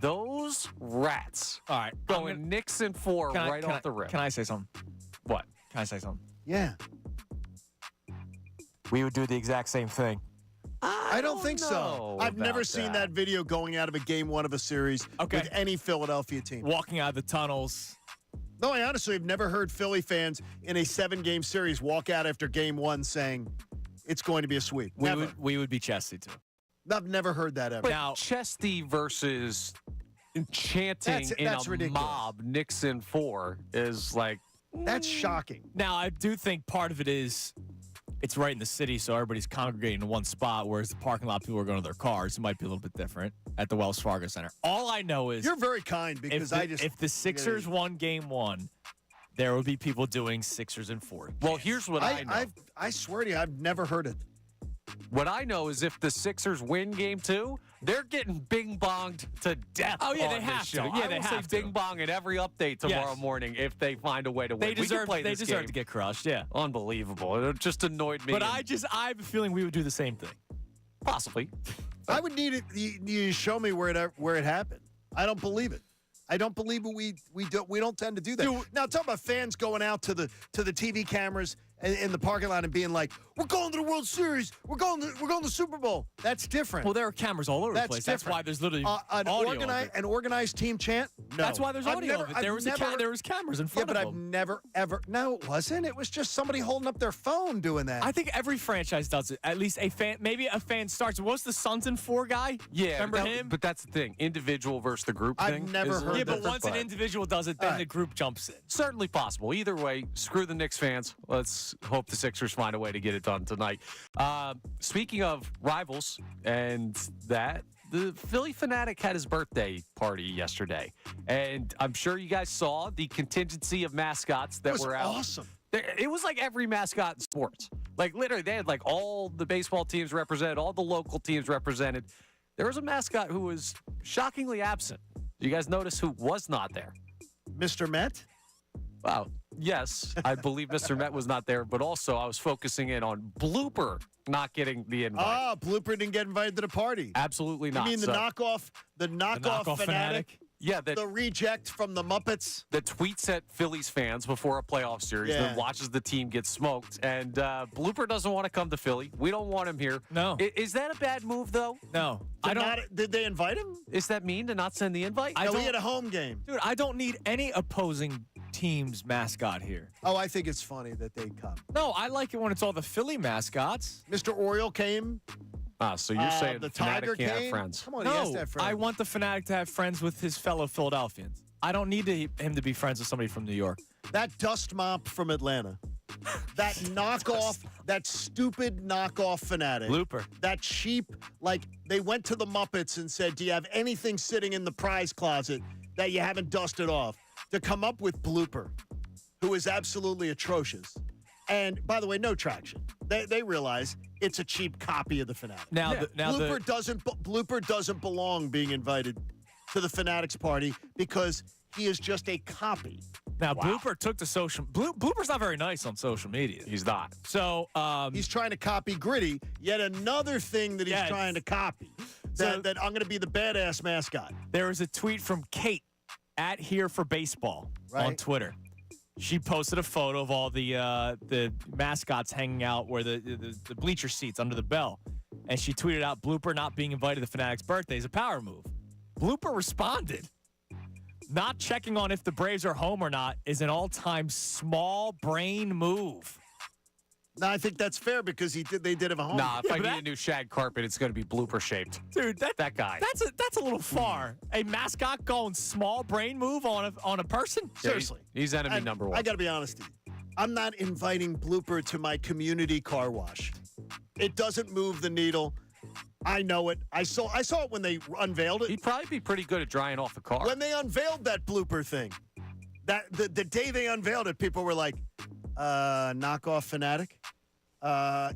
Those rats. All right. Going Knicks in 4 right off the rip. Can I say something? What? Can I say something? Yeah. We would do the exact same thing. I don't think so. I've never seen that video going out of a game 1 of a series with any Philadelphia team. Walking out of the tunnels. No, I honestly have never heard Philly fans in a 7-game series walk out after game 1 saying it's going to be a sweep. We would be chesty, too. I've never heard that ever. But now, chesty versus chanting in a ridiculous. mob, Knicks in 4 is like... That's shocking. Now, I do think part of it is it's right in the city, so everybody's congregating in one spot, whereas the parking lot people are going to their cars. It might be a little bit different at the Wells Fargo Center. All I know is... You're very kind because if the Sixers won game 1, there would be people doing Sixers in 4. Well, here's what I know. I swear to you, I've never heard it. What I know is if the Sixers win game 2, they're getting bing-bonged to death. Oh, yeah, on they have this show. to. Yeah, I they will have say to. bing-bong in every update tomorrow morning if they find a way to win. They deserve game. to get crushed, yeah. Unbelievable. It just annoyed me. But I have a feeling we would do the same thing. Possibly. I would need it. You show me where it happened. I don't believe it. I don't believe it. We don't tend to do that. Dude. Now, talk about fans going out to the TV cameras in the parking lot and being like, "We're going to the World Series. We're going to the Super Bowl." That's different. Well, there are cameras all over the place. That's different. why there's literally an organized team chant. No, that's why there's audio of it. There was cameras in front of them. Yeah, but I've never ever. No, it wasn't. It was just somebody holding up their phone doing that. I think every franchise does it. At least a fan, maybe a fan starts. What's the Suns in 4 guy? Yeah, remember him? But that's the thing. Individual versus the group thing. I've never heard. Yeah, but once an individual does it, then the group jumps in. Certainly possible. Either way, screw the Knicks fans. Let's hope the Sixers find a way to get it done tonight. Speaking of rivals and that, the Philly Fanatic had his birthday party yesterday. And I'm sure you guys saw the contingency of mascots that were out. Awesome. It was like every mascot in sports. Like literally, they had like all the baseball teams represented, all the local teams represented. There was a mascot who was shockingly absent. You guys notice who was not there? Mr. Met? Wow. Yes, I believe Mr. Met was not there, but also I was focusing in on Blooper not getting the invite. Ah, Blooper didn't get invited to the party. Absolutely not. You mean the knockoff fanatic? Yeah, the reject from the Muppets. The tweets at Phillies fans before a playoff series that watches the team get smoked. And Blooper doesn't want to come to Philly. We don't want him here. No. Is that a bad move, though? No. Did they invite him? Is that mean to not send the invite? No, we had a home game. Dude, I don't need any opposing team's mascot here. Oh, I think it's funny that they come. No, I like it when it's all the Philly mascots. Mr. Oriole came. So you're saying the Fanatic Tiger can't came? have friends? Come on, he has to have friends. I want the Fanatic to have friends with his fellow Philadelphians. I don't need him to be friends with somebody from New York. That dust mop from Atlanta. That knockoff, that stupid knockoff Fanatic. Blooper. That cheap, they went to the Muppets and said, "Do you have anything sitting in the prize closet that you haven't dusted off?" To come up with Blooper, who is absolutely atrocious. And, by the way, no traction. They realize it's a cheap copy of the Fanatic. Blooper doesn't belong being invited to the Fanatics party because he is just a copy. Now, Blooper took to social. Blooper's not very nice on social media. He's not. So he's trying to copy Gritty. Yet another thing that he's trying to copy. That I'm going to be the badass mascot. There was a tweet from Kate at Here for Baseball on Twitter. She posted a photo of all the mascots hanging out where the bleacher seats under the bell. And she tweeted out, "Blooper not being invited to Fanatic's birthday is a power move." Blooper responded, "Not checking on if the Braves are home or not is an all-time small brain move." No, I think that's fair because they did have a home. Nah, if I need a new shag carpet, it's going to be Blooper shaped. Dude, that guy. That's a little far. A mascot going small brain move on a person? Seriously. He's enemy number one. I got to be honest with you. I'm not inviting Blooper to my community car wash. It doesn't move the needle. I know it. I saw it when they unveiled it. He'd probably be pretty good at drying off a car. When they unveiled that Blooper thing, that the day they unveiled it, people were like, knockoff Fanatic.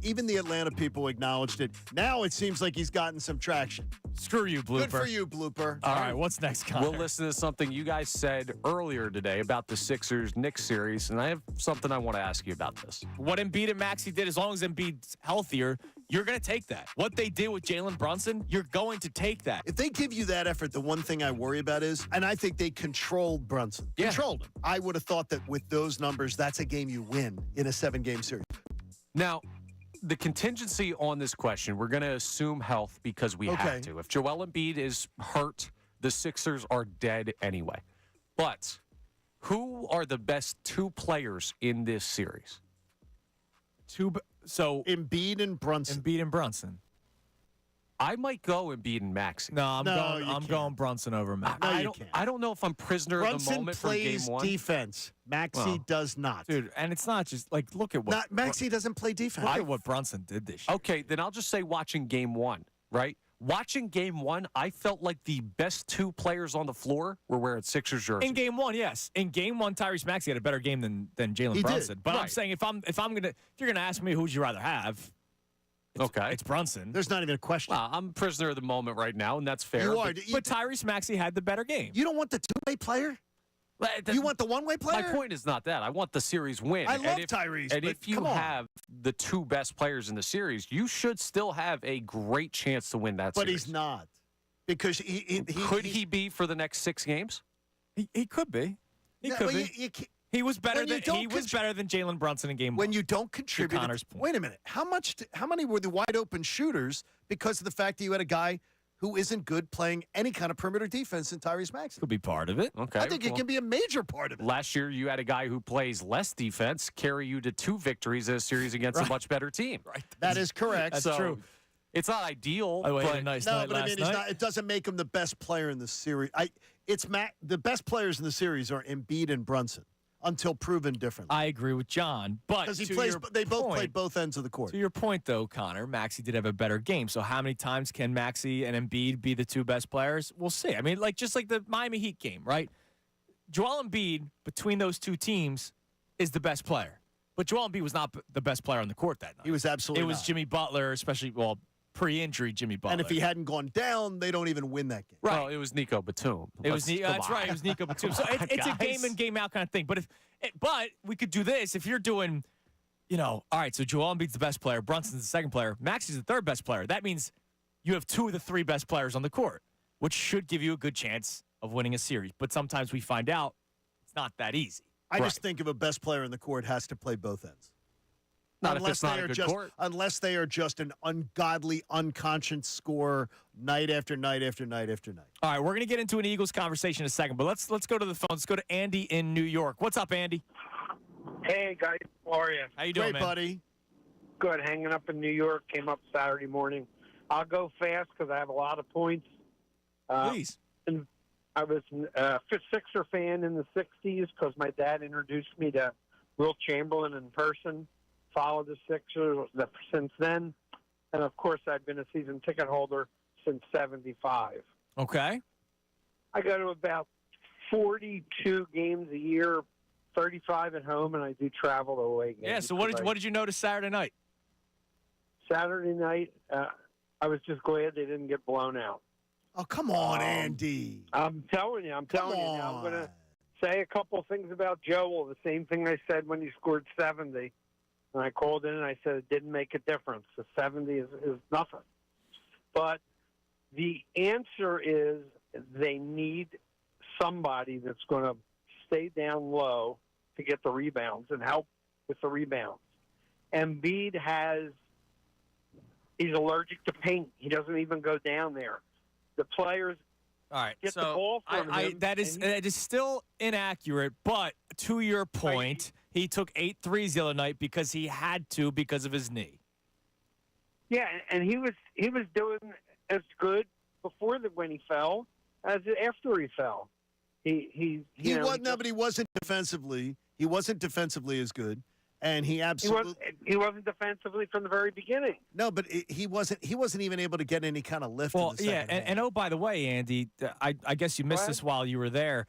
Even the Atlanta people acknowledged it. Now it seems like he's gotten some traction. Screw you, Blooper. Good for you, Blooper. All right, what's next, Connor? We'll listen to something you guys said earlier today about the Sixers-Knicks series, and I have something I want to ask you about this. What Embiid and Maxey did, as long as Embiid's healthier, you're going to take that. What they did with Jalen Brunson, you're going to take that. If they give you that effort, the one thing I worry about is, and I think they controlled Brunson. Yeah. Controlled him. I would have thought that with those numbers, that's a game you win in a 7-game series. Now, the contingency on this question, we're going to assume health because we have to. If Joel Embiid is hurt, the Sixers are dead anyway. But who are the best 2 players in this series? So Embiid and Brunson. Embiid and Brunson. I might go Embiid and Maxey. No, I'm going Brunson over Maxey. I don't know if I'm prisoner of the moment from game plays one. defense. Maxey does not. Dude, and it's not just like look at what Maxey doesn't play defense. Look at what Brunson did this year. Okay, then I'll just say watching game one, right? Watching game one, I felt like the best 2 players on the floor were wearing Sixers jerseys. In game one, yes. In game one, Tyrese Maxey had a better game than Jalen Brunson. Did. But I'm Right. saying if you're gonna ask me who would you rather have, it's Brunson. There's not even a question. Well, I'm prisoner of the moment right now, and that's fair. You are. But Tyrese Maxey had the better game. You don't want the 2-way player? You want the 1-way player? My point is not that. I want the series win. I love Tyrese, And but if you come on. have the 2 best players in the series, you should still have a great chance to win that But series. he's not. Because Could he be for the next 6 games? He could be. He could be. He was better than Jalen Brunson in game one. When you don't contribute. Connor's point. Wait a minute. How many were the wide open shooters because of the fact that you had a guy who isn't good playing any kind of perimeter defense in Tyrese Maxey? Could be part of it. Okay. I think it can be a major part of it. Last year, you had a guy who plays less defense carry you to 2 victories in a series against a much better team. Right. That is correct. That's So, true. It's not ideal, I waited but a nice No, night but I last mean, night. it doesn't make him the best player in the series. The best players in the series are Embiid and Brunson until proven differently. I agree with John, but Because they both played both ends of the court. To your point, though, Connor, Maxey did have a better game. So how many times can Maxey and Embiid be the 2 best players? We'll see. I mean, just like the Miami Heat game, right? Joel Embiid, between those 2 teams, is the best player. But Joel Embiid was not the best player on the court that night. He was absolutely It was not. Jimmy Butler, especially, pre-injury Jimmy Butler. And if he hadn't gone down, they don't even win that game. Right. Well, it was Nico Batum. That's right. It was Nico Batum. So it's a game in, game out kind of thing. But we could do this if you're doing, all right. So Joel Embiid's the best player, Brunson's the second player, Maxey's the third best player. That means you have 2 of the 3 best players on the court, which should give you a good chance of winning a series. But sometimes we find out it's not that easy. I just think of a best player in the court has to play both ends. Not if it's not a good court. Unless they are just an ungodly, unconscious scorer night after night after night after night. All right, we're going to get into an Eagles conversation in a second, but let's go to the phone. Let's go to Andy in New York. What's up, Andy? Hey, guys. How are you? How you doing, Great, man? buddy. Good. Hanging up in New York. Came up Saturday morning. I'll go fast because I have a lot of points. Please. And I was a Sixer fan in the 60s because my dad introduced me to Wilt Chamberlain in person. Followed the Sixers since then. And, of course, I've been a season ticket holder since 75. Okay. I go to about 42 games a year, 35 at home, and I do travel away games. Yeah, so what did you notice Saturday night? Saturday night, I was just glad they didn't get blown out. Oh, come on, Andy. I'm telling you. Now I'm going to say a couple things about Joel. The same thing I said when he scored 70. And I called in and I said it didn't make a difference. The 70 is nothing. But the answer is they need somebody that's going to stay down low to get the rebounds and help with the rebounds. Embiid he's allergic to paint. He doesn't even go down there. The players All right, get so the ball from him. that is still inaccurate, but to your point, he took 8 threes the other night because he had to because of his knee. Yeah, and he was doing as good before when he fell as after he fell. But he wasn't defensively. He wasn't defensively as good. And he absolutely he wasn't defensively from the very beginning. no, but he wasn't even able to get any kind of lift. Well, in the yeah, second half. and oh, by the way, Andy, I guess you missed this while you were there.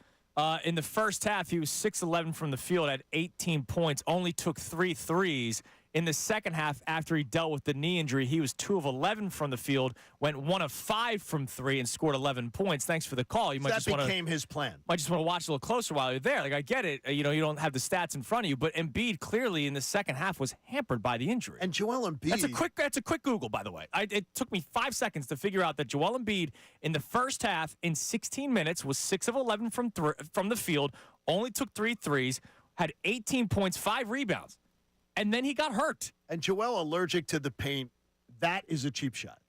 In the first half, he was 6-11 from the field at 18 points, only took 3 threes. In the second half, after he dealt with the knee injury, he was 2 of 11 from the field, went 1 of 5 from 3, and scored 11 points. Thanks for the call. You might that just want became his plan. might just want to watch a little closer while you're there. Like, I get it. You don't have the stats in front of you, but Embiid clearly in the second half was hampered by the injury. And Joel Embiid. That's a quick Google, by the way. It took me 5 seconds to figure out that Joel Embiid in the first half in 16 minutes was 6 of 11 from the field, only took 3 threes, had 18 points, 5 rebounds. And then he got hurt. And Joel allergic to the paint. That is a cheap shot.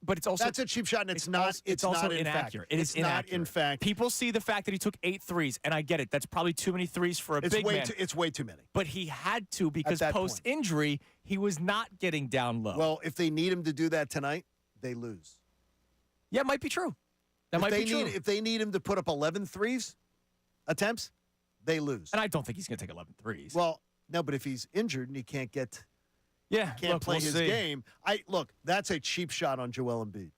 But it's that's a cheap shot, and it's not. It's also not inaccurate. In fact. It is inaccurate. Not in fact. People see the fact that he took 8 threes, and I get it. That's probably too many threes for a big man. It's way too many. But he had to because post-injury, he was not getting down low. Well, if they need him to do that tonight, they lose. Yeah, it might be true. That might be true. If they need him to put up 11 threes attempts, they lose. And I don't think he's going to take 11 threes. Well, no, but if he's injured and he can't get can't play his game. That's a cheap shot on Joel Embiid.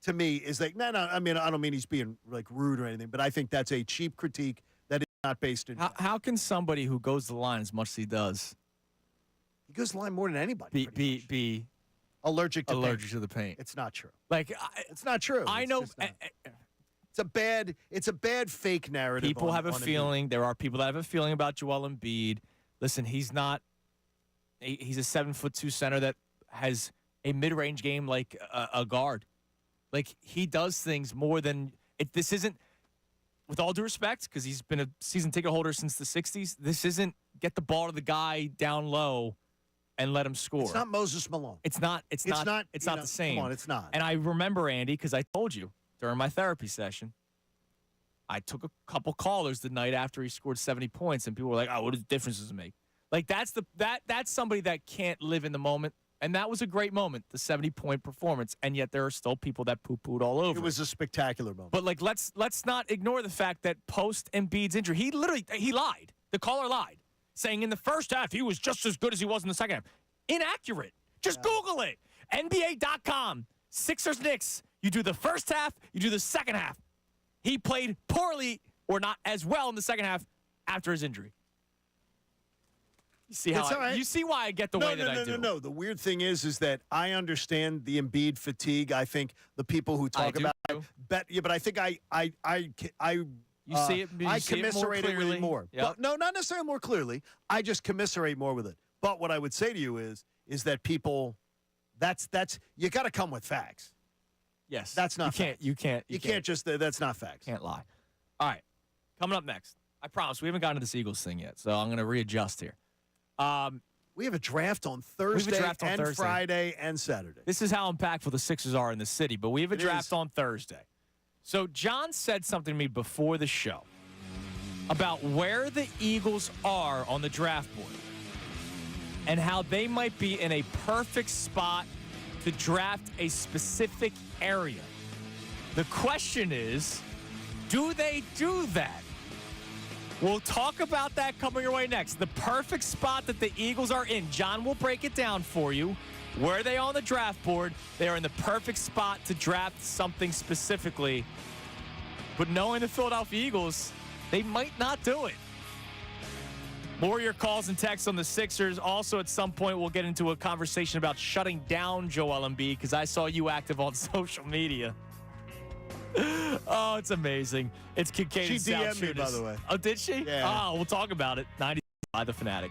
To me, is like no. I mean, I don't mean he's being like rude or anything, but I think that's a cheap critique that is not based in. How can somebody who goes to the line as much as he does, he goes to the line more than anybody, be allergic to the paint? It's not true. It's not true. I know. It's a bad fake narrative. People have a feeling. There are people that have a feeling about Joel Embiid. Listen, he's not. He's a 7'2" center that has a mid-range game like a guard. Like, he does things more than this isn't, with all due respect, because he's been a season ticket holder since the 60s, this isn't get the ball to the guy down low and let him score. It's not Moses Malone. It's not the same. Come on, it's not. And I remember, Andy, because I told you during my therapy session, I took a couple callers the night after he scored 70 points, and people were like, "Oh, what difference does it make?" Like, that's somebody that can't live in the moment. And that was a great moment, the 70-point performance. And yet there are still people that poo-pooed all over. It was a spectacular moment. But, like, let's not ignore the fact that post Embiid's injury, he lied. The caller lied, saying in the first half he was just as good as he was in the second half. Inaccurate. Just Google it. NBA.com. Sixers Knicks. You do the first half, you do the second half. He played poorly or not as well in the second half after his injury. You see why I get the way that I do. No. The weird thing is that I understand the Embiid fatigue. I think the people who talk about it, but I think I see it. I commiserate it really more. Yep. But no, not necessarily more clearly. I just commiserate more with it. But what I would say to you is that people, that's you got to come with facts. Yes, that's not. You can't just. That's not facts. Can't lie. All right, coming up next. I promise we haven't gotten to this Eagles thing yet, so I'm going to readjust here. We have a draft on Thursday Friday and Saturday. This is how impactful the Sixers are in the city, but we have a draft on Thursday. So John said something to me before the show about where the Eagles are on the draft board and how they might be in a perfect spot to draft a specific area. The question is, do they do that? We'll talk about that coming your way next. The perfect spot that the Eagles are in. John will break it down for you. Where are they on the draft board? They are in the perfect spot to draft something specifically. But knowing the Philadelphia Eagles, they might not do it. More of your calls and texts on the Sixers. Also, at some point, we'll get into a conversation about shutting down Joel Embiid because I saw you active on social media. Oh, it's amazing. It's Kincade Salciunas. She DM'd me, by the way. Oh, did she? Yeah. Oh, we'll talk about it. 90 by the Fanatic.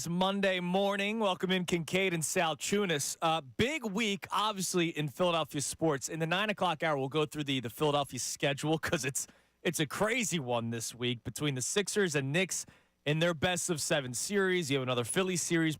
this Monday morning. Welcome in Kincade and Salciunas. Big week, obviously, in Philadelphia sports. In the 9 o'clock hour, we'll go through the Philadelphia schedule because it's a crazy one this week between the Sixers and Knicks in their best-of-7 series. You have another Phillies series,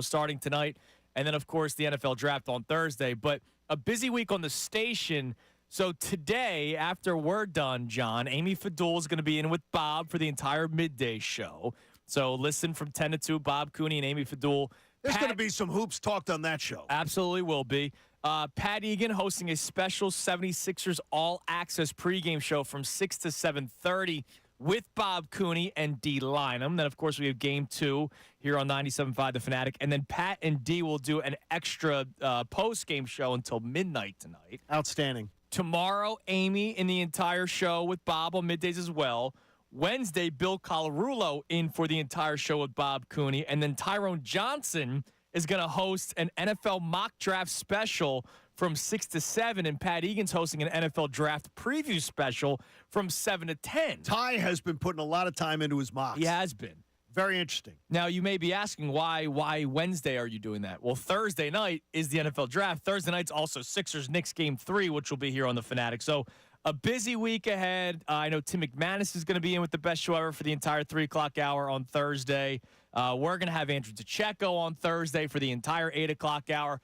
starting tonight. And then, of course, the NFL draft on Thursday. But a busy week on the station. So today, after we're done, John, Amy Fadul is going to be in with Bob for the entire midday show. So listen from 10 to 2, Bob Cooney and Amy Fadul. There's going to be some hoops talked on that show. Absolutely will be. Pat Egan hosting a special 76ers all-access pregame show from 6 to 7:30 with Bob Cooney and D. Lynam. Then, of course, we have Game 2 here on 97.5 The Fanatic. And then Pat and D will do an extra post-game show until midnight tonight. Outstanding. Tomorrow, Amy in the entire show with Bob on middays as well. Wednesday, Bill Colarulo in for the entire show with Bob Cooney. And then Tyrone Johnson is going to host an NFL mock draft special from 6 to 7. And Pat Egan's hosting an NFL draft preview special from 7 to 10. Ty has been putting a lot of time into his mocks. He has been. Very interesting. Now, you may be asking, why Wednesday are you doing that? Well, Thursday night is the NFL draft. Thursday night's also Sixers-Knicks Game 3, which will be here on The Fanatic. So a busy week ahead. I know Tim McManus is going to be in with the best show ever for the entire 3 o'clock hour on Thursday. We're going to have Andrew DeCecco on Thursday for the entire 8 o'clock hour.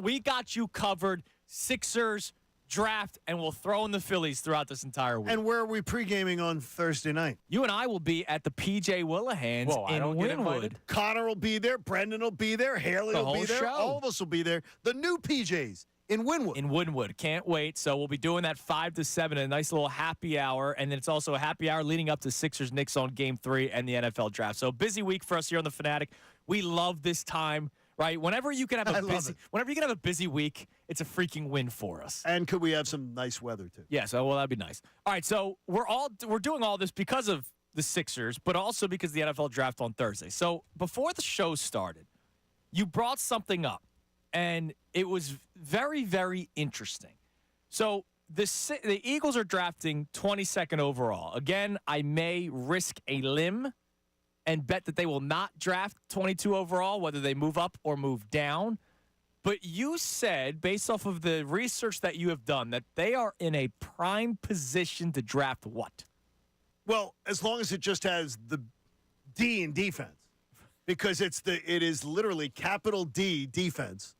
We got you covered. Sixers, draft, and we'll throw in the Phillies throughout this entire week. And where are we pre-gaming on Thursday night? You and I will be at the P.J. Willihan's in Wynwood. Connor will be there. Brendan will be there. Haley will be there. Show. All of us will be there. The new PJs in Wynwood. In Wynwood. Can't wait. So we'll be doing that 5 to 7, a nice little happy hour. And then it's also a happy hour leading up to Sixers-Knicks on Game 3 and the NFL draft. So busy week for us here on The Fanatic. We love this time. Right, whenever you can have a busy week, it's a freaking win for us. And could we have some nice weather too? Yeah, so well, that'd be nice. All right, so we're doing all this because of the Sixers, but also because of the NFL draft on Thursday. So before the show started, you brought something up, and it was very, very interesting. So the Eagles are drafting 22nd overall. Again, I may risk a limb and bet that they will not draft 22 overall, whether they move up or move down. But you said, based off of the research that you have done, that they are in a prime position to draft what? Well, as long as it just has the D in defense, because it is literally capital D defense.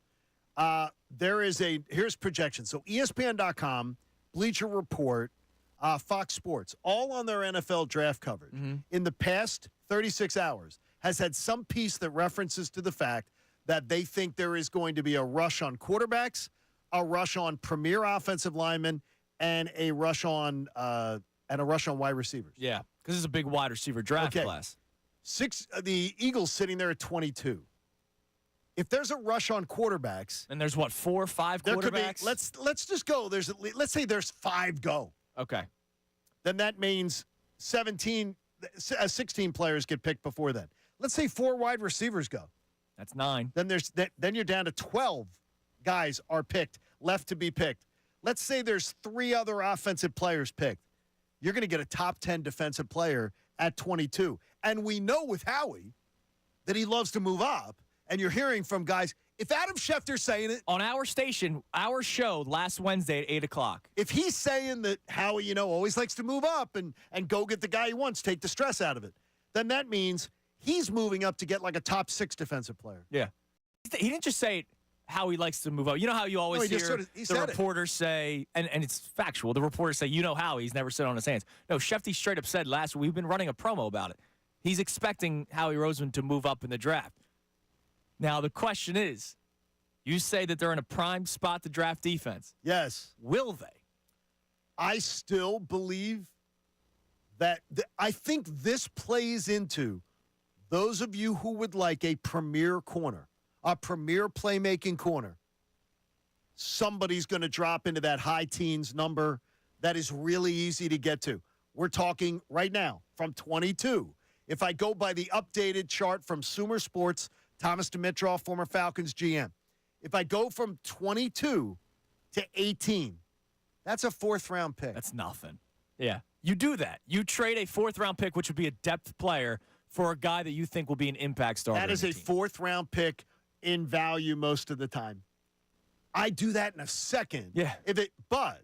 Here's projection. So ESPN.com, Bleacher Report, Fox Sports, all on their NFL draft coverage in the past 36 hours has had some piece that references to the fact that they think there is going to be a rush on quarterbacks, a rush on premier offensive linemen, and a rush on wide receivers. Yeah, because it's a big wide receiver draft class. The Eagles sitting there at 22. If there's a rush on quarterbacks, and there's what, 4 or 5 quarterbacks? Let's just go. Let's say there's 5 go. Okay. Then that means 16 players get picked before then. Let's say 4 wide receivers go. That's 9. Then you're down to 12 guys are picked, left to be picked. Let's say there's 3 other offensive players picked. You're going to get a top 10 defensive player at 22. And we know with Howie that he loves to move up. And you're hearing from guys, if Adam Schefter's saying it. On our station, our show last Wednesday at 8 o'clock. If he's saying that Howie, always likes to move up and go get the guy he wants, take the stress out of it, then that means he's moving up to get like a top 6 defensive player. Yeah. He didn't just say how he likes to move up. You know how you always hear the reporters say, and it's factual, the reporters say, how he's never sit on his hands. No, Shefty straight up said last week, we've been running a promo about it. He's expecting Howie Roseman to move up in the draft. Now, the question is, you say that they're in a prime spot to draft defense. Yes. Will they? I still believe that I think this plays into those of you who would like a premier corner, a premier playmaking corner. Somebody's going to drop into that high teens number that is really easy to get to. We're talking right now from 22. If I go by the updated chart from Sumer Sports, Thomas Dimitroff, former Falcons GM. If I go from 22 to 18, that's a 4th-round pick. That's nothing. Yeah. You do that. You trade a 4th-round pick, which would be a depth player, for a guy that you think will be an impact starter. That is in a the team. fourth-round pick in value most of the time. I do that in a second. Yeah. But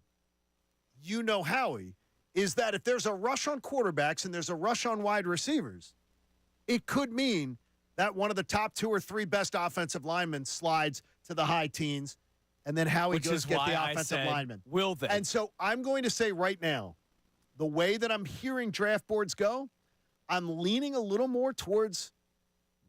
you know, Howie, is that if there's a rush on quarterbacks and there's a rush on wide receivers, it could mean that one of the top 2 or 3 best offensive linemen slides to the high teens, and then Howie Which goes is get why the I offensive said, lineman. will they? And so I'm going to say right now, the way that I'm hearing draft boards go, I'm leaning a little more towards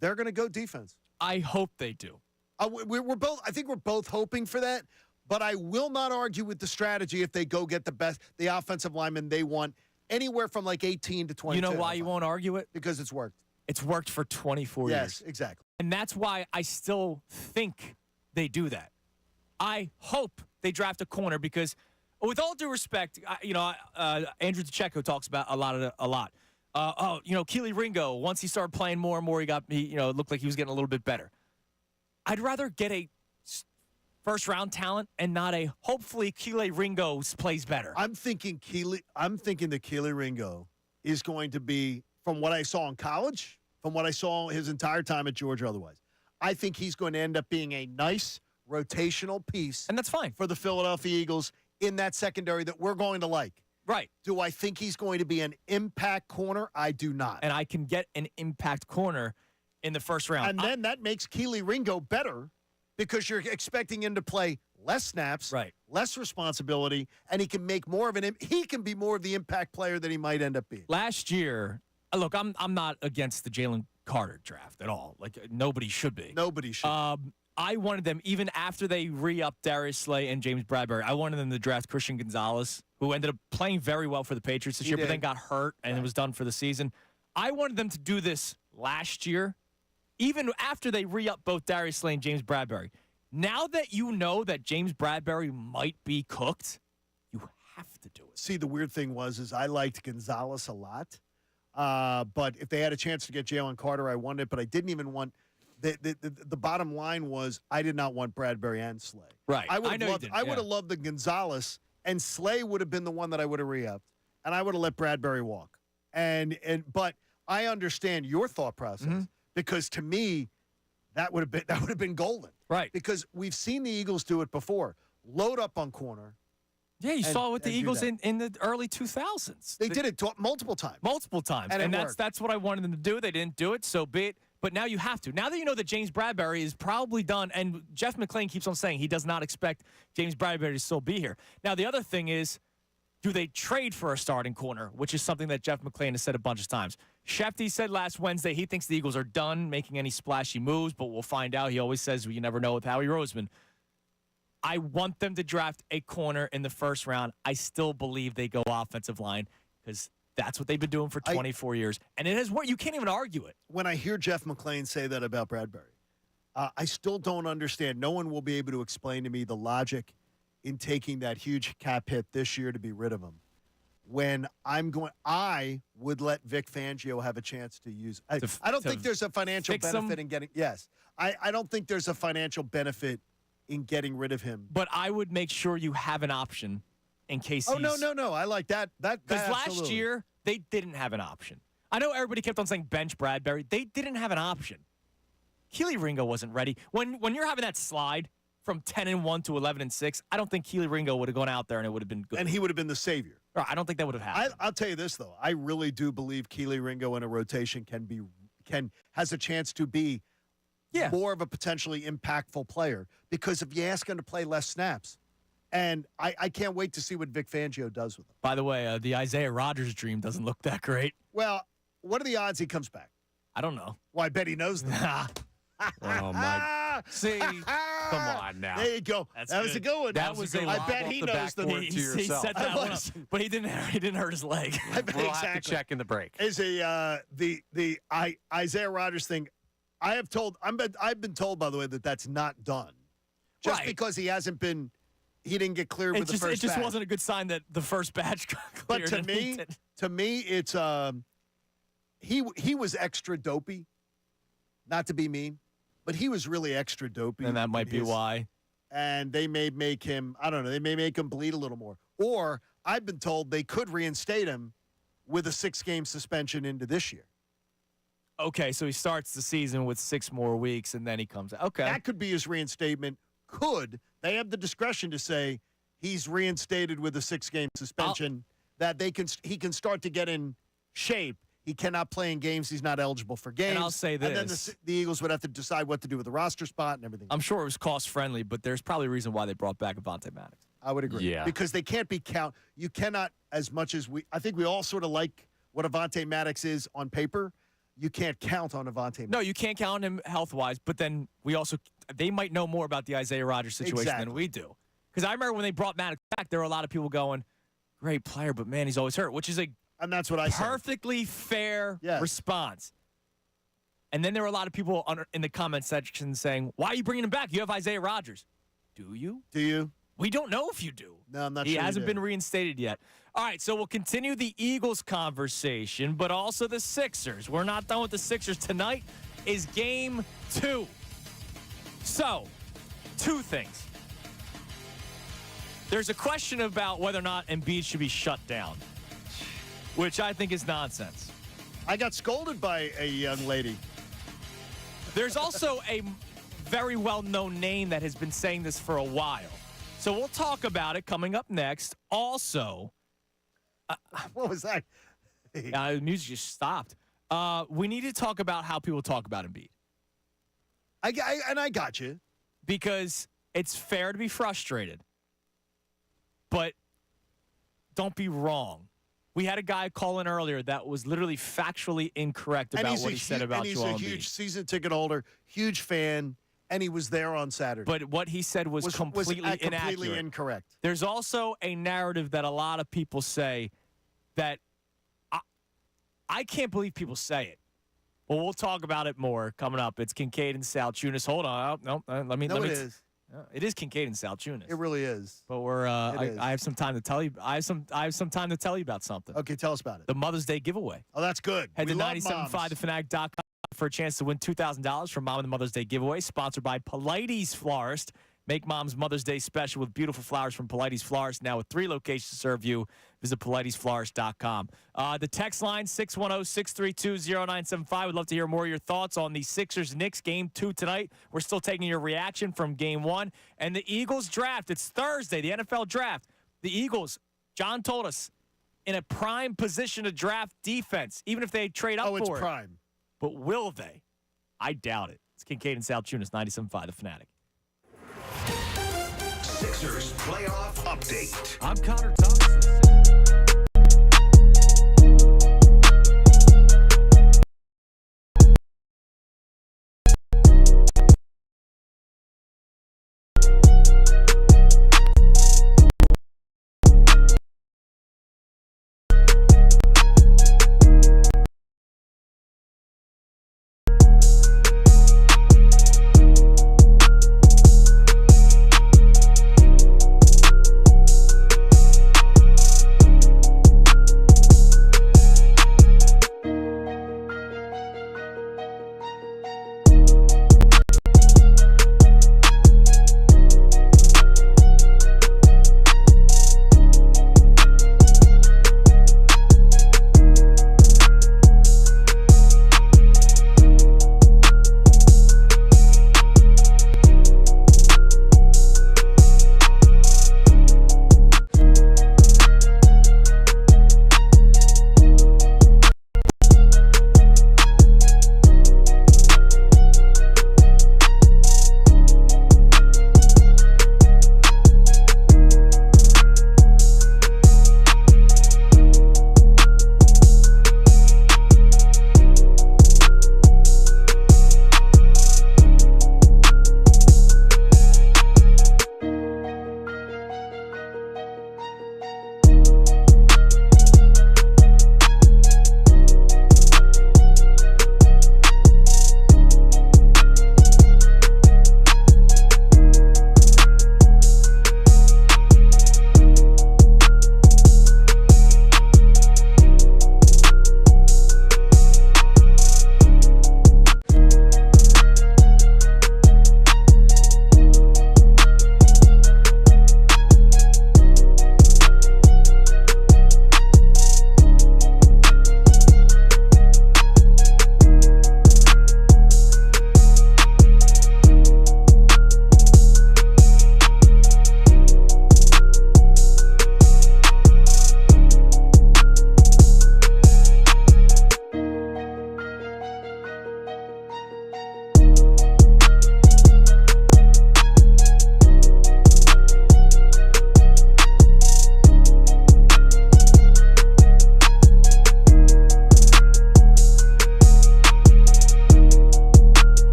they're going to go defense. I hope they do. We're both. I think we're both hoping for that, but I will not argue with the strategy if they go get the offensive lineman they want anywhere from like 18 to 22. You know why you won't argue it? Because it's worked. It's worked for 24 years. Yes, exactly. And that's why I still think they do that. I hope they draft a corner because, with all due respect, Andrew DeCecco talks about a lot. Keely Ringo, once he started playing more and more, it looked like he was getting a little bit better. I'd rather get a first-round talent and not a hopefully Keely Ringo plays better. I'm thinking that Keely Ringo is going to be, from what I saw in college, from what I saw his entire time at Georgia otherwise, I think he's going to end up being a nice rotational piece. And that's fine. For the Philadelphia Eagles in that secondary that we're going to like. Right. Do I think he's going to be an impact corner? I do not. And I can get an impact corner in the first round. And then that makes Keely Ringo better because you're expecting him to play less snaps, right, less responsibility, and he can make more of he can be more of the impact player that he might end up being. Last year, look, I'm not against the Jalen Carter draft at all. Like, nobody should be. Nobody should. I wanted them, even after they re-upped Darius Slay and James Bradbury, I wanted them to draft Christian Gonzalez, who ended up playing very well for the Patriots this year, but then got hurt and it was done for the season. I wanted them to do this last year, even after they re-upped both Darius Slay and James Bradbury. Now that you know that James Bradbury might be cooked, you have to do it. See, the weird thing is I liked Gonzalez a lot, but if they had a chance to get Jalen Carter, I wanted it, but I didn't even want – The bottom line was I did not want Bradbury and Slay. Right. I would have loved the Gonzalez, and Slay would have been the one that I would have re-upped, and I would have let Bradbury walk. But I understand your thought process because to me, that would have been golden. Right. Because we've seen the Eagles do it before. Load up on corner. Yeah, you saw it with the Eagles in the early 2000s. They did it multiple times. Multiple times. And that's what I wanted them to do. They didn't do it, so be it. But now you have to. Now that you know that James Bradbury is probably done, and Jeff McClain keeps on saying he does not expect James Bradbury to still be here. Now, the other thing is, do they trade for a starting corner, which is something that Jeff McClain has said a bunch of times. Shefty said last Wednesday he thinks the Eagles are done making any splashy moves, but we'll find out. He always says you never know with Howie Roseman. I want them to draft a corner in the first round. I still believe they go offensive line because that's what they've been doing for 24 years. And it has worked. You can't even argue it. When I hear Jeff McClain say that about Bradbury, I still don't understand. No one will be able to explain to me the logic in taking that huge cap hit this year to be rid of him. When I would let Vic Fangio have a chance to use. I don't think there's a financial benefit in getting. Yes, I don't think there's a financial benefit in getting rid of him. But I would make sure you have an option in case. Oh no! I like that. Because last year they didn't have an option. I know everybody kept on saying bench Bradbury. They didn't have an option. Keely Ringo wasn't ready. When you're having that slide from 10-1 to 11-6, I don't think Keely Ringo would have gone out there and it would have been good. And he would have been the savior. I don't think that would have happened. I'll tell you this though, I really do believe Keely Ringo in a rotation has a chance to be more of a potentially impactful player because if you ask him to play less snaps, and I can't wait to see what Vic Fangio does with him. By the way, the Isaiah Rodgers dream doesn't look that great. Well, what are the odds he comes back? I don't know. Well, I bet he knows them. Oh, my. See, come on now. There you go. That was a good one. That was a I bet he knows them. He set that one up, but he didn't hurt his leg. We'll have to check in the break. Is the Isaiah Rodgers thing? I've been told, by the way, that that's not done. Just because he didn't get cleared with the first batch. It just wasn't a good sign that the first batch got cleared. But to me, it's he was extra dopey. Not to be mean, but he was really extra dopey. And that might be why. And they may make him, I don't know, they may make him bleed a little more. Or I've been told they could reinstate him with a 6-game suspension into this year. Okay, so he starts the season with 6 more weeks, and then he comes out. Okay. That could be his reinstatement. They have the discretion to say he's reinstated with a 6-game suspension, that he can start to get in shape. He cannot play in games. He's not eligible for games. And I'll say this. And then the Eagles would have to decide what to do with the roster spot and everything. I'm sure it was cost-friendly, but there's probably a reason why they brought back Avonte Maddox. I would agree. Yeah. Because they can't be you cannot, as much as I think we all sort of like what Avonte Maddox is on paper, you can't count on Avonte Maddox. No, you can't count on him health-wise, but then they might know more about the Isaiah Rodgers situation than we do. Because I remember when they brought Maddox back, there were a lot of people going, great player, but man, he's always hurt, which is and that's what I said. Perfectly fair response. And then there were a lot of people in the comment section saying, why are you bringing him back? You have Isaiah Rodgers. Do you? Do you? We don't know if you do. No, I'm not sure. He you hasn't do. been reinstated yet. All right, so we'll continue the Eagles conversation, but also the Sixers. We're not done with the Sixers. Tonight is game 2. So, 2 things. There's a question about whether or not Embiid should be shut down, which I think is nonsense. I got scolded by a young lady. There's also a very well-known name that has been saying this for a while. So we'll talk about it coming up next. Also, what was that? The music just stopped. We need to talk about how people talk about Embiid. I got you. Because it's fair to be frustrated. But don't be wrong. We had a guy call in earlier that was literally factually incorrect about what he said about Joel Embiid. And he's a huge season ticket holder, huge fan, and he was there on Saturday. But what he said was completely inaccurate. Completely incorrect. There's also a narrative that a lot of people say that I can't believe people say it. Well, we'll talk about it more coming up. It's Kincade and Salciunas. Hold on. It is. It is Kincade and Salciunas. It really is. But I have some time to tell you. I have some time to tell you about something. Okay, tell us about it. The Mother's Day giveaway. Oh, that's good. Head to 975thefanatic.com for a chance to win $2,000 from Mom and the Mother's Day giveaway, sponsored by Polites Florist. Make Mom's Mother's Day special with beautiful flowers from Polites Florist. Now with 3 locations to serve you. Visit PolatesFlorist.com. The text line, 610-632-0975. We'd love to hear more of your thoughts on the Sixers-Knicks game 2 tonight. We're still taking your reaction from game 1. And the Eagles draft. It's Thursday, the NFL draft. The Eagles, John told us, in a prime position to draft defense, even if they trade up for it. Oh, it's prime. But will they? I doubt it. It's Kincade and Salciunas, 97.5 The Fanatic. Sixers playoff update. I'm Connor Thompson.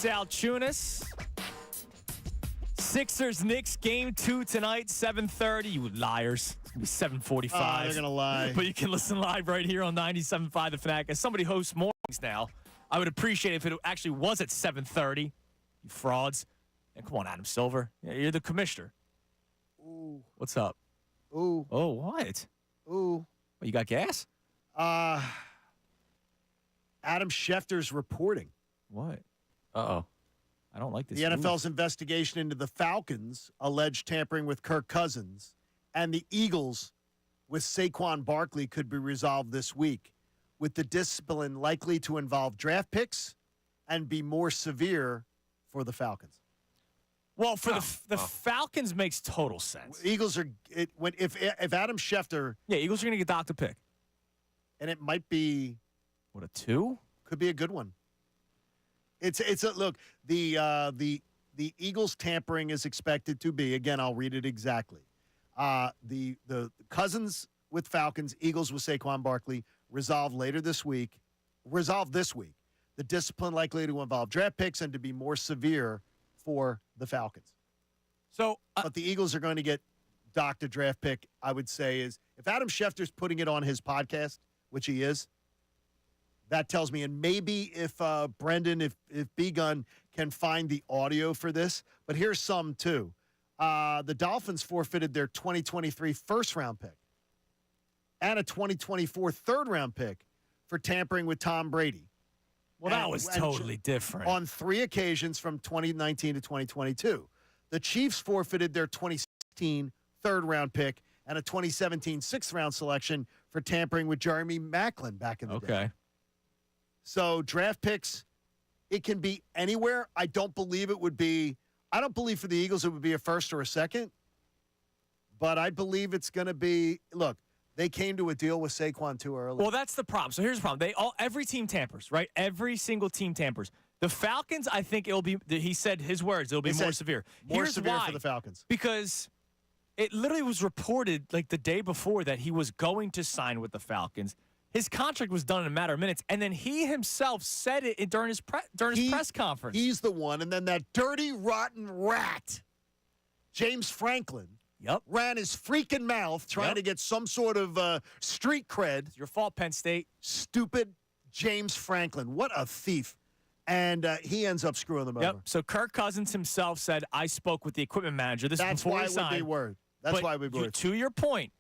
Salciunas. Sixers Knicks game 2 tonight, 7:30. You liars. It's going to be 7:45. They're going to lie. But you can listen live right here on 97.5 The Fanatic. As somebody hosts mornings now, I would appreciate it if it actually was at 7:30. You frauds. And come on, Adam Silver. Yeah, you're the commissioner. Ooh. What's up? Ooh. Oh, what? Ooh. Well, you got gas? Adam Schefter's reporting. What? Uh-oh. I don't like this. The NFL's investigation into the Falcons' alleged tampering with Kirk Cousins and the Eagles with Saquon Barkley could be resolved this week, with the discipline likely to involve draft picks and be more severe for the Falcons. Well, for the Falcons makes total sense. Eagles are if Adam Schefter, Eagles are going to get docked a pick, and it might be what, a 2? Could be a good one. It's a look. The Eagles tampering is expected to be, again, I'll read it exactly. The Cousins with Falcons, Eagles with Saquon Barkley resolved this week. The discipline likely to involve draft picks and to be more severe for the Falcons. So, but the Eagles are going to get docked a draft pick. I would say is if Adam Schefter's putting it on his podcast, which he is. That tells me, and maybe if Brendan, if B-Gun can find the audio for this, but here's some too. The Dolphins forfeited their 2023 first-round pick and a 2024 third-round pick for tampering with Tom Brady. Well, that was totally different. On 3 occasions from 2019 to 2022. The Chiefs forfeited their 2016 third-round pick and a 2017 sixth-round selection for tampering with Jeremy Maclin back in the day. Okay. So draft picks, it can be anywhere. I don't believe for the Eagles it would be a first or a second. But I believe it's going to be, look, they came to a deal with Saquon too early. Well, that's the problem. So here's the problem. Every team tampers, right? Every single team tampers. The Falcons, I think it'll be, he said his words, it'll be more severe. Here's severe why. For the Falcons. Because it literally was reported like the day before that he was going to sign with the Falcons. His contract was done in a matter of minutes, and then he himself said it during his press conference. He's the one, and then that dirty, rotten rat, James Franklin, ran his freaking mouth trying to get some sort of street cred. It's your fault, Penn State. Stupid James Franklin. What a thief. And he ends up screwing them over. So Kirk Cousins himself said, I spoke with the equipment manager. That's why it would be word. That's why we would. To your point,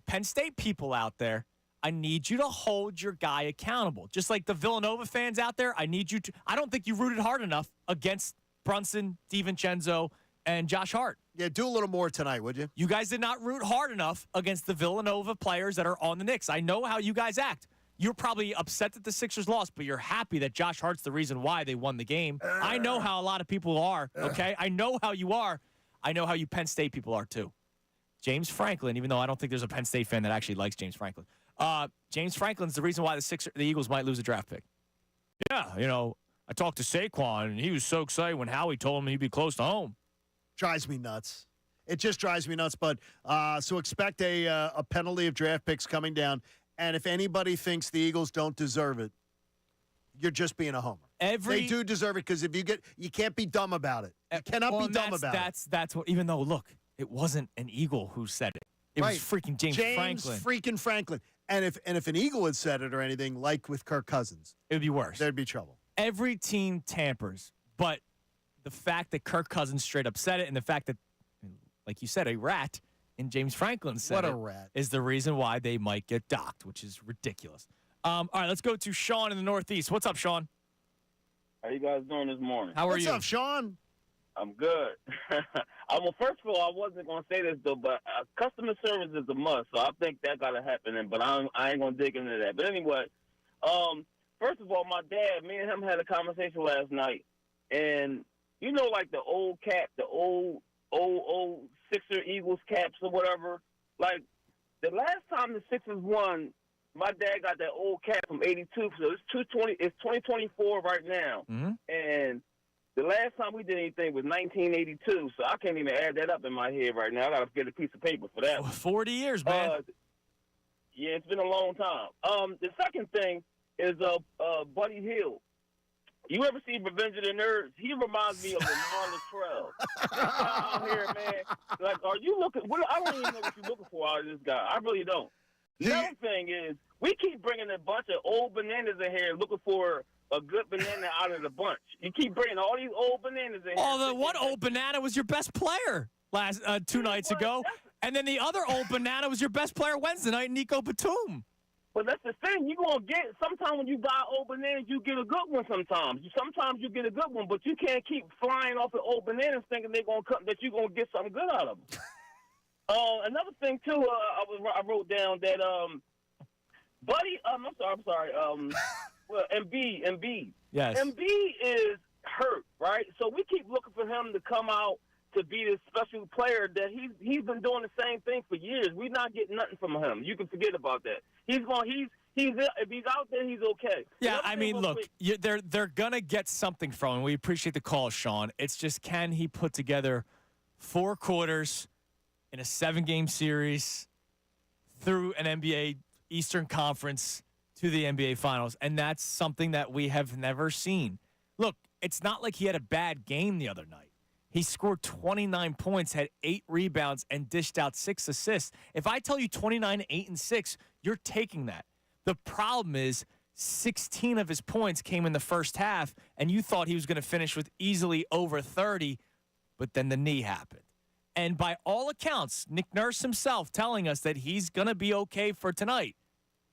Penn State people out there, I need you to hold your guy accountable. Just like the Villanova fans out there, I need you to. I don't think you rooted hard enough against Brunson, DiVincenzo, and Josh Hart. Yeah, do a little more tonight, would you? You guys did not root hard enough against the Villanova players that are on the Knicks. I know how you guys act. You're probably upset that the Sixers lost, but you're happy that Josh Hart's the reason why they won the game. I know how a lot of people are, okay? I know how you are. I know how you Penn State people are, too. James Franklin, even though I don't think there's a Penn State fan that actually likes James Franklin. James Franklin's the reason why the Eagles might lose a draft pick. Yeah, I talked to Saquon, and he was so excited when Howie told him he'd be close to home. Drives me nuts. It just drives me nuts. But so expect a penalty of draft picks coming down. And if anybody thinks the Eagles don't deserve it, you're just being a homer. They do deserve it because you can't be dumb about it. You cannot be dumb about it. That's what. Even though, look, it wasn't an Eagle who said it. It was freaking James Franklin. Freaking Franklin. And if an Eagle had said it or anything, like with Kirk Cousins, it would be worse. There'd be trouble. Every team tampers, but the fact that Kirk Cousins straight up said it, and the fact that, like you said, a rat and James Franklin said is the reason why they might get docked, which is ridiculous. All right, let's go to Sean in the Northeast. What's up, Sean? How you guys doing this morning? How are you? What's up, Sean? I'm good. Well, first of all, I wasn't going to say this, though, but customer service is a must, so I think that got to happen, but I ain't going to dig into that. But anyway, first of all, my dad, me and him had a conversation last night, and like the old cap, the old Sixer Eagles caps or whatever, like the last time the Sixers won, my dad got that old cap from '82, so it's 2024 right now, and the last time we did anything was 1982, so I can't even add that up in my head right now. I got to get a piece of paper for that. 40 years, man. Yeah, it's been a long time. The second thing is Buddy Hield. You ever see Revenge of the Nerds? He reminds me of Lamar Latrell. Out here, man. Like, are you looking? I don't even know what you're looking for out of this guy. I really don't. The other thing is, we keep bringing a bunch of old bananas in here looking for a good banana out of the bunch. You keep bringing all these old bananas in here. Oh, the one old banana was your best player last 2 nights ago. And then the other old banana was your best player Wednesday night, Nico Batum. But that's the thing. You're going to get – sometimes when you buy old bananas, you get a good one sometimes. Sometimes you get a good one, but you can't keep flying off the old bananas thinking they're going to come, that you're going to get something good out of them. Another thing, too, I wrote down that Buddy – I'm sorry. Well, Embiid. Yes. Embiid is hurt, right? So we keep looking for him to come out to be this special player that he's been doing the same thing for years. We're not getting nothing from him. You can forget about that. If he's out there, he's okay. Yeah, I mean, look, they're gonna get something from him. We appreciate the call, Sean. It's just, can he put together 4 quarters in a 7-game series through an NBA Eastern Conference to the NBA Finals? And that's something that we have never seen. Look, it's not like he had a bad game the other night. He scored 29 points, had 8 rebounds, and dished out 6 assists. If I tell you 29, 8, and 6, you're taking that. The problem is 16 of his points came in the first half, and you thought he was going to finish with easily over 30, but then the knee happened. And by all accounts, Nick Nurse himself telling us that he's going to be okay for tonight.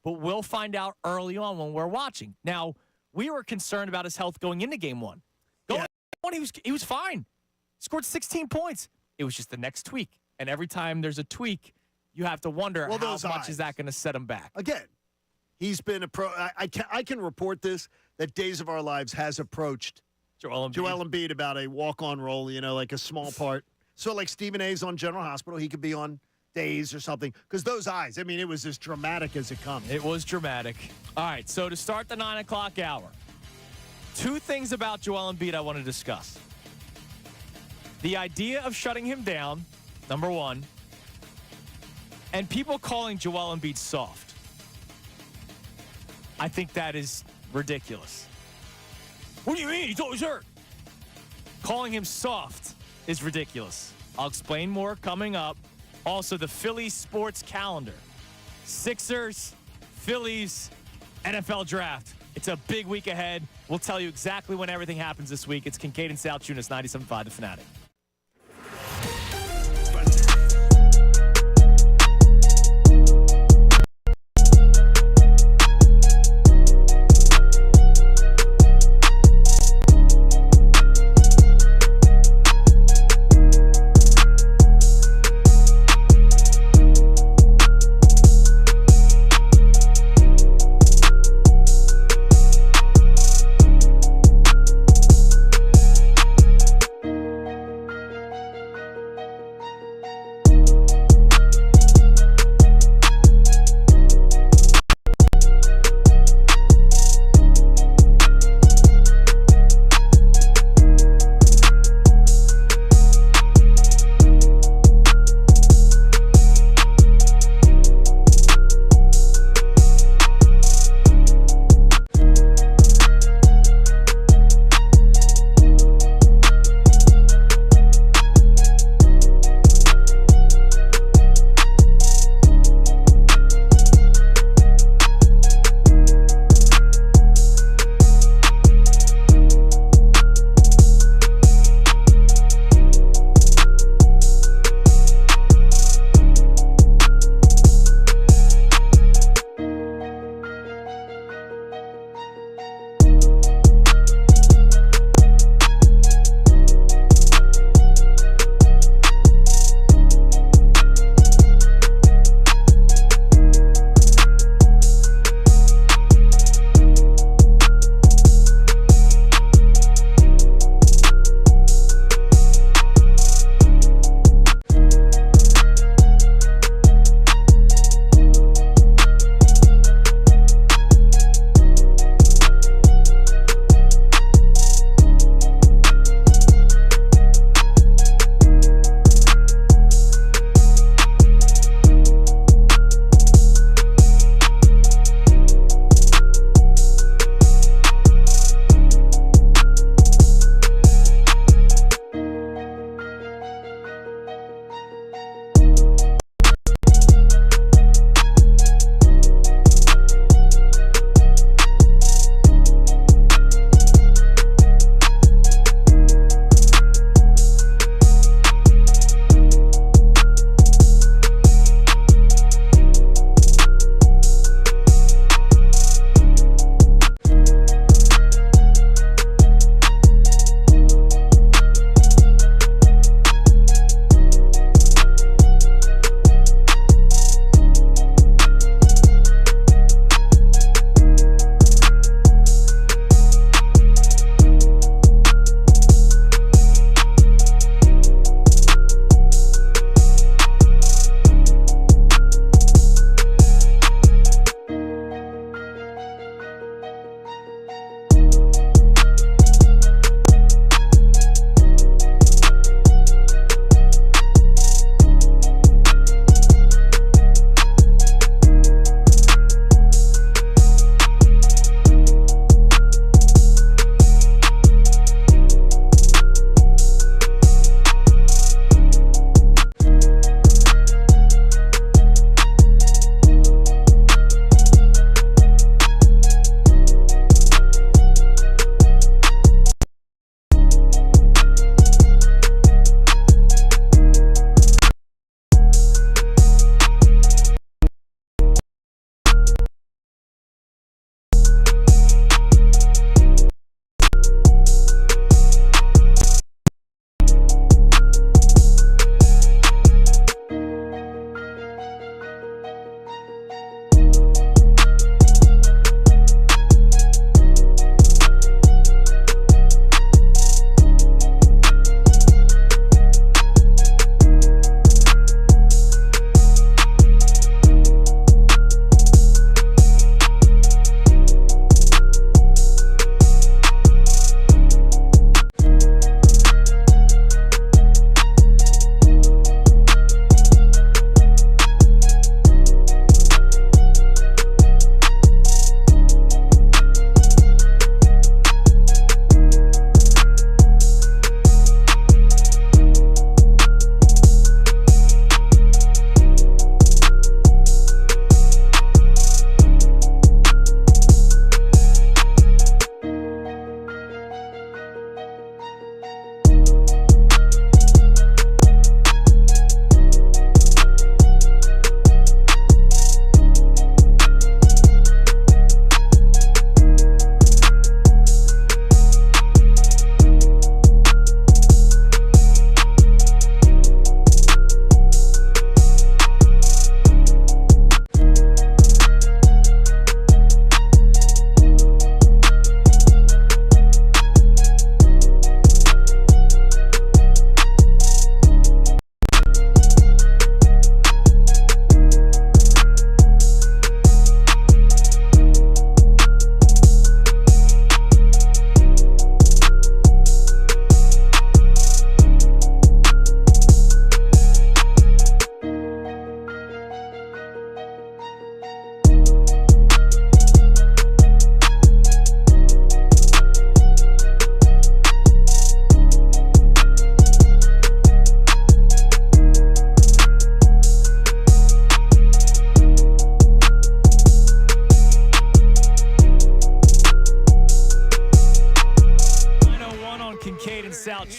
But we'll find out early on when we're watching. Now, we were concerned about his health going into game 1. Going into game 1, he was fine. Scored 16 points. It was just the next tweak. And every time there's a tweak, you have to wonder how much is that going to set him back. Again, he's been a pro. I can report this, that Days of Our Lives has approached Joel Embiid about a walk-on role, like a small part. So like Stephen A's on General Hospital, he could be on Days or something. Because those eyes, I mean, it was as dramatic as it comes. It was dramatic. All right, so to start the 9 o'clock hour, 2 things about Joel Embiid I want to discuss. The idea of shutting him down, number 1, and people calling Joel Embiid soft. I think that is ridiculous. What do you mean? He's always hurt. Calling him soft is ridiculous. I'll explain more coming up. Also, the Phillies sports calendar. Sixers, Phillies, NFL draft. It's a big week ahead. We'll tell you exactly when everything happens this week. It's Kincade and Salciunas, 97.5 The Fanatic.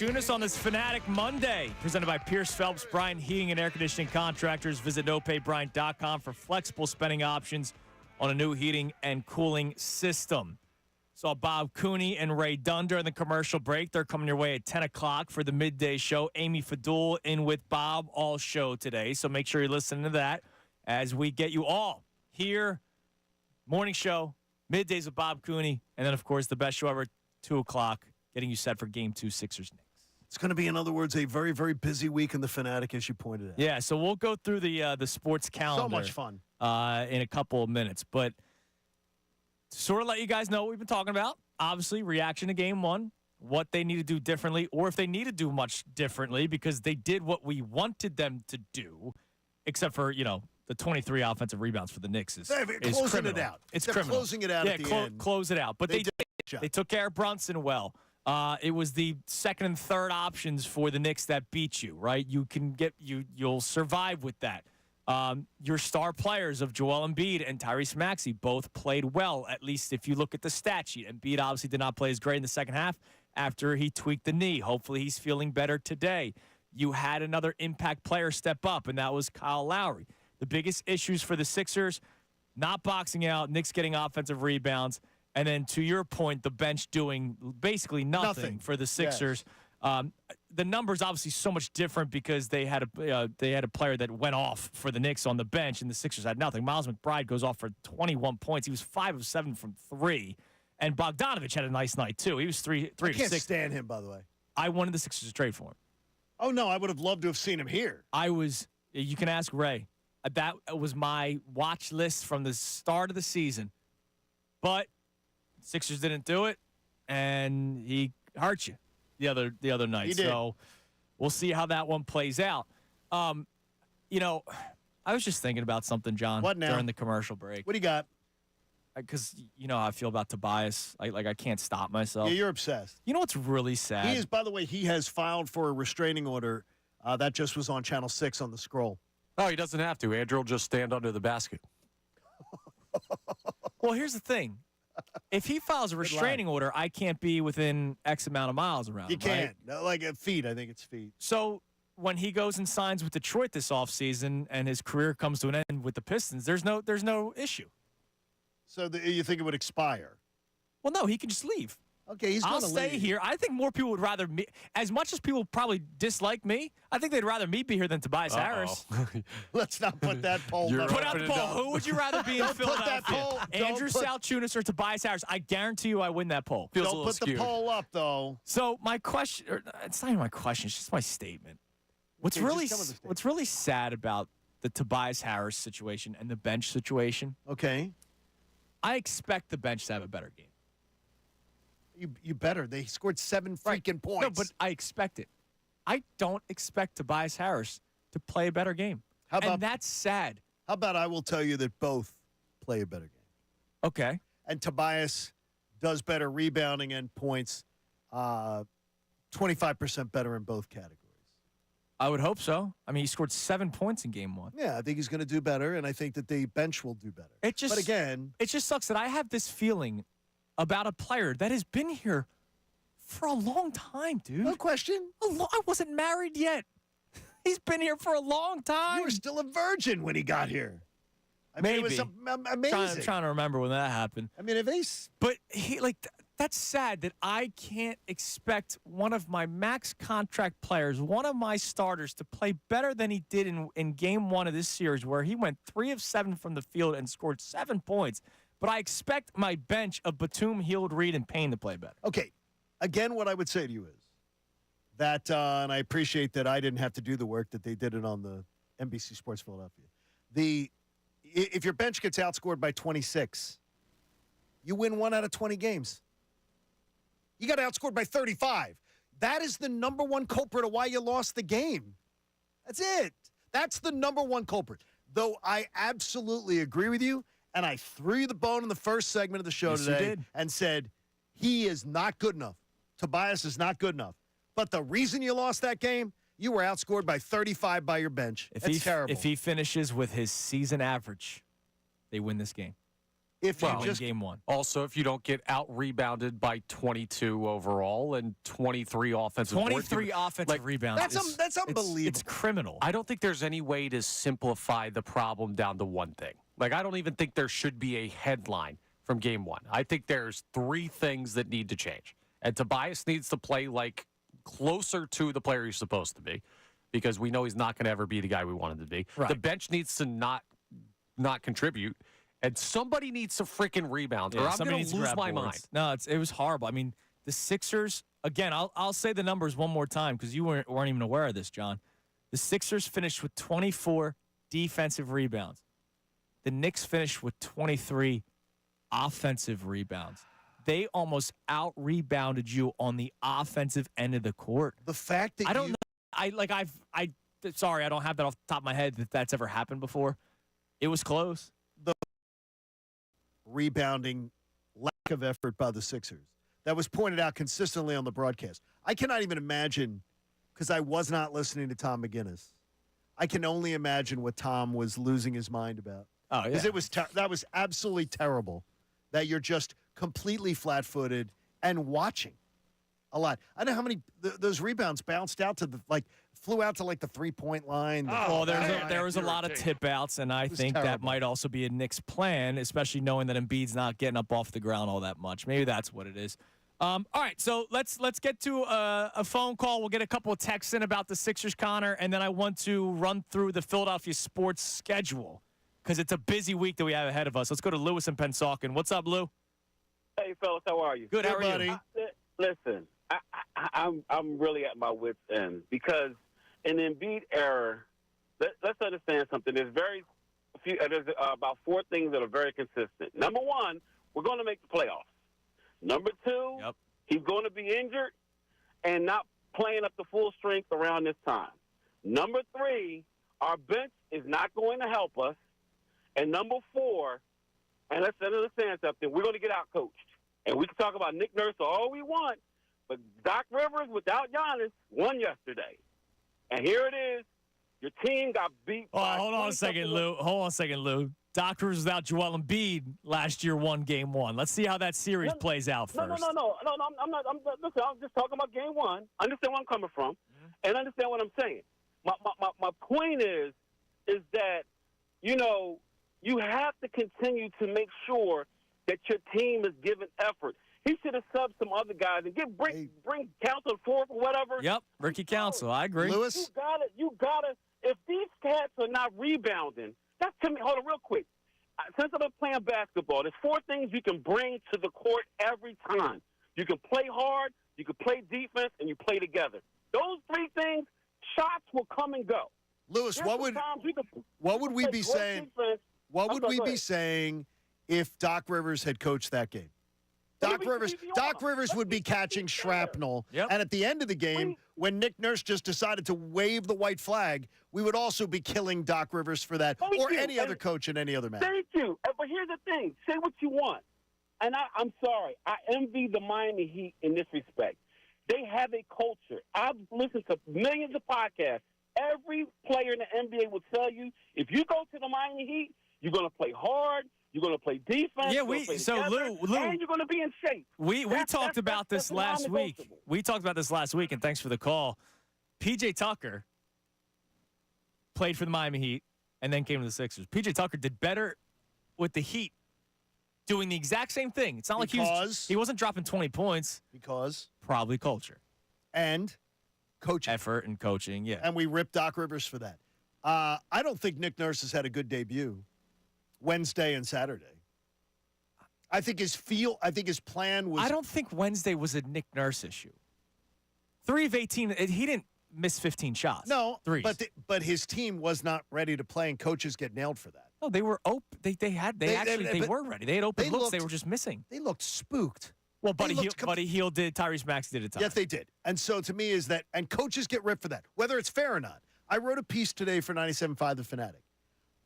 Salciunas on this Fanatic Monday, presented by Pierce Phelps Bryant Heating and Air Conditioning Contractors. Visit nopaybryant.com for flexible spending options on a new heating and cooling system. Saw Bob Cooney and Ray Dunder in the commercial break. They're coming your way at 10 o'clock for the midday show. Amy Fadul in with Bob all show today, so make sure you're listening to that as we get you all here. Morning show, middays with Bob Cooney, and then, of course, the best show ever, 2 o'clock, getting you set for Game 2, Sixers-Knicks. It's going to be, in other words, a very, very busy week in the Fanatic, as you pointed out. Yeah, so we'll go through the sports calendar. So much fun. In a couple of minutes. But to sort of let you guys know what we've been talking about, obviously, reaction to Game 1, what they need to do differently, or if they need to do much differently, because they did what we wanted them to do, except for, the 23 offensive rebounds for the Knicks is closing criminal. it out. It's They're criminal. closing it out at the end. Close it out. But They did a good job. they took care of Brunson well. It was the second and third options for the Knicks that beat you, right? You'll survive with that. Your star players of Joel Embiid and Tyrese Maxey both played well, at least if you look at the stat sheet. Embiid obviously did not play as great in the second half after he tweaked the knee. Hopefully he's feeling better today. You had another impact player step up, and that was Kyle Lowry. The biggest issues for the Sixers, not boxing out, Knicks getting offensive rebounds, and then to your point, the bench doing basically nothing for the Sixers. Yes. The numbers obviously so much different because they had a player that went off for the Knicks on the bench, and the Sixers had nothing. Miles McBride goes off for 21 points. He was 5 of 7 from 3, and Bogdanovich had a nice night too. He was 3 I of 6. can't stand him, by the way. I wanted the Sixers to trade for him. Oh no, I would have loved to have seen him here. You can ask Ray. That was my watch list from the start of the season, but Sixers didn't do it, and he hurt you the other night. He did. So we'll see how that one plays out. I was just thinking about something, John, What now? during the commercial break. What do you got? Because you know how I feel about Tobias. I can't stop myself. Yeah, you're obsessed. You know what's really sad? He is, by the way, he has filed for a restraining order. That just was on Channel 6 on the scroll. Oh, he doesn't have to. Andrew will just stand under the basket. Well, here's the thing. If he files a restraining order, I can't be within X amount of miles around You him, can't. right? No, like feet. I think it's feet. So when he goes and signs with Detroit this offseason and his career comes to an end with the Pistons, there's no issue. So you think it would expire? Well, no, he can just leave. Okay, he's I'll going to stay leave. here. I think more people would rather me, as much as people probably dislike me, I think they'd rather me be here than Tobias Harris. Let's not put that poll. You're up. Put out the Open it poll. up. Who would you rather be in Don't put Philadelphia? that poll. Andrew Don't put- Salciunas or Tobias Harris? I guarantee you I win that poll. Feels a Don't little put the skewed. poll up, though. So my question, or it's not even my question, it's just my statement. What's Okay, just really come with the statement. what's really sad about the Tobias Harris situation and the bench situation, Okay. I expect the bench to have a better game. You better. They scored 7 freaking points. No, but I expect it. I don't expect Tobias Harris to play a better game. How about- and that's sad. How about I will tell you that both play a better game. Okay. And Tobias does better rebounding and points, 25% better in both categories. I would hope so. I mean, he scored 7 points in game 1. Yeah, I think he's going to do better, and I think that the bench will do better. It just, but again, it just sucks that I have this feeling about a player that has been here for a long time, dude. no question. I wasn't married yet. He's been here for a long time. You were still a virgin when he got here. I mean, it was amazing. I'm trying to remember when that happened. I mean, if he's But that's sad that I can't expect one of my max contract players, one of my starters, to play better than he did in game 1 of this series, where he went 3 of 7 from the field and scored 7 points. But I expect my bench of Batum, Hield, Reed, and Payne to play better. okay. Again, what I would say to you is that, and I appreciate that I didn't have to do the work, that they did it on the NBC Sports Philadelphia. If your bench gets outscored by 26, you win 1 out of 20 games. You got outscored by 35. That is the number one culprit of why you lost the game. That's it. That's the number one culprit. Though I absolutely agree with you, and I threw you the bone in the first segment of the show Yes, you today did. and said, he is not good enough. Tobias is not good enough. But the reason you lost that game, you were outscored by 35 by your bench. That's terrible. If he finishes with his season average, they win this game. If Well, you in just game one. Also, if you don't get out-rebounded by 22 overall and 23 offensive boards. 23 offensive rebounds. that's unbelievable. It's criminal. I don't think there's any way to simplify the problem down to one thing. Like, I don't even think there should be a headline from game one. I think there's 3 things that need to change. And Tobias needs to play like closer to the player he's supposed to be, because we know he's not going to ever be the guy we want him to be. Right. The bench needs to not contribute. And somebody needs to freaking rebound, or I'm going to lose my mind. No, it was horrible. I mean, the Sixers, again, I'll say the numbers one more time because you weren't even aware of this, John. The Sixers finished with 24 defensive rebounds. The Knicks finished with 23 offensive rebounds. They almost out-rebounded you on the offensive end of the court. the fact that I don't know. Sorry, I don't have that off the top of my head that that's ever happened before. It was close. rebounding lack of effort by the Sixers that was pointed out consistently on the broadcast. I cannot even imagine, because I was not listening to Tom McGinnis. I can only imagine what Tom was losing his mind about. Oh, yeah. Because that was absolutely terrible that you're just completely flat-footed and watching a lot. I know how many those rebounds bounced out to flew out to the 3-point line. There was a lot of tip outs, and I think that might also be a Knicks plan, especially knowing that Embiid's not getting up off the ground all that much. Maybe that's what it is. All right, so let's get to a phone call. We'll get a couple of texts in about the Sixers, Connor, and then I want to run through the Philadelphia sports schedule because it's a busy week that we have ahead of us. Let's go to Lewis in Pennsauken. What's up, Lou? Hey, fellas, how are you? Good, how are buddy. you? Listen, I'm really at my wit's end because in the Embiid era, let's understand something. There's about 4 things that are very consistent. Number 1, we're going to make the playoffs. Number 2, he's going to be injured and not playing up to full strength around this time. Number 3, our bench is not going to help us. And number 4, and let's understand something, we're going to get out-coached. And we can talk about Nick Nurse all we want, but Doc Rivers without Giannis won yesterday. And here it is. Your team got beat. Hold on a second, Lou. Doc Rivers without Joel Embiid last year won game 1. Let's see how that series plays out first. No. I'm not. Listen, I'm just talking about game 1. Understand where I'm coming from, and understand what I'm saying. My point is that you have to continue to make sure that your team is giving effort. He should have subbed some other guys and bring Counsell forth or whatever. Yep, Ricky Counsell. I agree. Lewis? You gotta. If these cats are not rebounding, that's to me. Hold on, real quick. Since I've been playing basketball, there's 4 things you can bring to the court every time. You can play hard, you can play defense, and you play together. Those 3 things, shots will come and go. Lewis, what would we be saying? What would we be saying if Doc Rivers had coached that game? Doc Rivers would be catching shrapnel. Yep. And at the end of the game, when Nick Nurse just decided to wave the white flag, we would also be killing Doc Rivers for that, or any other coach in any other match. Thank you. But here's the thing. Say what you want. And I'm sorry. I envy the Miami Heat in this respect. They have a culture. I've listened to millions of podcasts. Every player in the NBA will tell you, if you go to the Miami Heat, you're going to play hard. You're going to play defense. Yeah, Lou, and you're going to be in shape. We talked about this last week. We talked about this last week, and thanks for the call. PJ Tucker played for the Miami Heat and then came to the Sixers. PJ Tucker did better with the Heat doing the exact same thing. It's not like he wasn't dropping 20 points. Because? Probably culture. And coaching. Effort and coaching, yeah. And we ripped Doc Rivers for that. I don't think Nick Nurse has had a good debut Wednesday and Saturday. I think his plan was. I don't think Wednesday was a Nick Nurse issue. 3 of 18. He didn't miss 15 shots. No, threes. But his team was not ready to play, and coaches get nailed for that. No, they were open. They were ready. They had open looks. They were just missing. They looked spooked. Well, Buddy Hield did. Tyrese Maxey did it. Yes, they did. And so to me is that, and coaches get ripped for that, whether it's fair or not. I wrote a piece today for 97.5 The Fanatic.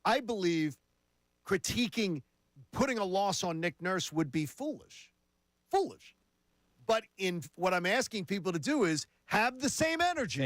I believe critiquing, putting a loss on Nick Nurse would be foolish. But in what I'm asking people to do is have the same energy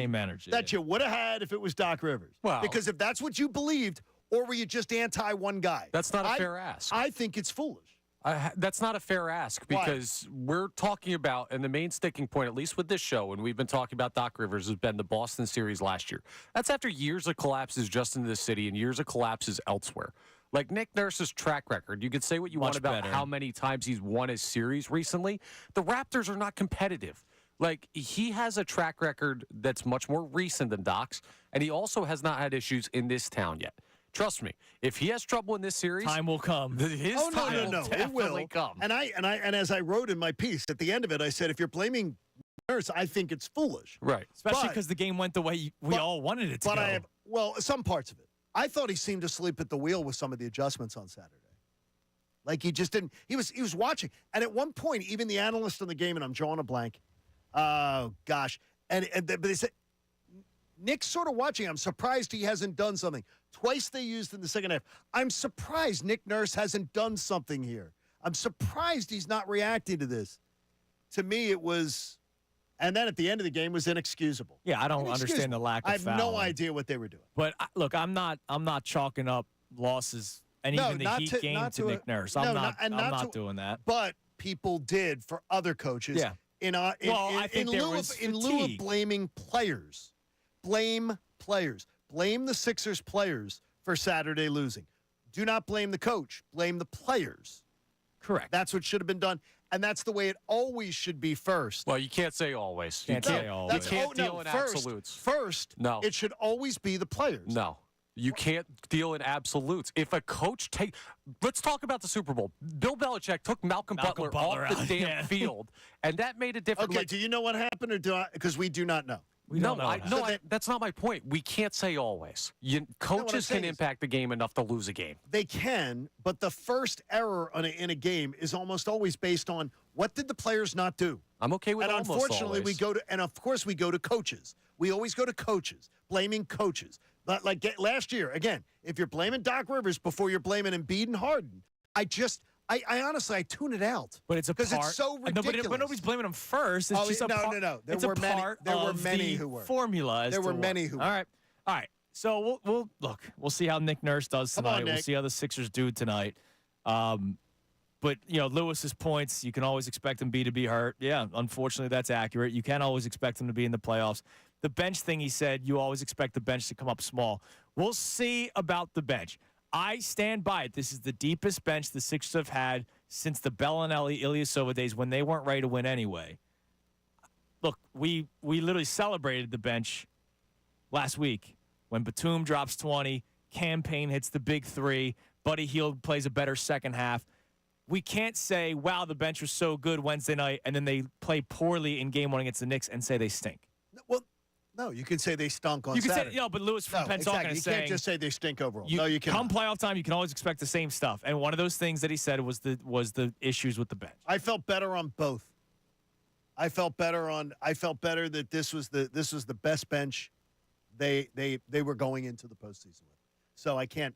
that you would have had if it was Doc Rivers. Well, because if that's what you believed, or were you just anti one guy? That's not a fair ask. I think it's foolish. That's not a fair ask because we're talking about, and the main sticking point, at least with this show, and we've been talking about Doc Rivers, has been the Boston series last year. That's after years of collapses just in the city and years of collapses elsewhere. Like Nick Nurse's track record, you could say what you want about how many times he's won his series recently. The Raptors are not competitive. Like, he has a track record that's much more recent than Doc's, and he also has not had issues in this town yet. Trust me, if he has trouble in this series, time will come. His time will definitely come. And as I wrote in my piece at the end of it, I said, if you're blaming Nurse, I think it's foolish. Right. Especially because the game went the way we all wanted it to go. Some parts of it. I thought he seemed asleep at the wheel with some of the adjustments on Saturday. Like he just didn't. He was watching, and at one point, even the analyst on the game, and I'm drawing a blank. Oh gosh, but they said Nick's sort of watching. I'm surprised he hasn't done something. Twice they used in the second half. I'm surprised Nick Nurse hasn't done something here. I'm surprised he's not reacting to this. To me, it was, and then at the end of the game was inexcusable. Yeah, I don't understand the lack of I have fouling. no idea what they were doing. But look, I'm not chalking up losses and even the Heat game to Nick Nurse. I'm not doing that. But people did for other coaches. Yeah. In lieu of blaming players, blame players. Blame the Sixers players for Saturday losing. Do not blame the coach. Blame the players. Correct. That's what should have been done, and that's the way it always should be first. Well, you can't say always. You can't deal in absolutes. First, no. It should always be the players. No. You can't deal in absolutes. If a coach let's talk about the Super Bowl. Bill Belichick took Malcolm Butler off the damn field, and that made a difference. Okay, do you know what happened, or because we do not know? That's not my point. We can't say always. Coaches can impact the game enough to lose a game. They can, but the first error in a game is almost always based on what did the players not do. I'm okay with almost always. And unfortunately, of course we go to coaches. We always go to coaches, blaming coaches. But like last year, again, if you're blaming Doc Rivers before you're blaming Embiid and Harden, I honestly tune it out. But it's because it's so ridiculous. But nobody's blaming him first. It's just no. There were many who were. Formula. There were many who were. All right. So we'll see how Nick Nurse does tonight. We'll see how the Sixers do tonight. But Lewis's points, you can always expect Embiid to be hurt. Yeah, unfortunately, that's accurate. You can't always expect him to be in the playoffs. The bench thing, he said, you always expect the bench to come up small. We'll see about the bench. I stand by it. This is the deepest bench the Sixers have had since the Bellinelli, Ilyasova days when they weren't ready to win anyway. Look, we literally celebrated the bench last week when Batum drops 20, Campaign hits the big three, Buddy Hield plays a better second half. We can't say, wow, the bench was so good Wednesday night, and then they play poorly in game one against the Knicks and say they stink. Well, no, you can say they stunk on Saturday. Say, but Lewis from Penn's not going to say. You can't just say they stink overall. No, you can't. Come playoff time, you can always expect the same stuff. And one of those things that he said was the issues with the bench. I felt better on both. I felt better that this was the best bench they were going into the postseason with. So I can't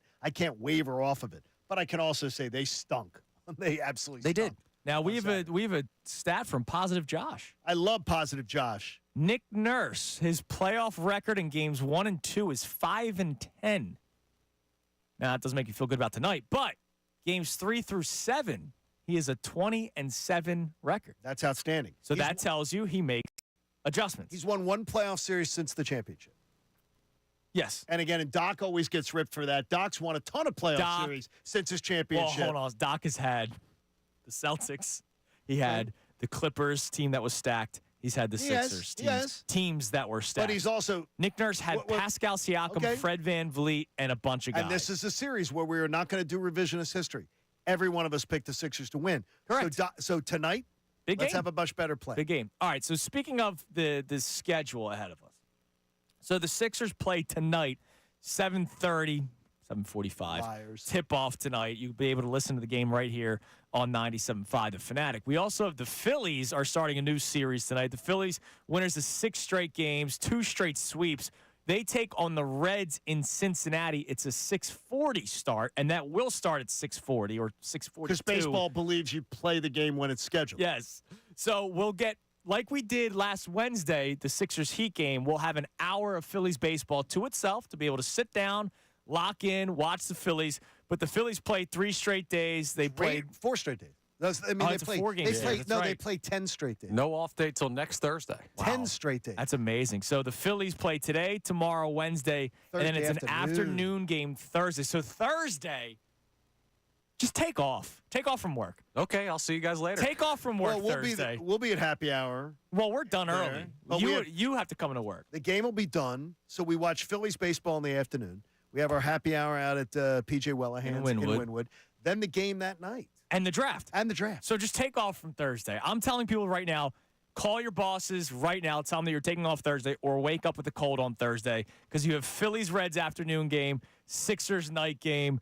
waver off of it. But I can also say they stunk. They absolutely stunk. Did. Now we have a stat from Positive Josh. I love Positive Josh. Nick Nurse, his playoff record in games 1 and 2 is 5-10. Now that doesn't make you feel good about tonight, but games 3 through 7, he has a 20-7 record. That's outstanding. So that tells you he makes adjustments. He's won one playoff series since the championship. Yes. And again, Doc always gets ripped for that. Doc's won a ton of playoff series since his championship. Well, hold on. Doc has had the Celtics. He had the Clippers team that was stacked. He's had the Sixers teams that were stacked. But he's also Nick Nurse had Pascal Siakam, Fred VanVleet, and a bunch of guys. And this is a series where we're not going to do revisionist history. Every one of us picked the Sixers to win. Correct. So tonight, let's have a much better play. Big game. All right. So speaking of the schedule ahead of us, so the Sixers play tonight, 7:30. 7:45. Tip-off tonight. You'll be able to listen to the game right here on 97.5 The Fanatic. We also have the Phillies are starting a new series tonight. The Phillies, winners of 6 straight games, 2 straight sweeps. They take on the Reds in Cincinnati. It's a 6:40 start, and that will start at 6:40 or 6:42. Because baseball believes you play the game when it's scheduled. Yes. So we'll get, like we did last Wednesday, the Sixers Heat game, we'll have an hour of Phillies baseball to itself to be able to sit down, lock in, watch the Phillies But the Phillies played 3 straight days. They played 4 straight days. They it's a 4-game series. They play 10 straight days. No off day till next Thursday. 10 straight days. That's amazing. So the Phillies play today, tomorrow, Wednesday, and then it's an afternoon game Thursday. So Thursday, just take off. Take off from work. Okay, I'll see you guys later. Take off from work we'll Thursday. We'll be at happy hour. Well, we're done early. But You have to come into work. The game will be done, so we watch Phillies baseball in the afternoon. We have our happy hour out at P.J. Wellahan's in Wynwood. Then the game that night. And the draft. So just take off from Thursday. I'm telling people right now, call your bosses right now. Tell them that you're taking off Thursday or wake up with a cold on Thursday because you have Phillies-Reds afternoon game, Sixers night game,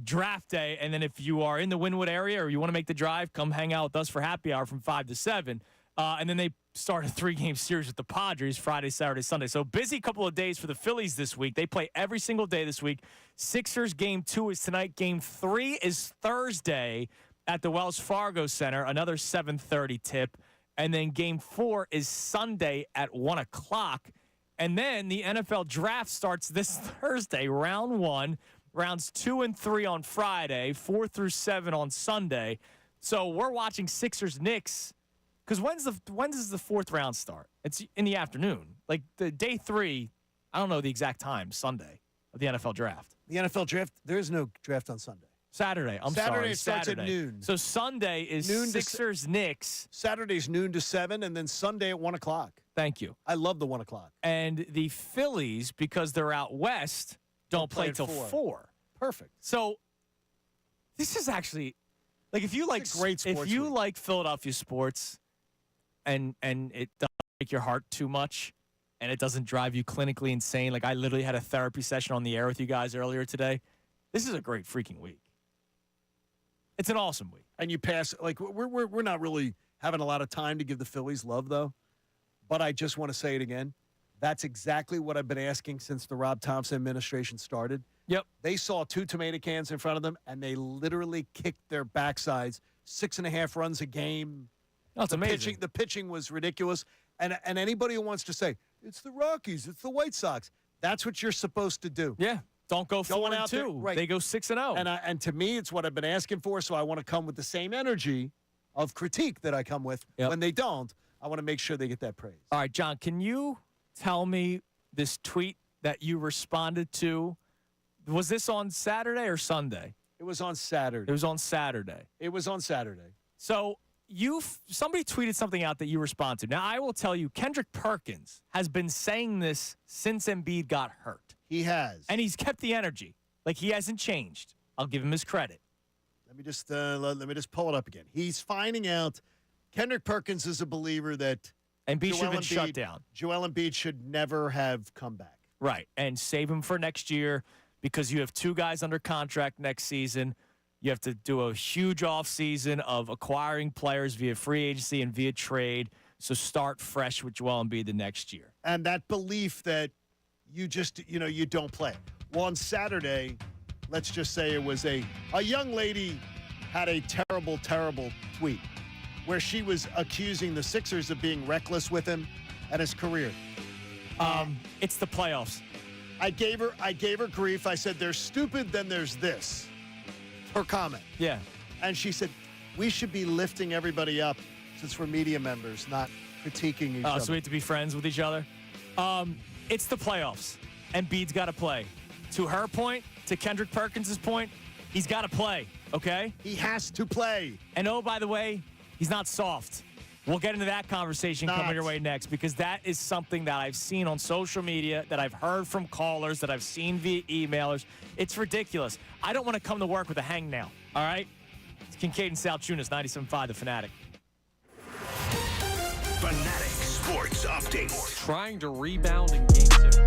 draft day. And then if you are in the Wynwood area or you want to make the drive, come hang out with us for happy hour from 5 to 7. And then they start a 3-game series with the Padres Friday, Saturday, Sunday. So busy couple of days for the Phillies this week. They play every single day this week. Sixers game 2 is tonight. Game 3 is Thursday at the Wells Fargo Center, another 7:30 tip. And then game 4 is Sunday at 1 o'clock. And then the NFL draft starts this Thursday, round 1, rounds 2 and 3 on Friday, 4 through 7 on Sunday. So we're watching Sixers-Knicks. Because when does the 4th round start? It's in the afternoon. Like the day 3, I don't know the exact time, Sunday, of the NFL draft. The NFL draft, there is no draft on Sunday. Saturday. Saturday starts at noon. So Sunday is Sixers-Knicks. Saturday's noon to 7, and then Sunday at 1 o'clock. Thank you. I love the 1 o'clock. And the Phillies, because they're out west, don't play till 4. Perfect. So this is actually, like, if you like Philadelphia sports, and it doesn't break your heart too much, and it doesn't drive you clinically insane. Like I literally had a therapy session on the air with you guys earlier today. This is a great freaking week. It's an awesome week. And you pass we're not really having a lot of time to give the Phillies love though. But I just want to say it again. That's exactly what I've been asking since the Rob Thompson administration started. Yep. They saw 2 tomato cans in front of them, and they literally kicked their backsides. 6.5 runs a game. Oh, it's amazing. The pitching was ridiculous. And anybody who wants to say, it's the Rockies, it's the White Sox, that's what you're supposed to do. Yeah. Don't go 4-2. Right. They go 6-0. And to me, it's what I've been asking for, so I want to come with the same energy of critique that I come with. Yep. When they don't, I want to make sure they get that praise. All right, John, can you tell me this tweet that you responded to? Was this on Saturday or Sunday? It was on Saturday. It was on Saturday. So somebody tweeted something out that you responded to. Now, I will tell you, Kendrick Perkins has been saying this since Embiid got hurt. He has. And he's kept the energy. Like, he hasn't changed. I'll give him his credit. Let me just pull it up again. He's finding out Kendrick Perkins is a believer that Embiid should have been shut down. Joel Embiid should never have come back. Right, and save him for next year because you have 2 guys under contract next season. You have to do a huge offseason of acquiring players via free agency and via trade. So start fresh with Joel Embiid the next year. And that belief that you just, you don't play. Well, on Saturday, let's just say it was a young lady had a terrible, terrible tweet where she was accusing the Sixers of being reckless with him and his career. It's the playoffs. I gave her grief. I said, there's stupid, then there's this. Her comment. Yeah. And she said, we should be lifting everybody up since we're media members, not critiquing each other. So we have to be friends with each other? It's the playoffs. Embiid's got to play. To her point, to Kendrick Perkins' point, he's got to play, okay? He has to play. And oh, by the way, he's not soft. We'll get into that conversation coming your way next because that is something that I've seen on social media, that I've heard from callers, that I've seen via emailers. It's ridiculous. I don't want to come to work with a hangnail, all right? It's Kincade Salciunas, 97.5 The Fanatic. Fanatic Sports Update. Trying to rebound in game 2.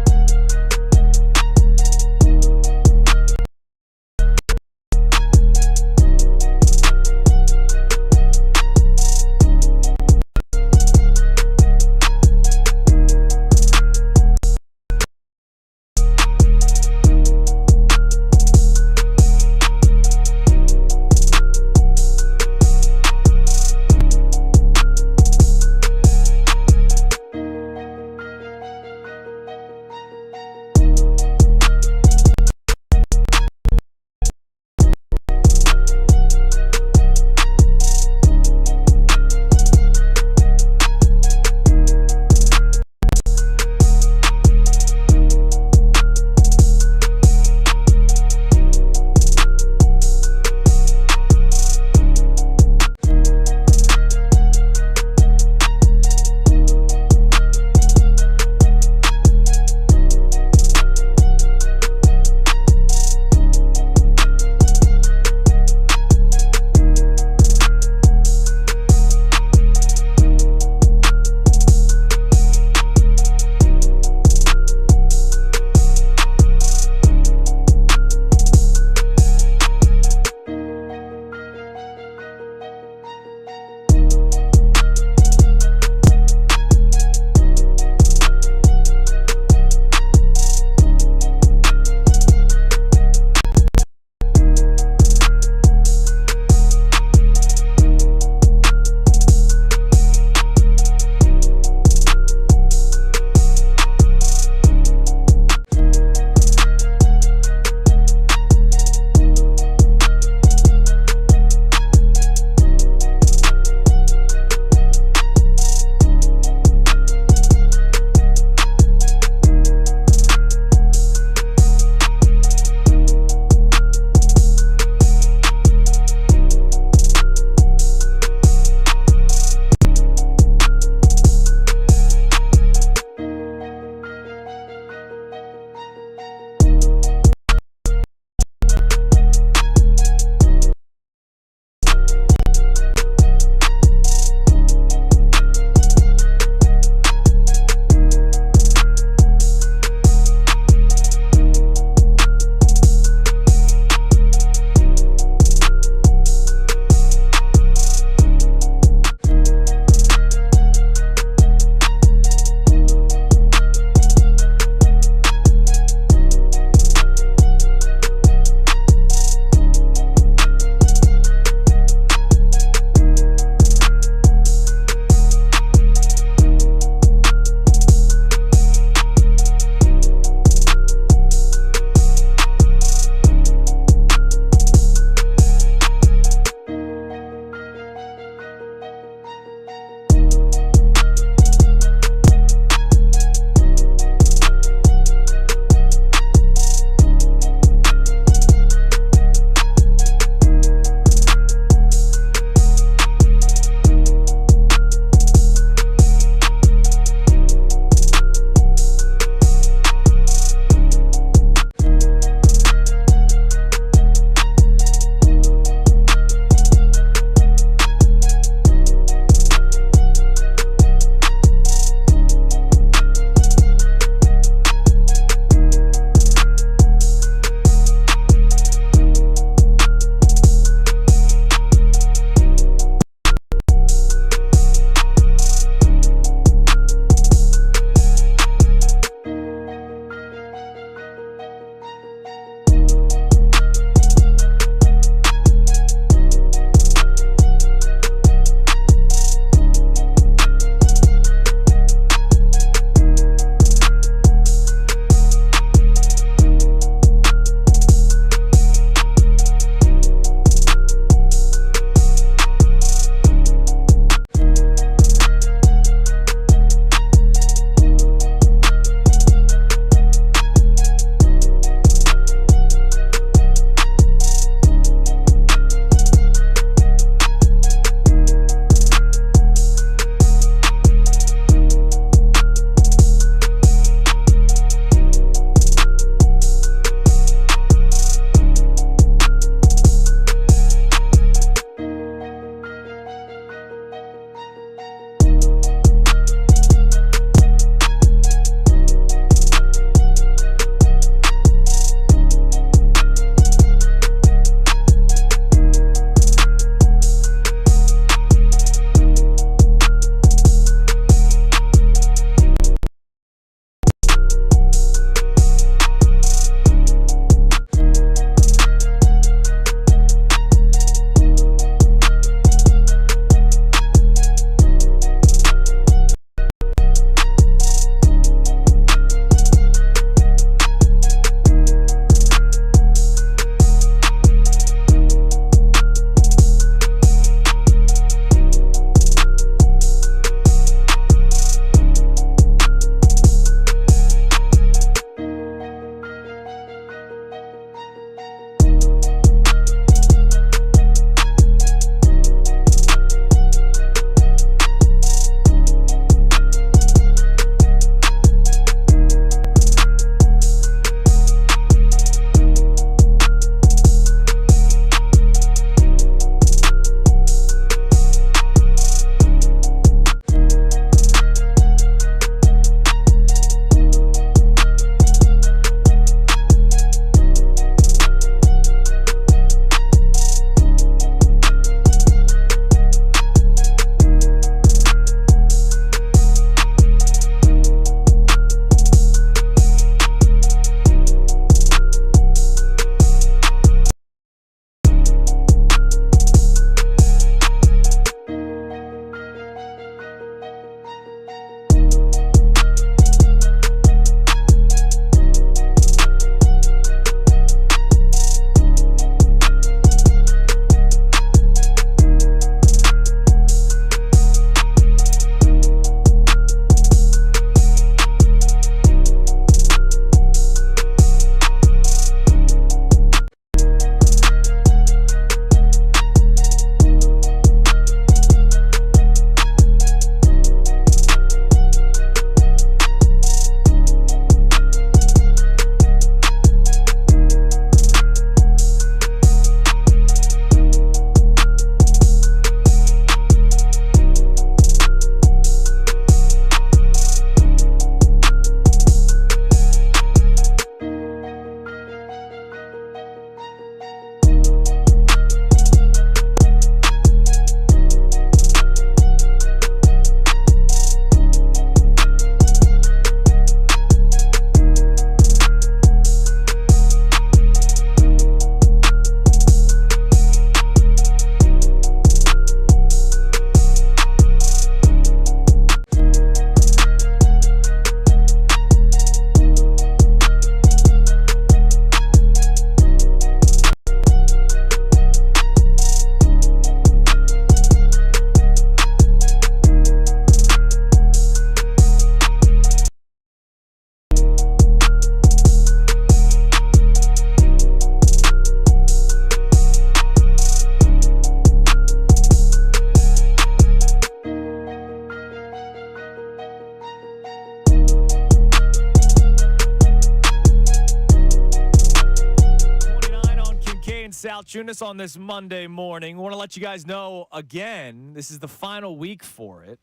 Salciunas on this Monday morning. Want to let you guys know again, this is the final week for it.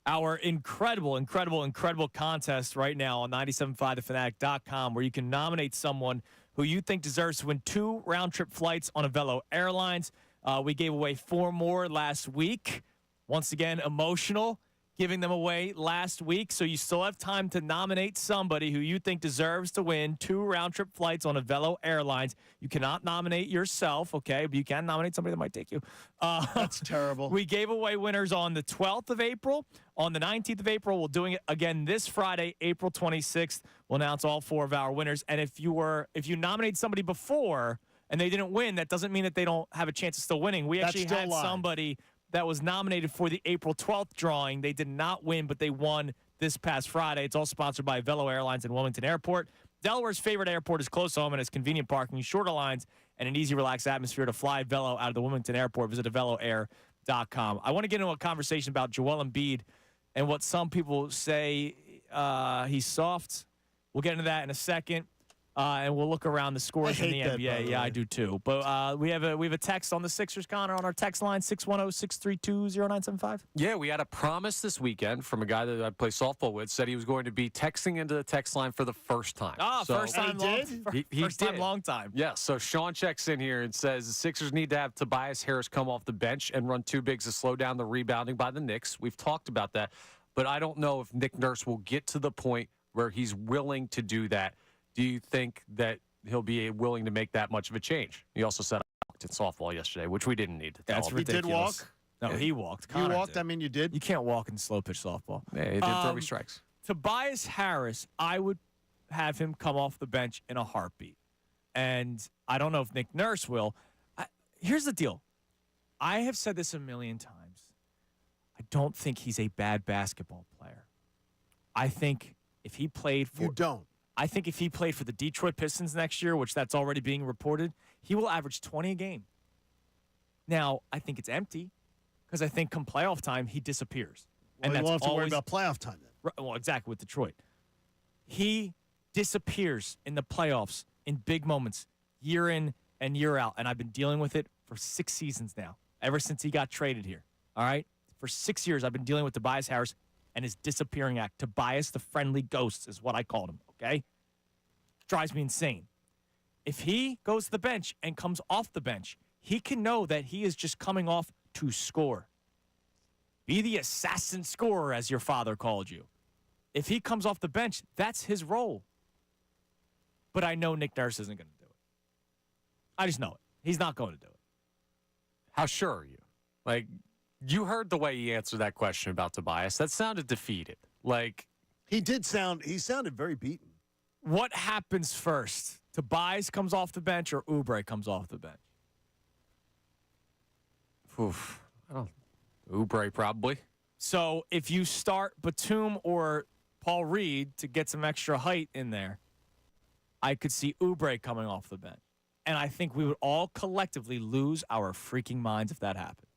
Our incredible contest right now on 975thefanatic.com, where you can nominate someone who you think deserves to win 2 round-trip flights on Avelo Airlines. We gave away 4 more last week. Once again, emotional, giving them away last week. So you still have time to nominate somebody who you think deserves to win 2 round-trip flights on Avelo Airlines. You cannot nominate yourself, okay? But you can nominate somebody that might take you. That's terrible. We gave away winners on the 12th of April. On the 19th of April, we're doing it again this Friday, April 26th. We'll announce all 4 of our winners. And if you nominated somebody before and they didn't win, that doesn't mean that they don't have a chance of still winning. We actually had somebody that was nominated for the April 12th drawing. They did not win, but they won this past Friday. It's all sponsored by Velo Airlines and Wilmington Airport. Delaware's favorite airport is close home and has convenient parking, shorter lines, and an easy, relaxed atmosphere to fly Velo out of the Wilmington Airport. Visit veloair.com. I want to get into a conversation about Joel Embiid and what some people say he's soft. We'll get into that in a second. And we'll look around the scores in the NBA. Yeah, I do too. But we have a text on the Sixers, Connor, on our text line, 610-632-0975. Yeah, we had a promise this weekend from a guy that I play softball with, said he was going to be texting into the text line for the first time. First time, first time, long time. Yeah, so Sean checks in here and says the Sixers need to have Tobias Harris come off the bench and run 2 bigs to slow down the rebounding by the Knicks. We've talked about that, but I don't know if Nick Nurse will get to the point where he's willing to do that. Do you think that he'll be willing to make that much of a change? He also said I walked in softball yesterday, which we didn't need to tell him. He did walk? No, he walked. You walked? I mean, you did? You can't walk in slow pitch softball. Yeah, he did 30 strikes. Tobias Harris, I would have him come off the bench in a heartbeat. And I don't know if Nick Nurse will. Here's the deal. I have said this a million times. I don't think he's a bad basketball player. I think if he played for... You don't? I think if he played for the Detroit Pistons next year, which that's already being reported, he will average 20 a game. Now, I think it's empty because I think come playoff time, he disappears. Well, and you won't have to worry about playoff time then. Well, exactly, with Detroit. He disappears in the playoffs in big moments, year in and year out, and I've been dealing with it for 6 seasons now, ever since he got traded here. All right? For 6 years, I've been dealing with Tobias Harris and his disappearing act. Tobias the Friendly Ghost is what I called him, okay? Drives me insane. If he goes to the bench and comes off the bench, he can know that he is just coming off to score. Be the assassin scorer, as your father called you. If he comes off the bench, that's his role. But I know Nick Nurse isn't going to do it. I just know it. He's not going to do it. How sure are you? Like, you heard the way he answered that question about Tobias. That sounded defeated. Like, he sounded very beaten. What happens first? Tobias comes off the bench or Oubre comes off the bench? Oubre probably. So if you start Batum or Paul Reed to get some extra height in there, I could see Oubre coming off the bench. And I think we would all collectively lose our freaking minds if that happened.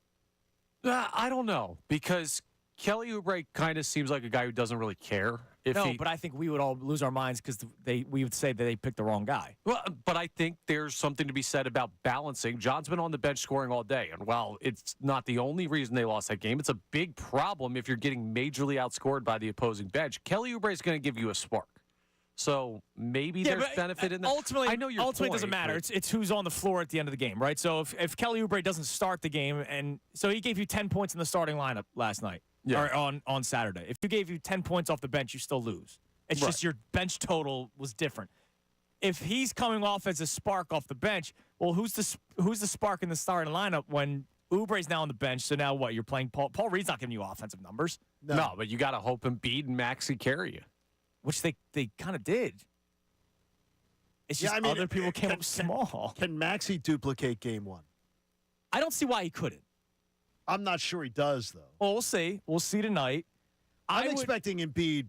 I don't know, because Kelly Oubre kind of seems like a guy who doesn't really care. But I think we would all lose our minds because we would say that they picked the wrong guy. Well, but I think there's something to be said about balancing. John's been on the bench scoring all day, and while it's not the only reason they lost that game, it's a big problem if you're getting majorly outscored by the opposing bench. Kelly Oubre is going to give you a spark. So maybe there's benefit in that. Ultimately, I know your ultimately point, it doesn't matter. It's who's on the floor at the end of the game, right? So if Kelly Oubre doesn't start the game, and so he gave you 10 points in the starting lineup last night, or on Saturday. If he gave you 10 points off the bench, you still lose. It's just your bench total was different. If he's coming off as a spark off the bench, well, who's the spark in the starting lineup when Oubre's now on the bench? So now what? You're playing Paul Reed's not giving you offensive numbers. No, but you got to hope Embiid and Maxey carry you. Which they kind of did. It's just other people came up small. Can Maxey duplicate game one? I don't see why he couldn't. I'm not sure he does, though. Well, we'll see. We'll see tonight. I'm expecting Embiid.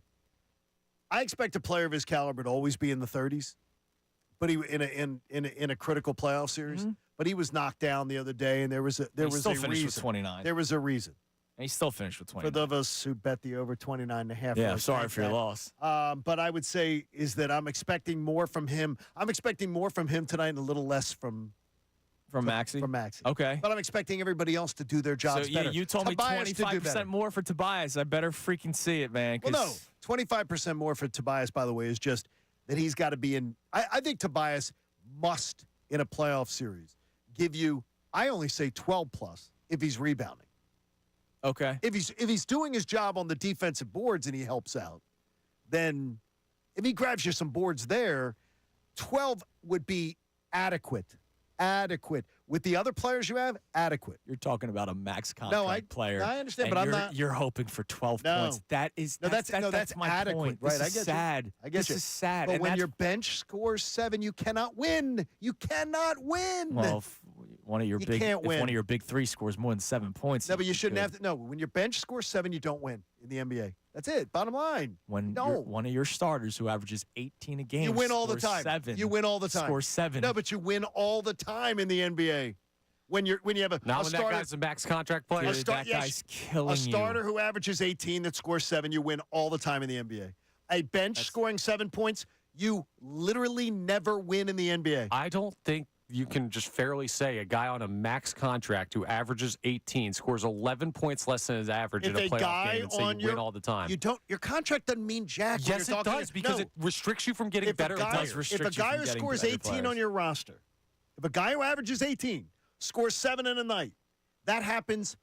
I expect a player of his caliber to always be in the 30s, but he in a critical playoff series. Mm-hmm. But he was knocked down the other day, and there was a reason. With 29. There was a reason. And he still finished with 29. For those of us who bet the over 29.5. Yeah, sorry for your loss. But I would say is that I'm expecting more from him. I'm expecting more from him tonight and a little less from From Maxey? From Maxey. Okay. But I'm expecting everybody else to do their jobs So better. you told Tobias me to do better. 25% more for Tobias. I better freaking see it, man. Well, no. 25% more for Tobias, by the way, is just that he's got to be in. I think Tobias must, in a playoff series, give you, I only say 12+ if he's rebounding. Okay. If he's doing his job on the defensive boards and he helps out, then if he grabs you some boards there, 12 would be adequate. Adequate. With the other players you have, adequate. You're talking about a max contract player. I understand, and but I'm not. You're hoping for 12 points. That's my adequate. point. Right, This I is get sad. you. I get this you. is sad. But and when that's- your bench scores 7, you cannot win. You cannot win. well, if one of your You big can't if win. one of your big three scores more than 7 points. No, but you shouldn't could. have to. No, when your bench scores 7, you don't win in the NBA. That's it. Bottom line. When No. one of your starters who averages 18 a game, You win all the scores time. 7, You win all the time. Scores 7. No, but you win all the time in the NBA. When you have a Now a when starter, that guy's a max contract player, Dude, that guy's killing a starter you. who averages 18 that scores 7, you win all the time in the NBA. A bench scoring 7 points, you literally never win in the NBA. I don't think you can just fairly say a guy on a max contract who averages 18 scores 11 points less than his average If in a a playoff guy game and say on you win all the time. You don't. Your contract doesn't mean jack. when Yes, you're it talking- does because no. it restricts you from getting If better a guy, players. does restrict if a you guy from who getting scores better 18 on players. your roster, if a guy who averages 18 scores 7 in a night, that happens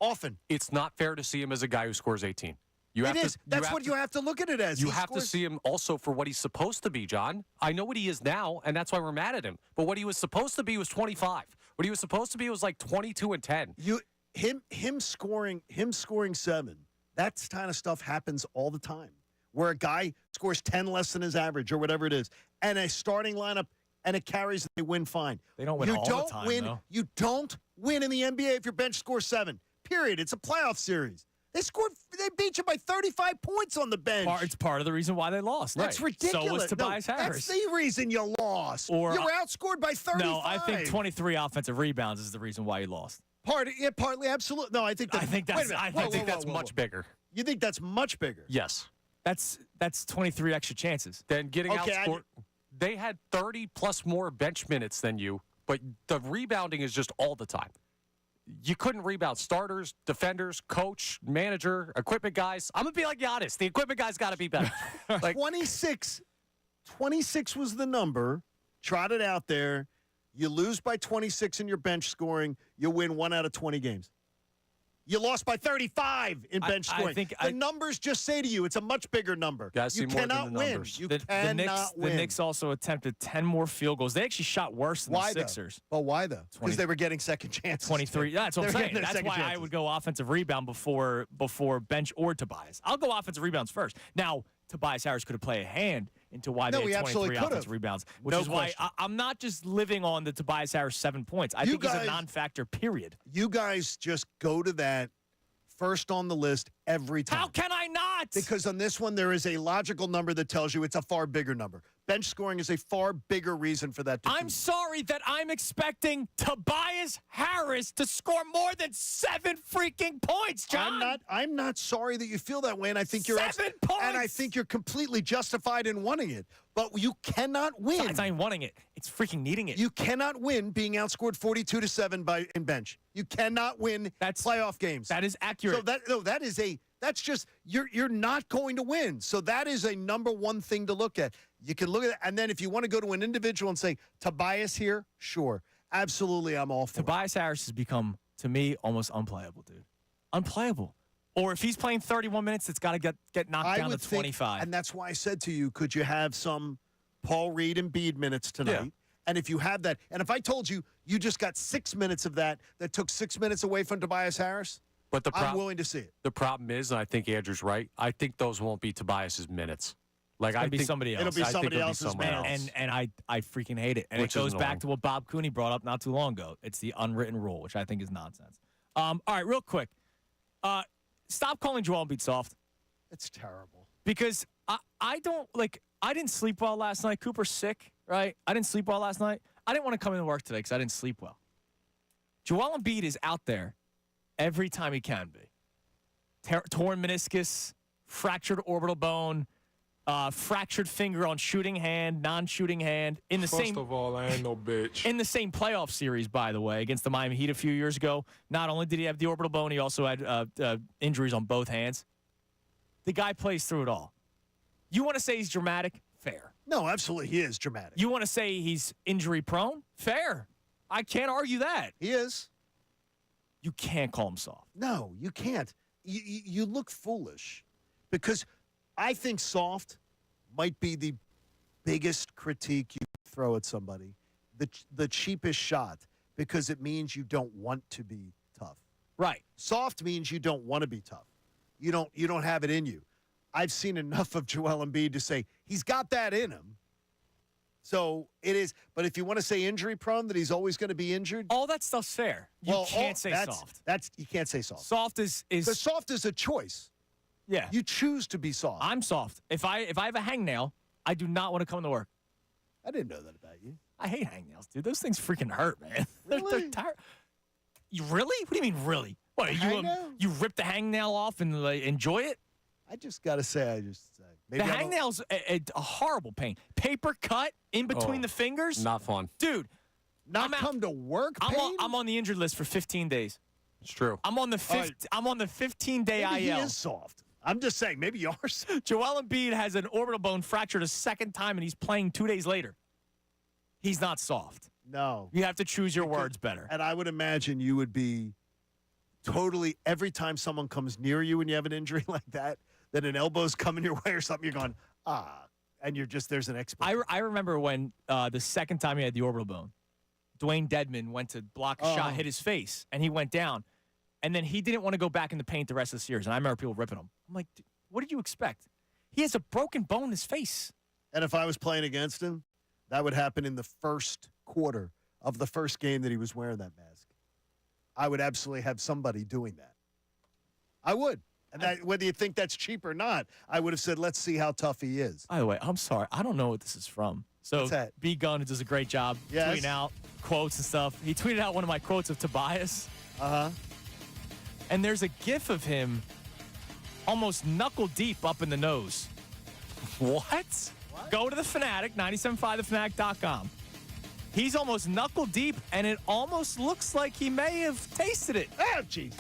often. It's not fair to see him as a guy who scores 18. You have It is. To, That's what you have to look at it as. You He have to scores- see him also for what he's supposed to be, John. I know what he is now, and that's why we're mad at him. But what he was supposed to be was 25. What he was supposed to be was like 22 and 10. Him scoring 7. That kind of stuff happens all the time. Where a guy scores 10 less than his average or whatever it is, and a starting lineup and it carries, they win fine. They don't win you all don't the time, win. though. You don't win in the NBA if your bench scores 7. Period. It's a playoff series. They beat you by 35 points on the bench. It's part of the reason why they lost. That's Right. ridiculous. So was Tobias Harris. That's the reason you lost. Or- you were outscored by 35. No, I think 23 offensive rebounds is the reason why he lost. Partly, absolutely. No, I think I think that's- I think that's much bigger. You think that's much bigger? Yes. That's 23 extra chances. Then getting Okay, outscored. They had 30 plus more bench minutes than you, but the rebounding is just all the time. You couldn't rebound starters, defenders, coach, manager, equipment guys. I'm going to be like Giannis. The equipment guys got to be better. Like 26 was the number. Trot it out there. You lose by 26 in your bench scoring, you win 1 out of 20 games. You lost by 35 in bench scoring. The numbers just say to you it's a much bigger number. Gotta see You more than cannot the win. numbers. You The cannot win. The Knicks also attempted 10 more field goals. They actually shot worse than Why the Sixers. Though? Well, why though? 20 Because they were getting second chances. 23. That's what I'm They were saying. getting their That's second why I chances. would go offensive rebound before bench or Tobias. I'll go offensive rebounds first. Now, Tobias Harris could have played a hand into why No, they he had absolutely 23 could offensive have. rebounds, which No is why question. I'm not just living on the Tobias Harris 7 points. I think he's a non-factor, period. You guys just go to that first on the list every time. How can I not? Because on this one, there is a logical number that tells you it's a far bigger number. Bench scoring is a far bigger reason for that to I'm be. sorry that I'm expecting Tobias Harris to score more than 7 freaking points, John. I'm not sorry that you feel that way, and I think you're 7 points. and I think you're completely justified in wanting it. But you cannot win. It's not even wanting it. It's freaking needing it. You cannot win being outscored 42-7 in bench. You cannot win playoff games. That is accurate. So that's just you're not going to win. So that is a number one thing to look at. You can look at it, and then if you want to go to an individual and say Tobias here, sure, absolutely, I'm all for it. Tobias Harris has become, to me, almost unplayable, dude. Unplayable. Or if he's playing 31 minutes, it's got to get knocked down to 25. And that's why I said to you, could you have some Paul Reed and Embiid minutes tonight? Yeah. And if you have that, and if I told you you just got 6 minutes of that took 6 minutes away from Tobias Harris, But I'm willing to see it. The problem is, and I think Andrew's right, I think those won't be Tobias's minutes. Like It'll be somebody else. It'll be I think somebody it'll be else's someone man. else. And I freaking hate it. And Which it is goes back annoying. to what Bob Cooney brought up not too long ago. It's the unwritten rule, which I think is nonsense. All right, real quick. Stop calling Joel Embiid soft. It's terrible. Because I didn't sleep well last night. Cooper's sick, right? I didn't sleep well last night. I didn't want to come into work today because I didn't sleep well. Joel Embiid is out there every time he can be. Torn meniscus, fractured orbital bone, fractured finger on shooting hand, non-shooting hand in the First of all, I ain't no bitch. in the same playoff series, by the way, against the Miami Heat a few years ago. Not only did he have the orbital bone, he also had injuries on both hands. The guy plays through it all. You want to say he's dramatic? Fair. No, absolutely, he is dramatic. You want to say he's injury prone? Fair. I can't argue that. He is. You can't call him soft. No, you can't. You look foolish because I think soft might be the biggest critique you throw at somebody, the cheapest shot, because it means you don't want to be tough. Right. Soft means you don't want to be tough. You don't have it in you. I've seen enough of Joel Embiid to say he's got that in him. So it is. But if you want to say injury prone, that he's always going to be injured, all that stuff's fair. You can't say soft. You can't say soft. Soft is because soft is a choice. Yeah. You choose to be soft. I'm soft. If I have a hangnail, I do not want to come to work. I didn't know that about you. I hate hangnails, dude. Those things freaking hurt, man. Really? They're tired. You really? What do you mean, really? What, you rip the hangnail off and enjoy it? I just got to say, maybe the hangnail's a horrible pain. Paper cut in between the fingers. Not fun. Dude. Not come to work pain? I'm on the injured list for 15 days. It's true. I'm on the 15-day IL. He is soft. I'm just saying, maybe you are soft. Joel Embiid has an orbital bone fractured a second time, and he's playing 2 days later. He's not soft. No. You have to choose your words better. And I would imagine you would be totally, every time someone comes near you and you have an injury like that an elbow's coming your way or something, you're going, and you're just, there's an expert. I remember when the second time he had the orbital bone, Dwayne Dedman went to block a shot, hit his face, and he went down. And then he didn't want to go back in the paint the rest of the series. And I remember people ripping him. I'm like, what did you expect? He has a broken bone in his face. And if I was playing against him, that would happen in the first quarter of the first game that he was wearing that mask. I would absolutely have somebody doing that. I would. And that, whether you think that's cheap or not, I would have said, let's see how tough he is. By the way, I'm sorry. I don't know what this is from. So B Gunn does a great job tweeting out quotes and stuff. He tweeted out one of my quotes of Tobias. Uh-huh. And there's a gif of him almost knuckle deep up in the nose. What? Go to the Fanatic, 975thefanatic.com. He's almost knuckle deep, and it almost looks like he may have tasted it. Oh, jeez.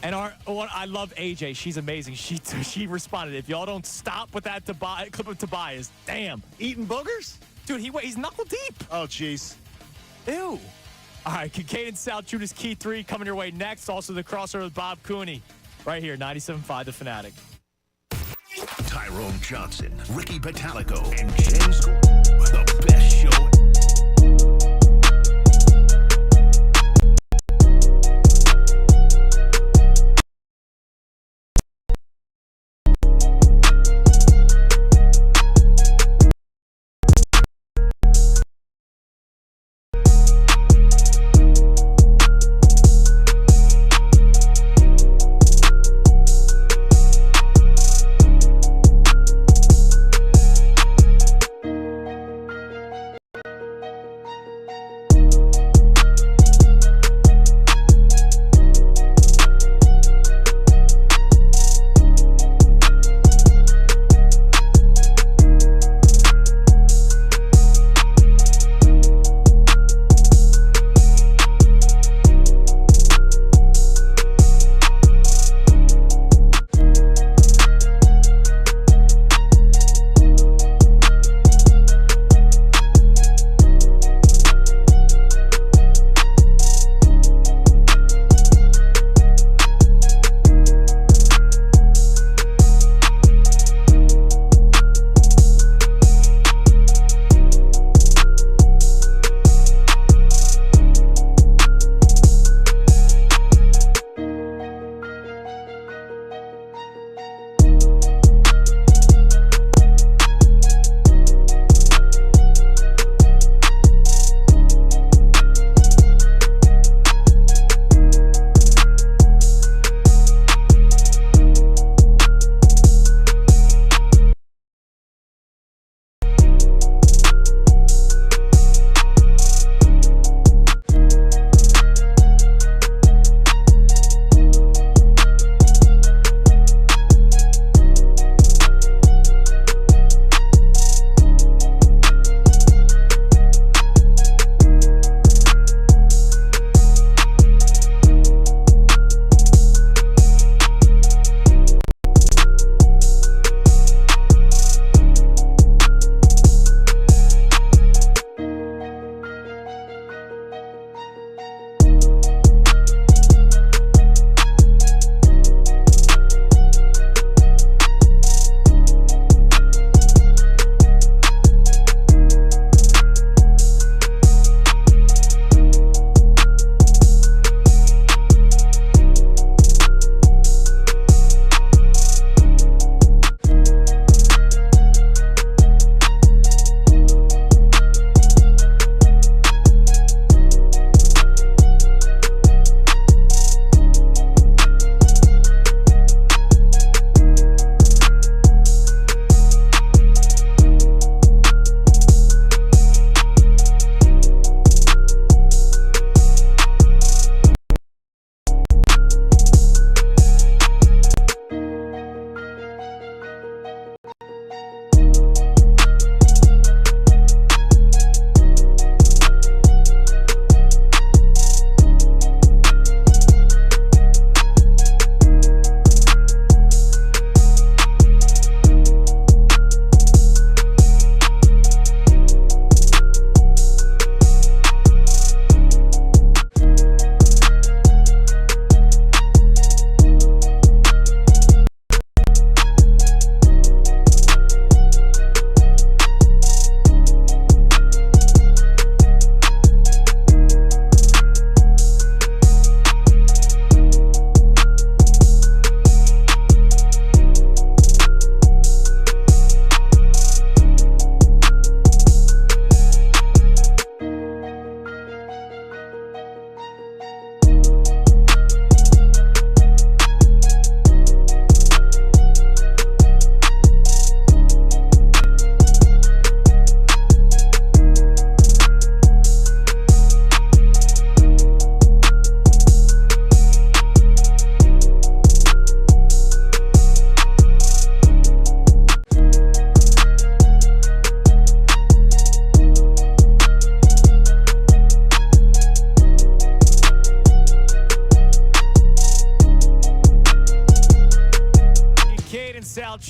And I love AJ. She's amazing. She responded, if y'all don't stop with that clip of Tobias, damn. Eating boogers? Dude, he's knuckle deep. Oh, jeez. Ew. All right, Kincade Salciunas Key 3 coming your way next. Also the crossover with Bob Cooney right here, 97.5 The Fanatic. Tyrone Johnson, Ricky Batalico, and Jen Score. The best show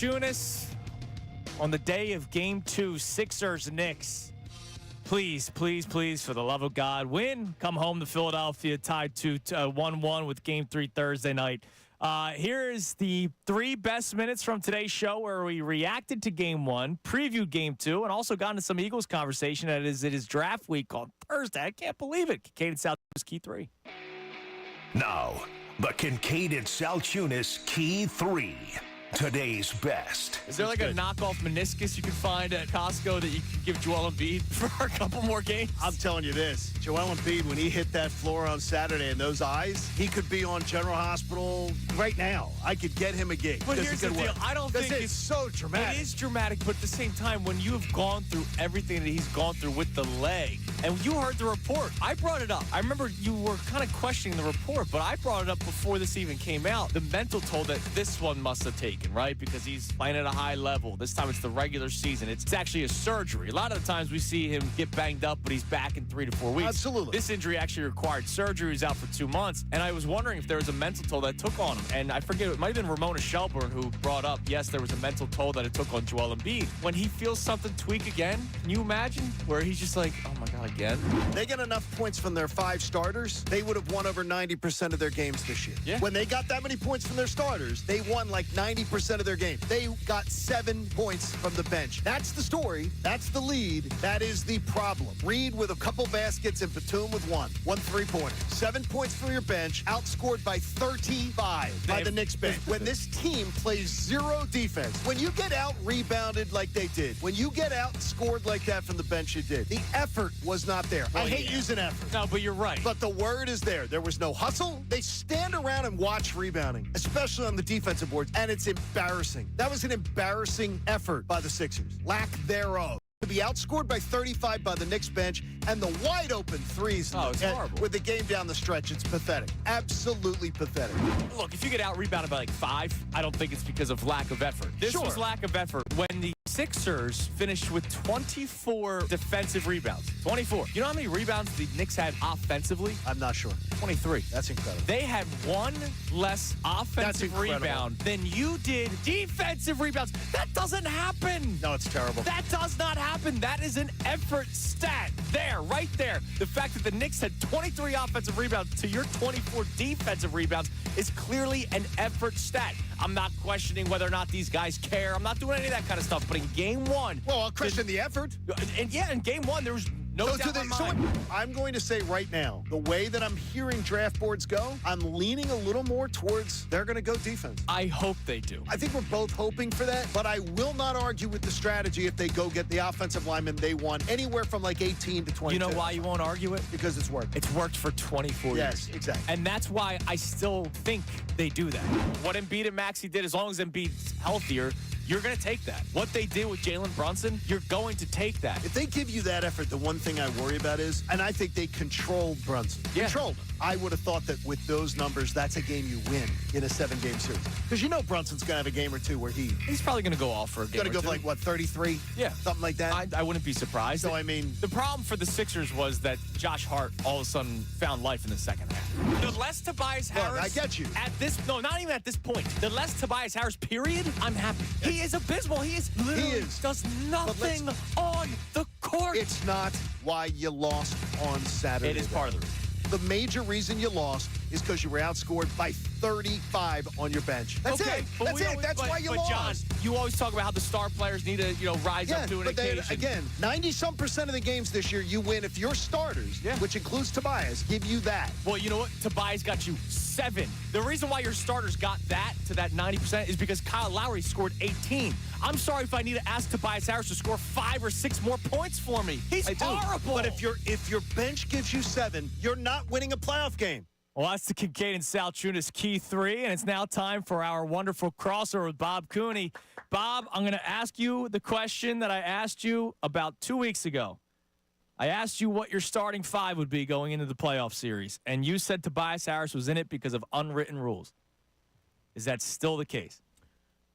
Salciunas, on the day of Game 2, Sixers-Knicks. Please, please, please, for the love of God, win. Come home to Philadelphia, tied to 1-1 with Game 3 Thursday night. Here is the 3 best minutes from today's show where we reacted to Game 1, previewed Game 2, and also got into some Eagles conversation. It is draft week on Thursday. I can't believe it. Kincade Salciunas Key 3. Now, the Kincade Salciunas Key 3. Today's best. Is there like a knockoff meniscus you can find at Costco that you can give Joel Embiid for a couple more games? I'm telling you this, Joel Embiid, when he hit that floor on Saturday and those eyes, he could be on General Hospital right now. I could get him a gig. But here's the deal. I don't think it's so dramatic. It is dramatic, but at the same time, when you have gone through everything that he's gone through with the leg, and you heard the report, I brought it up. I remember you were kind of questioning the report, but I brought it up before this even came out. The mental toll that this one must have taken, right? Because he's playing at a high level. This time it's the regular season. It's actually a surgery. A lot of the times we see him get banged up, but he's back in 3 to 4 weeks. Absolutely. This injury actually required surgery. He's out for 2 months. And I was wondering if there was a mental toll that took on him. And I forget, it might have been Ramona Shelburne who brought up, yes, there was a mental toll that it took on Joel Embiid. When he feels something tweak again, can you imagine? Where he's just like, oh my God, again? They get enough points from their 5 starters, they would have won over 90% of their games this year. Yeah. When they got that many points from their starters, they won like 90% of their games. They got 7 points from the bench. That's the story. That's the lead. That is the problem. Reed with a couple baskets and Batum with 1 3-pointer. 7 points from your bench, outscored by 35 by the Knicks bench. When this team plays zero defense, when you get out rebounded like they did, when you get out scored like that from the bench you did, the effort was not there. I hate using effort. No, but you're right. But the word is there. There was no hustle. They stand around and watch rebounding, especially on the defensive boards, and it's embarrassing. That was an embarrassing effort by the Sixers. Lack thereof. To be outscored by 35 by the Knicks bench and the wide open threes it's horrible. with the game down the stretch, it's pathetic. Absolutely pathetic. Look, if you get out rebounded by like 5, I don't think it's because of lack of effort. This was lack of effort when the Sixers finished with 24 defensive rebounds. 24. You know how many rebounds the Knicks had offensively? I'm not sure. 23. That's incredible. They had 1 less offensive rebound than you did defensive rebounds. That doesn't happen. No, it's terrible. That does not happen. That is an effort stat there, right there. The fact that the Knicks had 23 offensive rebounds to your 24 defensive rebounds is clearly an effort stat. I'm not questioning whether or not these guys care. I'm not doing any of that kind of stuff. But in Game 1... Well, I'll question the effort. And yeah, in Game 1, there was no doubt in my mind. I'm going to say right now, the way that I'm hearing draft boards go, I'm leaning a little more towards they're going to go defense. I hope they do. I think we're both hoping for that, but I will not argue with the strategy if they go get the offensive lineman they want anywhere from like 18 to 20. You know why you won't argue it? Because it's worked. It's worked for 24 years. Yes, exactly. And that's why I still think they do that. What Embiid and Maxey did, as long as Embiid's healthier, you're going to take that. What they did with Jalen Brunson, you're going to take that. If they give you that effort, the one thing I worry about is, and I think they controlled Brunson. Yeah. Controlled him. I would have thought that with those numbers, that's a game you win in a 7-game series. Because you know Brunson's going to have a game or two where he's probably going to go off for a game going to go for like, what, 33? Yeah. Something like that? I wouldn't be surprised. So, I mean... The problem for the Sixers was that Josh Hart all of a sudden found life in the second half. The less Tobias Harris... I get you. At this... No, not even at this point. The less Tobias Harris, period, I'm happy. He is abysmal. He does nothing on the court. It's not why you lost on Saturday. It is part of the reason. The major reason you lost is because you were outscored by 35 on your bench. That's it. That's it. That's why you lost. John, you always talk about how the star players need to, rise up to an occasion. Again, 90-some% of the games this year you win if your starters, which includes Tobias, give you that. Well, you know what? Tobias got you 7. The reason why your starters got that to that 90% is because Kyle Lowry scored 18. I'm sorry if I need to ask Tobias Harris to score 5 or 6 more points for me. He's horrible. But if your bench gives you 7, you're not winning a playoff game. Well, that's the Kincade Salciunas Key 3, and it's now time for our wonderful crossover with Bob Cooney. Bob, I'm going to ask you the question that I asked you about 2 weeks ago. I asked you what your starting 5 would be going into the playoff series, and you said Tobias Harris was in it because of unwritten rules. Is that still the case?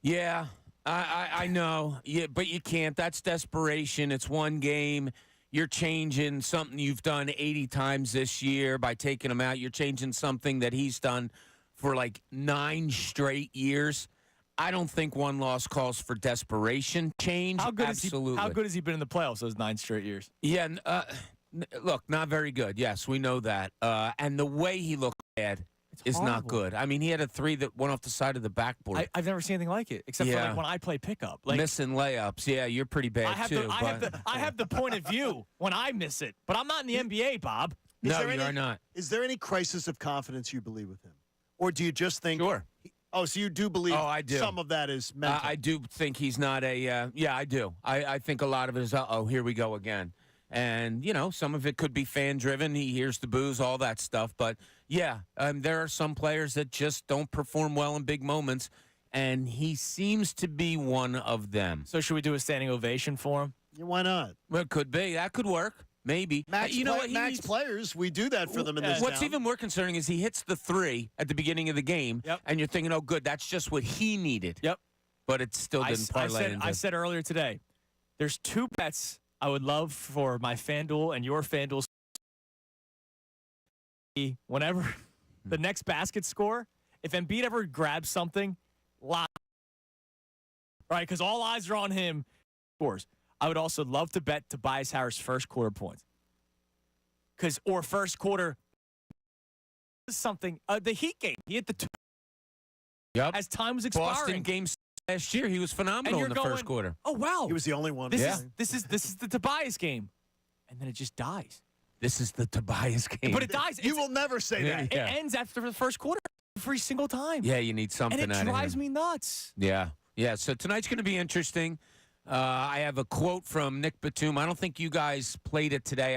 Yeah, I know. Yeah, but you can't. That's desperation. It's one game. You're changing something you've done 80 times this year by taking him out. You're changing something that he's done for like 9 straight years. I don't think one loss calls for desperation change. How good Absolutely. How good has he been in the playoffs those 9 straight years? Yeah, look, not very good. Yes, we know that. And the way he looked bad is not horrible. good. I mean, he had a 3 that went off the side of the backboard. I've never seen anything like it, except for Yeah. like when I play pickup. Like Missing layups. Yeah, you're pretty bad I have too. I have the point of view when I miss it, but I'm not in the NBA, Bob. No, you are not. Is there any crisis of confidence you believe with him? Or do you just think... Sure. So you do believe I do. some of that is mental? I do think he's not a. Yeah, I do. I think a lot of it is. Here we go again. And some of it could be fan driven. He hears the boos, all that stuff. But yeah, there are some players that just don't perform well in big moments, and he seems to be one of them. So should we do a standing ovation for him? Yeah, why not? Well, it could be. That could work. Maybe. Max, You know what? He Max needs- players, we do that for them in this What's town. even more concerning is he hits the 3 at the beginning of the game, and you're thinking, oh, good, that's just what he needed. Yep. But it still didn't parlay into. I said earlier today, there's 2 bets I would love for my FanDuel and your FanDuel. Whenever the next basket score, if Embiid ever grabs something, right? Because all eyes are on him. Scores. I would also love to bet Tobias Harris first quarter points. Or first quarter. Something. The Heat game. He hit the 2. Yep. As time was expiring. Boston game last year, he was phenomenal in the first quarter. Oh wow! He was the only one. This is the Tobias game, and then it just dies. This is the Tobias game. But it dies. You will never say that. It ends after the first quarter every single time. Yeah, you need something and it out of drives him. me nuts. Yeah. So tonight's going to be interesting. I have a quote from Nick Batum. I don't think you guys played it today.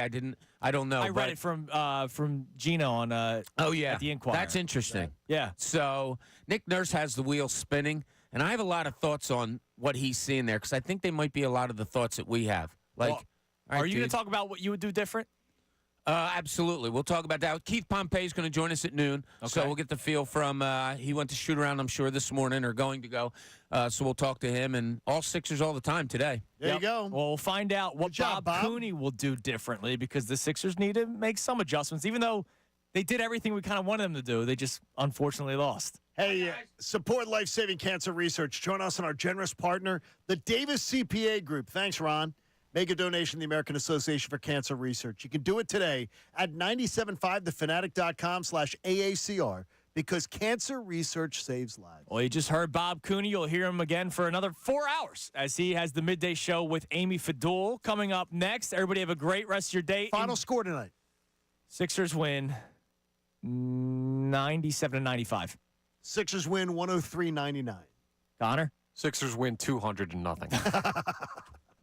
I don't know. I read it from Gino on. Oh yeah, at the Inquirer. That's interesting. Yeah. So Nick Nurse has the wheel spinning, and I have a lot of thoughts on what he's seeing there because I think they might be a lot of the thoughts that we have. Like, Well, are you going to talk about what you would do different? Absolutely. We'll talk about that. Keith Pompey is going to join us at noon. So Okay. we'll get the feel from, he went to shoot around, I'm sure, this morning or going to go. So we'll talk to him and all Sixers all the time today. There you go. Well, we'll find out what Good job, Bob. Cooney will do differently because the Sixers need to make some adjustments, even though they did everything we kind of wanted them to do. They just unfortunately lost. Hey, support life-saving cancer research. Join us and our generous partner, the Davis CPA Group. Thanks, Ron. Make a donation to the American Association for Cancer Research. You can do it today at 975thefanatic.com/AACR because cancer research saves lives. Well, you just heard Bob Cooney. You'll hear him again for another 4 hours as he has the midday show with Amy Fadul coming up next. Everybody have a great rest of your day. Final score tonight. Sixers win 97-95. Sixers win 103-99. Connor? Sixers win 200-0.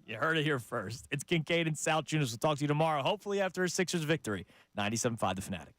You heard it here first. It's Kincade and Salciunas. We'll talk to you tomorrow, hopefully after a Sixers victory. 97.5 The Fanatic.